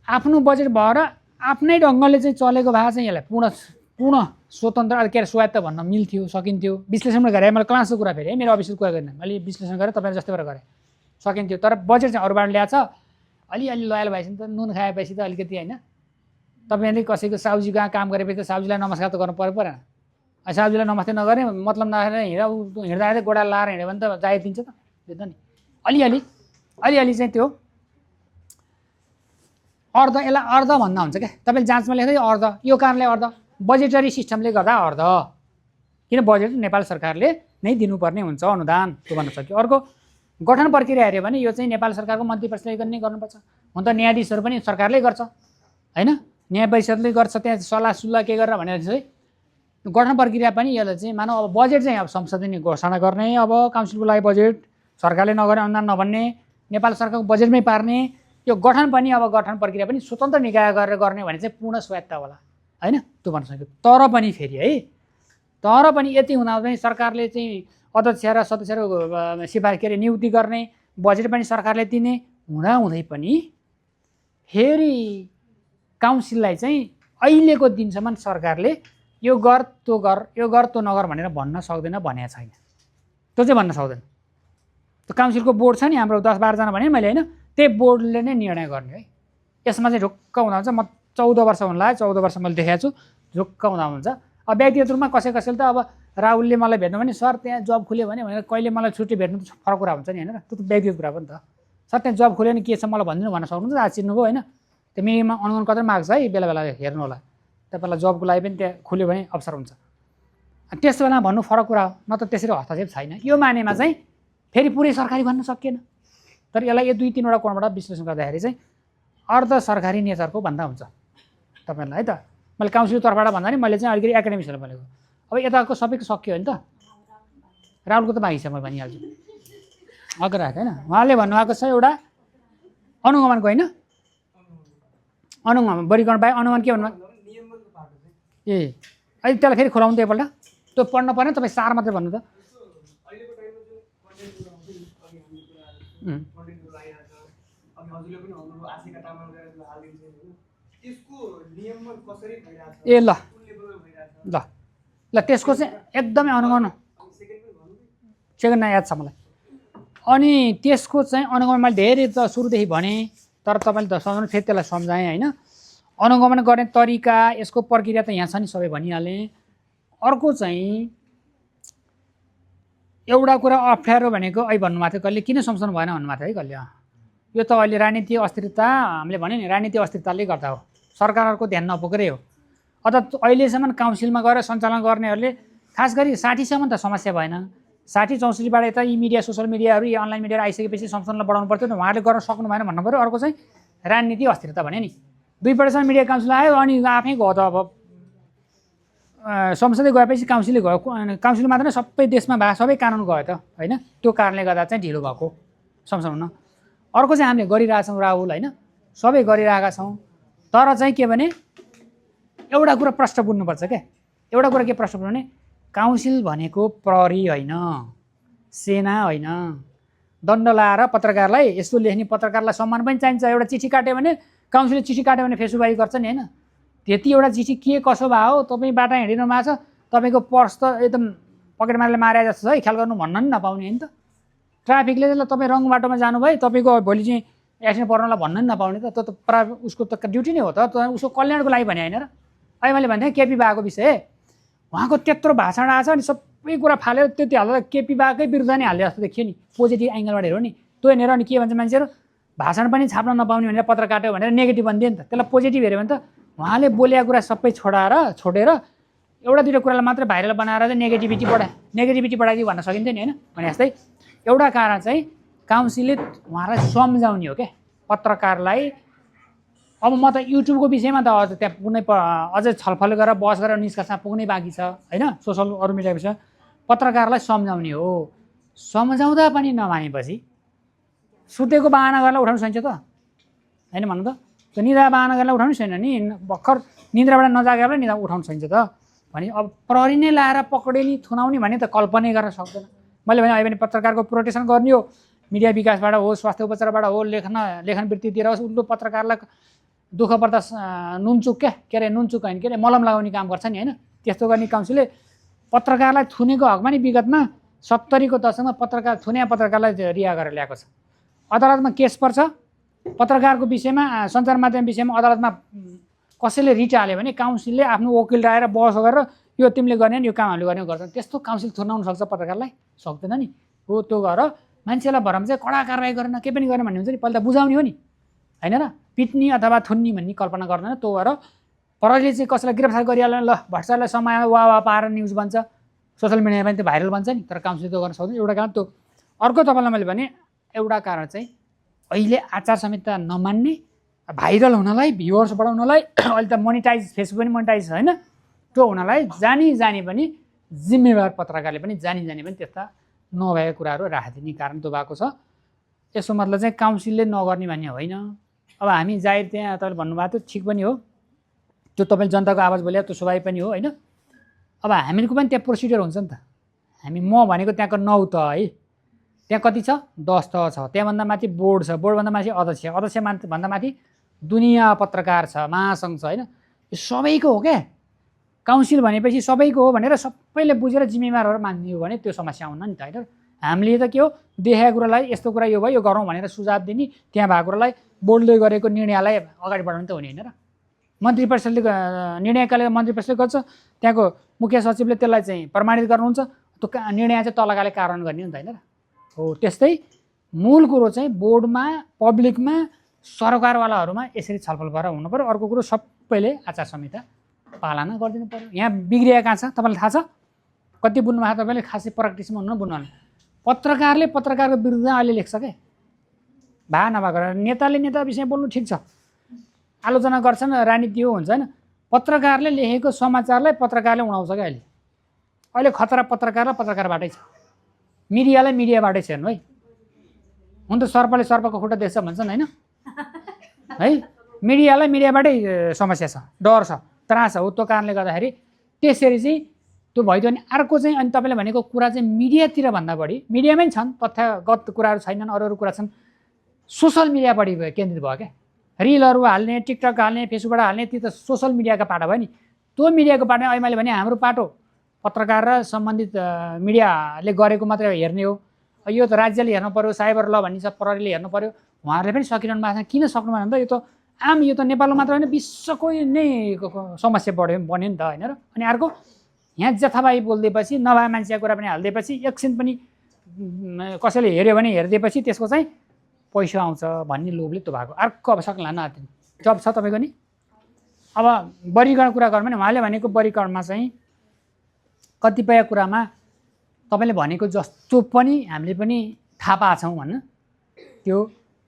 आफ्नो बजेट भएर आफ्नै ढङ्गले चाहिँ चलेको भए चाहिँ यसलाई पूर्ण स्वतन्त्र के अरे स्वायत्त भन्न मिल्थ्यो, सकिन्थ्यो। विश्लेषण पनि गरेँ, मैले क्लासको कुरा फेरि है, मेरो अफिसको कुरा गरेन, मैले विश्लेषण गरेँ, तपाईँले जस्तै भएर गरेँ, सकिन्थ्यो। तर बजेट चाहिँ अरूबाट ल्याएको छ, अलिअलि लयल भएपछि त नुन खाएपछि त अलिकति होइन, तपाईँले कसैको साउजी कहाँ काम गरेपछि त साउजीलाई नमस्कार त गर्नु परेन। साउजीलाई नमस्ते नगर्ने मतलब नहेरेर हिँड्दा गोडा लाएर हिँड्यो भने त जाहेर दिन्छ त, दिन्छ नि। अलिअलि चाहिँ त्यो अर्ध, यसलाई अर्ध भन्दा हुन्छ क्या, तपाईँले जाँचमा लेख्दै अर्ध, यो कारणले अर्ध, बजेटरी सिस्टमले गर्दा अर्ध, किन बजेट नेपाल सरकारले नै दिनुपर्ने हुन्छ अनुदान, त्यो भन्न सक्यो। अर्को गठन प्रक्रिया हेऱ्यो भने यो चाहिँ नेपाल सरकारको मन्त्री परिषदले नै गर्नुपर्छ। हुन त न्यायाधीशहरू पनि सरकारले गर्छ होइन, न्याय परिषदले गर्छ, त्यहाँ सल्लाह सुल्लाह के गरेर भनेर चाहिँ गठन प्रक्रिया पनि यसले चाहिँ मानव अब बजेट चाहिँ अब संसदले नै घोषणा गर्ने, अब काउन्सिलको लागि बजेट सरकारले नगर्ने, अनुदान नभन्ने, नेपाल सरकारको बजेटमै पार्ने, यो गठन पनि अब गठन प्रक्रिया पनि स्वतन्त्र निकाय गरेर गर्ने भने चाहिँ पूर्ण स्वायत्त होला होइन, त्यो भन्न सक्यो। तर पनि फेरि है, तर पनि यति हुँदा पनि सरकारले चाहिँ अध्यक्ष र सदस्यहरू सिफारिस के अरे नियुक्ति गर्ने, बजेट पनि सरकारले दिने हुँदाहुँदै पनि फेरि काउन्सिललाई चाहिँ अहिलेको दिनसम्म सरकारले यो गर त्यो गर, यो गर त्यो नगर भनेर भन्न सक्दैन, भनेको छैन, त्यो चाहिँ भन्न सक्दैन। त्यो काउन्सिलको बोर्ड छ नि हाम्रो 10-12 जना भने मैले होइन, त्यही बोर्डले नै निर्णय गर्ने है। यसमा चाहिँ ढुक्क हुँदा हुन्छ, म 14 वर्ष हुन लाग्यो, 14 वर्ष मैले देखाएको छु, ढुक्क हुँदा हुन्छ। अब व्यक्तिगत रूपमा कसैले त अब राहुलले मलाई भेट्नु भने सर त्यहाँ जब खुल्यो भने भनेर कहिले मलाई छुट्टी भेट्नु त फरक कुरा हुन्छ नि होइन, त्यो त व्यक्तिगत कुरा पनि त। सर त्यहाँ जब खुल्यो भने के छ मलाई भनिदिनु भन्न सक्नुहुन्छ, आज चिन्नुभयो होइन, त्यो मिनिमम अनुमान कतै माग्छ है, बेला बेला हेर्नु होला, तपाईँलाई जबको लागि पनि त्यहाँ खुल्यो भने अवसर हुन्छ। त्यस बेला भन्नु फरक कुरा हो, न त त्यसरी हस्तक्षेप छैन। यो मानेमा चाहिँ फेरि पुरै सरकारी भन्न सकिएन, तर यसलाई यो 2-3वटा कोणबाट विश्लेषण गर्दाखेरि चाहिँ अर्ध सरकारी नेचरको भन्दा हुन्छ तपाईँलाई है त। मैले काउन्सिलको तर्फबाट भन्दा नि मैले चाहिँ अलिकति एकाडेमिक्सहरू भनेको, अब यताको सबैको सक्यो होइन त, राहुलको त बाँकी छ म भनिहाल्छु, अग्र राखेँ होइन। उहाँले भन्नुभएको छ एउटा अनुगमनको होइन, अनुगमन वर्गीकरण बाहेक अनुगमन के भन्नु ए अहिले त्यसलाई फेरि खोलाउनु त एकपल्ट, त्यो पढ्न परेन, तपाईँ सार मात्रै भन्नु त। ए ल ल ल त्यसको चाहिँ एकदमै अनुगमन सेकेन्ड याद छ मलाई। अनि त्यसको चाहिँ अनुगमन मैले धेरै त सुरुदेखि भनेँ, तर तपाईँले त सम्झाउनु फेरि त्यसलाई सम्झाएँ होइन। अनुगमन गर्ने तरिका, यसको प्रक्रिया त यहाँ छ नि, सबै भनिहालेँ। अर्को चाहिँ एउटा कुरा अप्ठ्यारो भनेको अहिले भन्नुभएको थियो, कहिले किन संशोधन भएन भन्नुभएको थियो है कहिले, यो त अहिले राजनीतिक अस्थिरता, हामीले भन्यो नि राजनीतिक अस्थिरताले गर्दा हो, सरकारहरूको ध्यान नपुगेरै हो। अथवा अहिलेसम्म काउन्सिलमा गएर सञ्चालन गर्नेहरूले खास गरी 60सम्म त समस्या भएन, 60-64बाट यता यी मिडिया, सोसियल मिडियाहरू, यी अनलाइन मिडियाहरू आइसकेपछि संशोधनलाई बढाउनु पर्थ्यो, उहाँहरूले गर्न सक्नु भएन भन्नु पऱ्यो। अर्को चाहिँ राजनीतिक अस्थिरता भन्यो नि, 2 पटकसम्म मिडिया काउन्सिल आयो अनि आफै गयो त, अब संसदले गएपछि काउन्सिलले गयो, काउन्सिल मात्र सबै देशमा भए सबै कानुन गयो त होइन, त्यो कारणले गर्दा चाहिँ ढिलो भएको सँगसँगै। अर्को चाहिँ हामीले गरिरहेछौँ राहुल होइन, सबै गरिरहेका छौँ, तर चाहिँ के भने एउटा कुरा प्रश्न बुझ्नुपर्छ क्या, एउटा कुरा के प्रश्न बुझ्नु भने काउन्सिल भनेको प्रहरी होइन, सेना होइन, दण्ड लाएर पत्रकारलाई यस्तो लेख्ने, पत्रकारलाई सम्मान पनि चाहिन्छ। एउटा चिठी काट्यो भने काउन्सिलले चिठी काट्यो भने फेसबुकबाजी गर्छ नि होइन, त्यति एउटा चिठी के कसो भयो, तपाईँ बाटो हिँडिनु भएको छ, तपाईँको पर्स त एकदम पकेटमारले मारे जस्तो छ है, ख्याल गर्नु भन्न नि नपाउने होइन त। ट्राफिकले त तपाईँ रङ बाटोमा जानुभयो, तपाईँको भोलि चाहिँ एक्सिडेन्ट पर्नलाई भन्न नि नपाउने त, त्यो त उसको त ड्युटी नै हो त, उसको कल्याणको लागि भने होइन र। अहिले मैले भन्थेँ केपी बाको विषय, उहाँको त्यत्रो भाषण आएको छ अनि सबै कुरा फालेर त्यति हाल्दा केपी बाकै विरुद्ध नै हाल्यो जस्तो देखियो नि, पोजिटिभ एङ्गलबाट हेऱ्यो नि, त्यो हेरेर अनि के भन्छ मान्छेहरू, भाषण पनि छाप्न नपाउने भनेर पत्र काट्यो भनेर नेगेटिभ भनिदियो नि त। त्यसलाई पोजिटिभ हेऱ्यो भने त उहाँले बोलेको कुरा सबै छोडेर एउटा-दुईवटा कुरालाई मात्रै भाइरल बनाएर चाहिँ नेगेटिभिटी बढाइदियो भन्न सकिन्थ्यो नि होइन। भने जस्तै एउटा कारण चाहिँ काउन्सिलले उहाँलाई सम्झाउने हो क्या पत्रकारलाई। अब म त युट्युबको विषयमा त अझ त्यहाँ पुग्नै अझै छलफल गरेर बहस गरेर निष्कर्षमा पुग्नै बाँकी छ होइन, सोसल अरू मिडिया विषय पत्रकारलाई सम्झाउने हो। सम्झाउँदा पनि नमानेपछि सुतेको बाहना गरेर उठाउनु सकिन्छ त होइन, भन्नु त त्यो निद्रा बाहना गरेर उठाउनु छैन नि, भर्खर निद्राबाट नजागेर निद्रा उठाउनु छैन त भने अब प्रहरी नै लाएर पक्रे नि थुनाउने भने त कल्पनै गर्न सक्दैन। मैले भने अहिले पनि पत्रकारको प्रोटेक्सन गर्ने हो, मिडिया विकासबाट हो, स्वास्थ्य उपचारबाट हो, लेखन वृत्तितिर होस्, उल्टो पत्रकारलाई दुःख पर्दा नुनचुक के अरे नुनचुक होइन के अरे मलम लगाउने काम गर्छ नि होइन। त्यस्तो गर्ने काउन्सिलले पत्रकारलाई थुनेको हकमा नि विगतमा 70को दशकमा थुने पत्रकारलाई रिहा गरेर ल्याएको छ। अदालतमा केस पर्छ पत्रकारको विषयमा, सञ्चार माध्यम विषयमा अदालतमा कसैले रिट हाल्यो भने काउन्सिलले आफ्नो वकिल राखेर बहस गरेर यो तिमीले गर्ने यो काम हामीले गर्ने गर्छन्। त्यस्तो काउन्सिल थुनाउन सक्छ पत्रकारलाई? सक्दैन नि। हो त्यो गरेर मान्छेलाई भरम चाहिँ कडा कारवाही गरेन के पनि गर्ने भन्ने हुन्छ नि, पहिला त बुझाउने हो नि होइन र, पिट्ने अथवा थुन्ने भन्ने कल्पना गर्दैन। त्यो भएर प्रहरीले चाहिँ कसैलाई गिरफ्तार गरिहाल्यो ल भ्रष्टाचारलाई समय वा पाएर न्युज बन्छ, सोसियल मिडियामा पनि त्यो भाइरल बन्छ नि, तर काउन्सिल त्यो गर्न सक्दैन। एउटा कारण त्यो। अर्को तपाईँलाई मैले भने एउटा कारण चाहिँ अहिले आचार संहिता नमान्ने, भाइरल हुनलाई, भ्युवर्स बढाउनलाई, अहिले त मोनिटाइज फेसबुक पनि मोनिटाइज होइन, त्यो हुनलाई जानी पनि जिम्मेवार पत्रकारले पनि जानी पनि त्यस्ता नभएका कुराहरू राखिदिने कारण त्यो भएको छ। यसो मतलब चाहिँ काउन्सिलले नगर्ने भन्ने होइन। अब हामी जाहिर त्यहाँ तपाईँले भन्नुभएको थियो ठिक पनि हो, त्यो तपाईँले जनताको आवाज बोले त्यो स्वाभाविक पनि हो होइन। अब हामीको पनि त्यहाँ प्रोसिडियर हुन्छ नि त। म भनेको त्यहाँको 9 तह है, त्यहाँ कति छ 10 तह छ, त्यहाँभन्दा माथि बोर्ड छ, बोर्डभन्दा माथि अध्यक्ष भन्दा माथि दुनियाँ पत्रकार छ, महासङ्घ छ होइन। यो सबैको हो क्या, काउन्सिल भनेपछि सबैको हो भनेर सबैले बुझेर जिम्मेवारहरू मान्ने हो भने त्यो समस्या आउन नि त होइन। हामीले त के हो देखेको कुरालाई यस्तो कुरा यो भयो यो गरौँ भनेर सुझाव दिने, त्यहाँ भएको कुरालाई बोर्डले गरेको निर्णयलाई अगाडि बढाउनु त हुने होइन र। मन्त्री परिषदले निर्णयकाले मन्त्री परिषदले गर्छ, त्यहाँको मुख्य सचिवले त्यसलाई चाहिँ प्रमाणित गर्नुहुन्छ, त्यो निर्णय चाहिँ तलकाले कार्यान्वयन गर्ने हो नि त होइन र। हो त्यस्तै मूल कुरो चाहिँ बोर्डमा, पब्लिकमा, सरकारवालाहरूमा यसरी छलफल गरेर हुनु पऱ्यो। अर्को कुरो सबैले आचार संहिता पालना गरिदिनु पऱ्यो। यहाँ बिग्रिया कहाँ छ तपाईँलाई थाहा छ? कति बुझ्नु भएको तपाईँले? खासै प्र्याक्टिसमा हुनु बुझ्नु होला। पत्रकारले पत्रकारको विरुद्ध अहिले लेख्छ क्या, भए नभएको नेताले नेता विषय बोल्नु ठिक छ, आलोचना गर्छन्, राजनीति हो हुन्छ होइन। पत्रकारले लेखेको समाचारलाई पत्रकारले उडाउँछ क्या अहिले खतरा पत्रकारलाई पत्रकारबाटै छ, मिडियालाई मिडियाबाटै छ हेर्नु है। हुन त सर्पले सर्पको खुट्टा देख्छ भन्छन् होइन है, मिडियालाई मिडियाबाटै समस्या छ, डर छ, त्रास हो। त्यो कारणले गर्दाखेरि त्यसरी चाहिँ त्यो भइदियो भने अर्को चाहिँ अनि तपाईँले भनेको कुरा चाहिँ मिडियातिर भन्दा बढी, मिडियामै छन् तथ्यगत कुराहरू छैनन्, अरू कुरा छन्, सोसल मिडिया बढी केन्द्रित भयो क्या। रिलहरू हाल्ने, टिकटक हाल्ने, फेसबुकबाट हाल्ने, त्यो त सोसल मिडियाको पाटो भयो नि। त्यो मिडियाको पाटो अहिले मैले भने हाम्रो पाटो पत्रकार र सम्बन्धित मिडियाले गरेको मात्रै हेर्ने हो। यो त राज्यले हेर्नु पऱ्यो, साइबर ल भनिन्छ, प्रहरीले हेर्नु पऱ्यो। उहाँहरूले पनि सकिरहनु भएको छ, किन सक्नु भएन त? यो त आम, यो त नेपालमा मात्र होइन विश्वको नै समस्या बन्यो नि त होइन र। अनि अर्को यहाँ जथाभावी बोलिदिएपछि नभए मान्छेको कुरा पनि हालिदिएपछि एकछिन पनि कसैले हेऱ्यो भने हेरिदिएपछि त्यसको चाहिँ पैसा आउँछ भन्ने लोभले त्यो भएको। अर्को अब सक्ला नाति जब छ तपाईँको नि। अब वर्गीकरण कुरा गर्नु भने उहाँले भनेको वर्गीकरणमा चाहिँ कतिपय कुरामा तपाईँले भनेको जस्तो पनि हामीले पनि थाहा पाएको छौँ भन्न, त्यो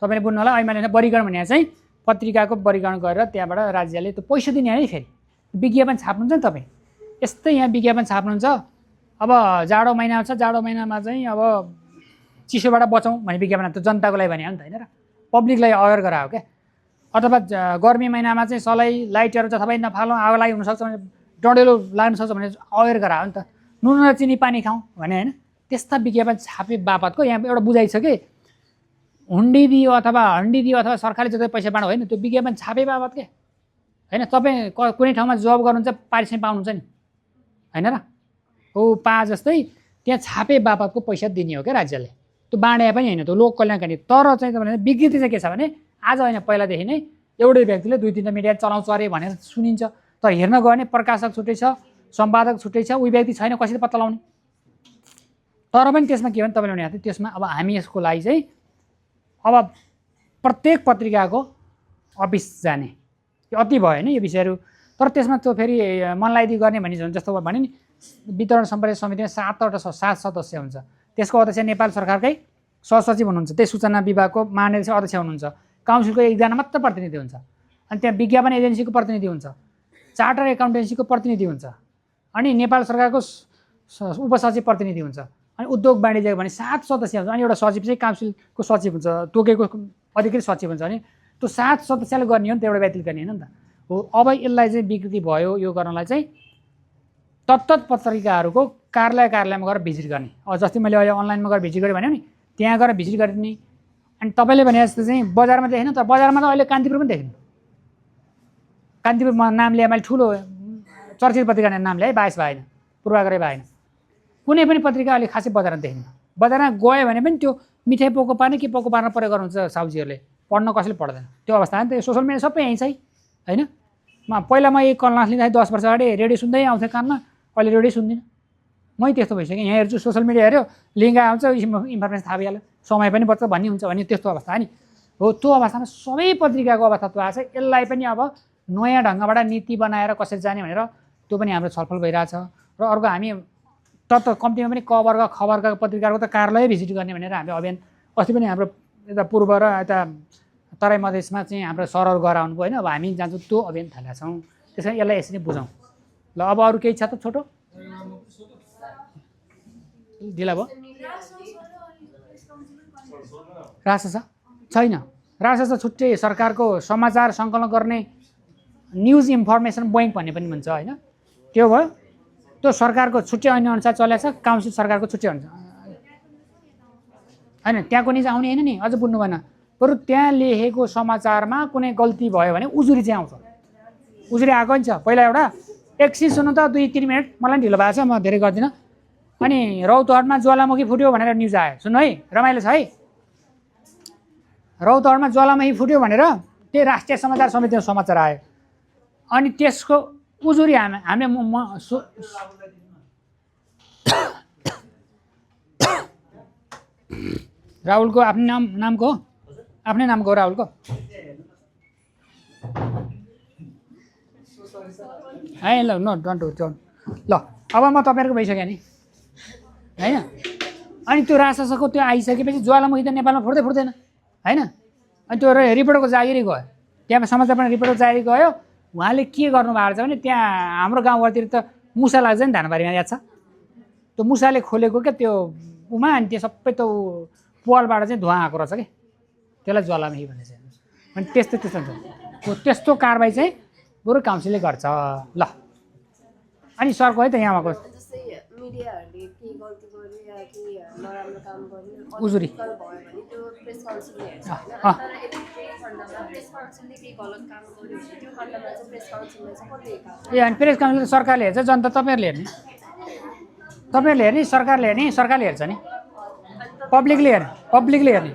तपाईँले बुझ्नु होला। अहिले मैले वर्गीकरण भने चाहिँ पत्रिकाको वर्गीकरण गरेर त्यहाँबाट राज्यले त्यो पैसा दिने है, फेरि विज्ञापन छाप्नुहुन्छ नि तपाईँ। यस्तै यहाँ विज्ञापन छाप्नुहुन्छ, अब जाडो महिना छ, जाडो महिनामा चाहिँ अब चिसोबाट बचाउँ भन्ने विज्ञापन, त्यो जनताको लागि भने हो नि त होइन र, पब्लिकलाई अवेर गरायो क्या। अथवा गर्मी महिनामा चाहिँ सलाई लाइटहरू जथाभावी नफालौँ, आगो लागि हुनसक्छ भने, डढेलो लाग्न सक्छ भने अवेर गरायो नि त। नुन र चिनी पानी खाउँ भने होइन, त्यस्ता विज्ञापन छापे बापतको यहाँ एउटा बुझाइ छ कि हुन्डी दियो अथवा सरकारले जति पैसा बाँड्यो होइन, त्यो विज्ञापन छापे बापत के होइन। तपाईँ कुनै ठाउँमा जब गर्नुहुन्छ पारिश्रमिक पाउनुहुन्छ नि होइन र, हो पा जस्तै त्यहाँ छापे बापतको पैसा दिने हो क्या राज्यले, त्यो बाँडे पनि होइन, त्यो लोक कल्याणकारी। तर चाहिँ तपाईँले विकृति चाहिँ के छ भने आज होइन पहिलादेखि नै एउटै व्यक्तिले 2-3 मिडिया चलाउँछ अरे भनेर सुनिन्छ, तर हेर्न गयो भने प्रकाशक छुट्टै छ, सम्पादक छुट्टै छ, उही व्यक्ति छैन, कसरी पत्ता लगाउने। तर पनि त्यसमा के हो भने तपाईँले भने त्यसमा अब हामी यसको लागि चाहिँ अब प्रत्येक पत्रिकाको अफिस जाने यो अति भयो होइन यो विषयहरू। तर त्यसमा त्यो फेरि मनलाइदी गर्ने भन्ने झन् जस्तो भने नि वितरण सम्पर्क समितिमा 7 सदस्य हुन्छ, त्यसको अध्यक्ष नेपाल सरकारकै सहसचिव हुनुहुन्छ, त्यही सूचना विभागको महानिर्देशक अध्यक्ष हुनुहुन्छ, काउन्सिलको 1जना मात्र प्रतिनिधि हुन्छ, अनि त्यहाँ विज्ञापन एजेन्सीको प्रतिनिधि हुन्छ, चार्टर एकाउन्टेन्सीको प्रतिनिधि हुन्छ, अनि नेपाल सरकारको उपसचिव प्रतिनिधि हुन्छ, अनि उद्योग वाणिज्य भने 7 सदस्य हुन्छ, अनि एउटा सचिव चाहिँ काउन्सिलको सचिव हुन्छ, तोकेको अधिकृत सचिव हुन्छ, अनि त्यो 7 सदस्यले गर्ने हो नि त, एउटा व्यक्तिले गर्ने होइन नि त हो। अब यसलाई चाहिँ विकृति भयो यो गर्नलाई चाहिँ तत्त पत्रिकाहरूको कार्यालयमा गएर भिजिट गर्ने। अब जस्तै मैले अहिले अनलाइनमा गएर भिजिट गरेँ भन्यो नि, त्यहाँ गएर भिजिट गरिदिने। अनि तपाईँले भने जस्तो चाहिँ बजारमा देखेन त, बजारमा त अहिले कान्तिपुर पनि देख्नु, कान्तिपुरमा नाम लिए मैले ठुलो चर्चित पत्रिका नाम ल्याएँ, बाइस भएन, पूर्वाग्रह भएन। कुनै पनि पत्रिका अहिले खासै बजारमा देख्नु। बजारमा गयो भने पनि त्यो मिठाई पोको पार्ने के पोको पार्न प्रयोग गर्नुहुन्छ साउजीहरूले, पढ्न कसैले पढ्दैन त्यो अवस्था हो नि त। सोसियल मिडिया सबै यहीँ छ होइन। पहिला म एक क्लास लिँदाखेरि 10 वर्ष अगाडि रेडियो सुन्दै आउँथेँ कानमा, अहिले रेडियो सुन्दिनँ। मै त्यस्तो भइसक्यो, यहाँ हेर्छु सोसियल मिडिया हेऱ्यो लिङ्क आउँछ, इन्फर्मेसन थाहा भइहाल्यो, समय पनि बच्छ भन्ने हुन्छ भने त्यस्तो अवस्था हो नि हो। त्यो अवस्थामा सबै पत्रिकाको अवस्था त्यो आएको छ। यसलाई पनि अब नयाँ ढङ्गबाट नीति बनाएर कसरी जाने भनेर त्यो पनि हाम्रो छलफल भइरहेछ। र अर्को हामी कम्तीमा पनि खबरका पत्रिकाको त कार्यालय भिजिट गर्ने भनेर हामी अभियान अस्ति पनि हाम्रो यता पूर्व र यता तराई मधेसमा चाहिँ हाम्रो सरहरू गएर आउनुभयो होइन। अब हामी जान्छौँ त्यो अभियान थालेका छौँ। त्यस कारण यसलाई यसरी बुझौँ ल। अब अरू केही छ त छोटो ढिला भयो? राजशासन छैन, राजशासन छुट्टै सरकारको समाचार सङ्कलन गर्ने न्युज इन्फर्मेसन बैङ्क भन्ने पनि भन्छ होइन। त्यो भयो, त्यो सरकारको छुट्टै ऐन अनुसार चलेको छ, काउन्सिल सरकारको छुट्टै हुन्छ होइन। त्यहाँको निज आउने होइन नि, अझ बुझ्नु भएन। बरु त्यहाँ लेखेको समाचारमा कुनै गल्ती भयो भने उजुरी चाहिँ आउँछ। उजुरी आएको नि छ पहिला एउटा एकछिन सुन्नु त 2-3 मिनट, मलाई ढिलो भएको छ म धेरै गर्दिनँ। अनि रौतहटमा ज्वालामुखी फुट्यो भनेर न्युज आयो, सुन्नु है रमाइलो छ है। रौतहटमा ज्वालामुखी फुट्यो भनेर त्यही राष्ट्रिय समाचार समितिमा समाचार आयो। अनि त्यसको उजुरी हामीले राहुलको आफ्नै नामको राहुलको है ल नो डोन्ट ल। अब म तपाईँहरूको भइसक्यो नि होइन। अनि त्यो राजशासनको त्यो आइसकेपछि ज्वालामुखी त नेपालमा फुट्दैन होइन। अनि त्यो रिपोर्टरको जागिरी गयो, त्यहाँ समाचार पनि रिपोर्टरको जागिरी गयो। उहाँले के गर्नुभएको छ भने त्यहाँ हाम्रो गाउँघरतिर त मुसा लाग्छ नि धानबारीमा, याद छ? त्यो मुसाले खोलेको क्या त्यो उमा, अनि त्यो सबै त्यो पालबाट चाहिँ धुवा आएको रहेछ कि, त्यसलाई ज्वालामुखी भन्ने चाहिँ। अनि त्यस्तो कारबाही चाहिँ बरु काउन्सिलले गर्छ ल। अनि सरको है त यहाँको उजुरी ए अनि प्रेस काउन्सिल सरकारले हेर्छ, जनता तपाईँहरूले हेर्ने, सरकारले हेर्ने, सरकारले हेर्छ नि, पब्लिकले हेर्ने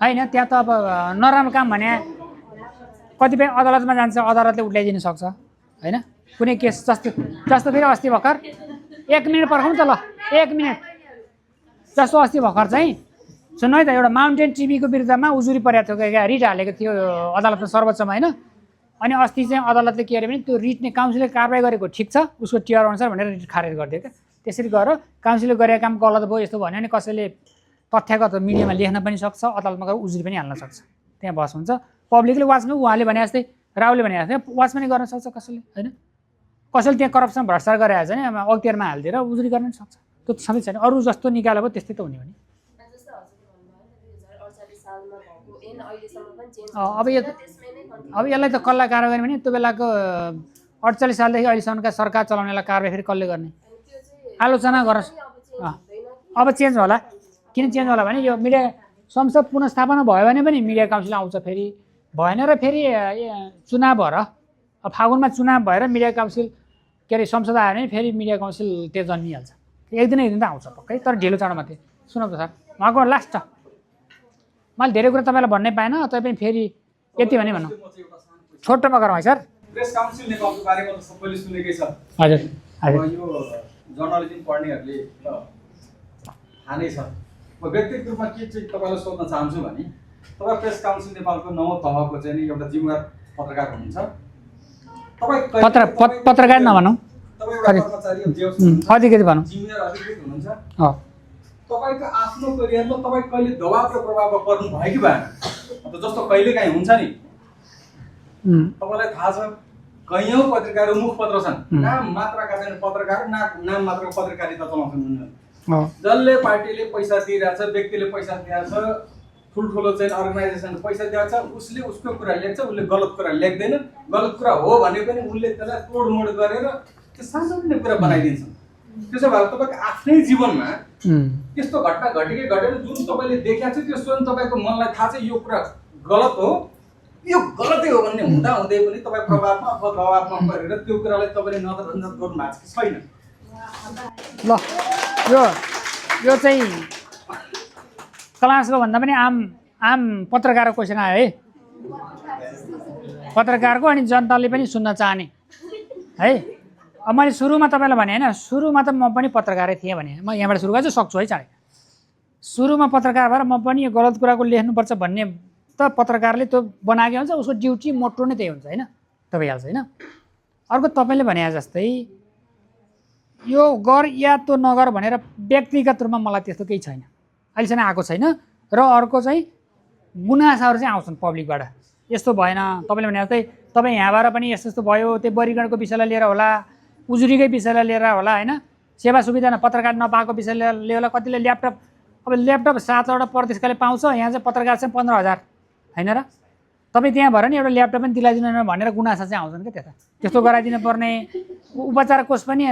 होइन। त्यहाँ त अब नराम्रो काम भने कतिपय अदालतमा जान्छ, अदालतले उठाइदिन सक्छ होइन। कुनै केस जस्तो फेरि अस्ति भर्खर 1 मिनट पर्खौँ त ल, 1 मिनट जस्तो अस्ति भर्खर चाहिँ सुन्नु है त, एउटा माउन्टेन टिभीको विरुद्धमा उजुरी परेको थियो, क्या रिट हालेको थियो अदालतमा सर्वोच्चमा होइन। अनि अस्ति चाहिँ अदालतले के अरे भने त्यो रिटले काउन्सिलले कारबाही गरेको ठिक छ, उसको टिआर अनुसार भनेर रिट खारेज गरिदियो क्या। त्यसरी गरेर काउन्सिलले गरेको काम गलत भयो यस्तो भन्यो भने कसैले तथ्यगत मिडियामा लेख्न पनि सक्छ, अदालतमा गएर उजुरी पनि हाल्न सक्छ, त्यहाँ बस हुन्छ। पब्लिकले वाचमा उहाँले भने जस्तै राहुलले भने जस्तै वाच पनि गर्न सक्छ कसैले होइन। कसैले त्यहाँ करप्सन भ्रष्टाचार गरेर चाहिँ अख्तियारमा हालिदिएर उजुरी गर्न पनि सक्छ, त्यो सबै छैन। अरू जस्तो निकाल्यो भयो त्यस्तै त हुने हो नि। अब यसलाई त कसलाई कारवाही गर्ने भने त्यो बेलाको 48 सालदेखि अहिलेसम्मका सरकार चलाउनेलाई कारवाही फेरि कसले गर्ने आलोचना गरोस्। अब चेन्ज होला, किन चेन्ज होला भने यो मिडिया संसद पुनस्थापना भयो भने पनि मिडिया काउन्सिल आउँछ फेरि, भएन र फेरि चुनाव भएर फागुनमा चुनाव भएर मिडिया काउन्सिल के अरे संसद आयो भने फेरि मिडिया काउन्सिल त्यो जन्मिहाल्छ। एक दिन त आउँछ पक्कै, तर ढिलो चाँडो मात्रै। सुनौ त सर, उहाँको लास्ट मैले धेरै कुरा तपाईँलाई भन्नै पाएन, तपाईँ पनि फेरि यति भने भनौँ, छोटोमा गरौँ है सर। प्रेस काउन्सिल नेपालको बारेमा त सबैले सुनेकै छ। हजुर अब यो जर्नलिजम पढ्नेहरूले त थाहा नै छ। म व्यक्तिगत रूपमा के चाहिँ तपाईँलाई सोध्न चाहन्छु भने तपाईँ प्रेस काउन्सिल नेपालको 9औं तहको चाहिँ नि एउटा जिम्मेवार पत्रकार हुनुहुन्छ। पत्रकार नभनौँ, तपाईँ एउटा कर्मचारी अधिकृत भनौँ, जिम्मेवार अधिकृत हुनुहुन्छ। तपाईँको आफ्नो करियरमा तपाईँ कहिले दबाब र प्रभावमा पर्नु भयो कि भएन? अब जस्तो कहिलेकाहीँ हुन्छ नि, तपाईँलाई थाहा छ कैयौँ पत्रकारहरू मुखपत्र छन्, नाम मात्रका चाहिँ पत्रकार, नाम मात्रको पत्रकारिता चलाउँछन्। जसले पार्टीले पैसा दिइरहेछ, व्यक्तिले पैसा दिइरहेछ, ठुल्ठुलो चाहिँ अर्गनाइजेसन पैसा दिएको छ उसले उसको कुरा लेख्छ उसले गलत कुरा लेख्दैन गलत कुरा हो भने पनि उसले त्यसलाई तोडमोड गरेर त्यो सामान्य कुरा बनाइदिन्छ त्यसो भए तपाईँको आफ्नै जीवनमा त्यस्तो घटना घटेकै घटेर जुन तपाईँले देखाएको छ त्यो स्वयं तपाईँको मनलाई थाहा छ यो कुरा गलत हो यो गलतै हो भन्ने हुँदा हुँदै पनि तपाईँ प्रभावमा अथवा दबावमा परेर त्यो कुरालाई तपाईँले नजरअन्दाज गर्नु भएको छ कि छैन ल यो चाहिँ क्लासको भन्दा पनि आम पत्रकारको क्वेसन आयो है पत्रकारको अनि जनताले पनि सुन्न चाहने है अब मैले सुरुमा तपाईँलाई भने होइन सुरुमा त म पनि पत्रकारै थिएँ भने म यहाँबाट सुरु गर्न चाहिँ सक्छु है चाँडै सुरुमा पत्रकार भएर म पनि यो गलत कुराको लेख्नुपर्छ भन्ने त पत्रकारले त्यो बनाएको हुन्छ उसको ड्युटी मोटो नै त्यही हुन्छ होइन त भइहाल्छ होइन अर्को तपाईँले भने जस्तै यो गर या त्यो नगर भनेर व्यक्तिगत रूपमा मलाई त्यस्तो केही छैन अहिलेसम्म आएको छैन र अर्को चाहिँ गुनासाहरू चाहिँ आउँछन् पब्लिकबाट यस्तो भएन तपाईँले भने जस्तै तपाईँ यहाँबाट पनि यस्तो यस्तो भयो त्यो बरिगणको विषयलाई लिएर होला उजुरीकै विषयलाई लिएर होला होइन सेवा सुविधा पत्रकार नपाएको विषयले होला कतिले ल्यापटप अब ल्यापटप 7वटा प्रदेशकाले पाउँछ यहाँ चाहिँ पत्रकार चाहिँ 15,000 होइन र तपाईँ त्यहाँ भएर नि एउटा ल्यापटप पनि दिलाइदिनु भनेर गुनासा चाहिँ आउँछन् क्या त्यता त्यस्तो गराइदिनु पर्ने उपचार कोष पनि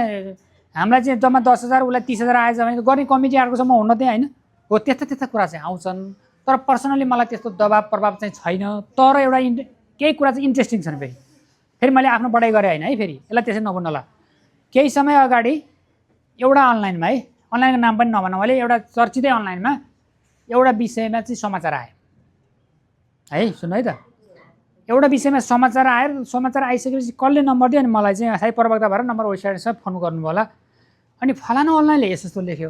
हामीलाई चाहिँ जम्मा 10,000 उसलाई 30,000 आएछ भने गर्ने कमिटी आएकोसम्म हुन त्यहाँ होइन हो त्यस्ता कुरा चाहिँ आउँछन् तर पर्सनली मलाई त्यस्तो दबाब प्रभाव चाहिँ छैन तर एउटा केही कुरा चाहिँ इन्ट्रेस्टिङ छन् फेरि मैले आफ्नो पढाइ गरेँ होइन है फेरि यसलाई त्यसै नभन्नु होला केही समय अगाडि एउटा अनलाइनमा है अनलाइनको नाम पनि नभनौँ मैले एउटा चर्चितै अनलाइनमा एउटा विषयमा चाहिँ समाचार आयो है सुन्नु है त एउटा विषयमा समाचार आयो समाचार आइसकेपछि कसले नम्बर दियो अनि मलाई चाहिँ साई प्रवक्ता भएर नम्बर वेबसाइटमा फोन गर्नुभयो होला अनि फलाना अनलाइनले यस्तो लेख्यो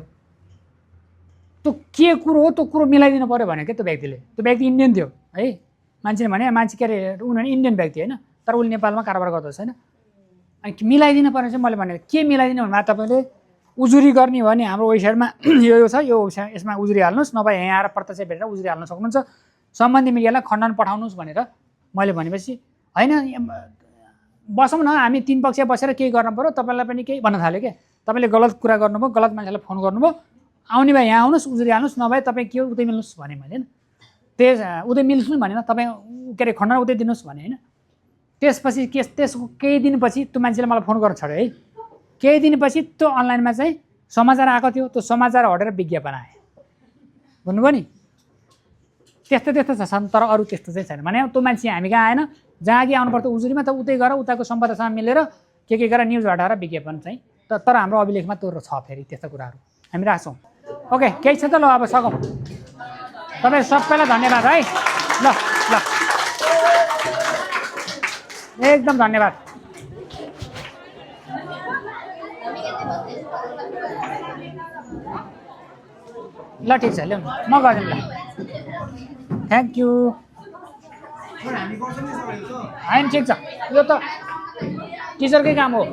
त्यो के कुरो हो त्यो कुरो मिलाइदिनु पऱ्यो भने क्या त्यो व्यक्ति इन्डियन थियो है मान्छेले भने मान्छे के अरे उनीहरू इन्डियन व्यक्ति होइन तर उसले नेपालमा कारोबार गर्दछ होइन अनि मिलाइदिनु पर्ने चाहिँ मैले भने के मिलाइदिनु भने तपाईँले उजुरी गर्ने हो भने हाम्रो वेबसाइटमा यो छ यो यसमा उजुरी हाल्नुहोस् नभए यहाँ आएर प्रत्यक्ष भेटेर उजुरी हाल्न सक्नुहुन्छ सम्बन्धी मिडियालाई खण्डन पठाउनुहोस् भनेर मैले भनेपछि होइन बसौँ न हामी 3 पक्ष बसेर केही गर्नु पऱ्यो तपाईँलाई पनि केही भन्न थाल्यो क्या तपाईँले गलत कुरा गर्नुभयो गलत मान्छेलाई फोन गर्नुभयो आउने भए यहाँ आउनुहोस् उजुरी हाल्नुहोस् नभए तपाईँ के उतै मिल्नुहोस् भने मैले होइन उतै मिल्नुहोस् भनेन तपाईँ के अरे खण्डन उतै दिनुहोस् भने होइन त्यसपछि त्यसको केही दिनपछि त्यो मान्छेले मलाई फोन गर्न छोड्यो है केही दिनपछि त्यो अनलाइनमा चाहिँ समाचार आएको थियो त्यो समाचार हटेर विज्ञापन आयो भन्नुभयो नि त्यस्तो छन् तर अरू त्यस्तो चाहिँ छैन भने त्यो मान्छे हामी कहाँ आएन जहाँ कि आउनुपर्छ उजुरीमा त उतै गएर उताको सम्पदासँग मिलेर के गरेर न्युज हटाएर विज्ञापन चाहिँ तर हाम्रो अभिलेखमा त्यो छ फेरि त्यस्तो कुराहरू हामी राख्छौँ ओके केही छ त ल अब सकौँ तपाईँ सबैलाई धन्यवाद है ल एकदम धन्यवाद ल ठिक छ ल्याउनु म गरिदिउँ ल थ्याङ्क यू होइन ठिक छ यो त टिचरकै काम हो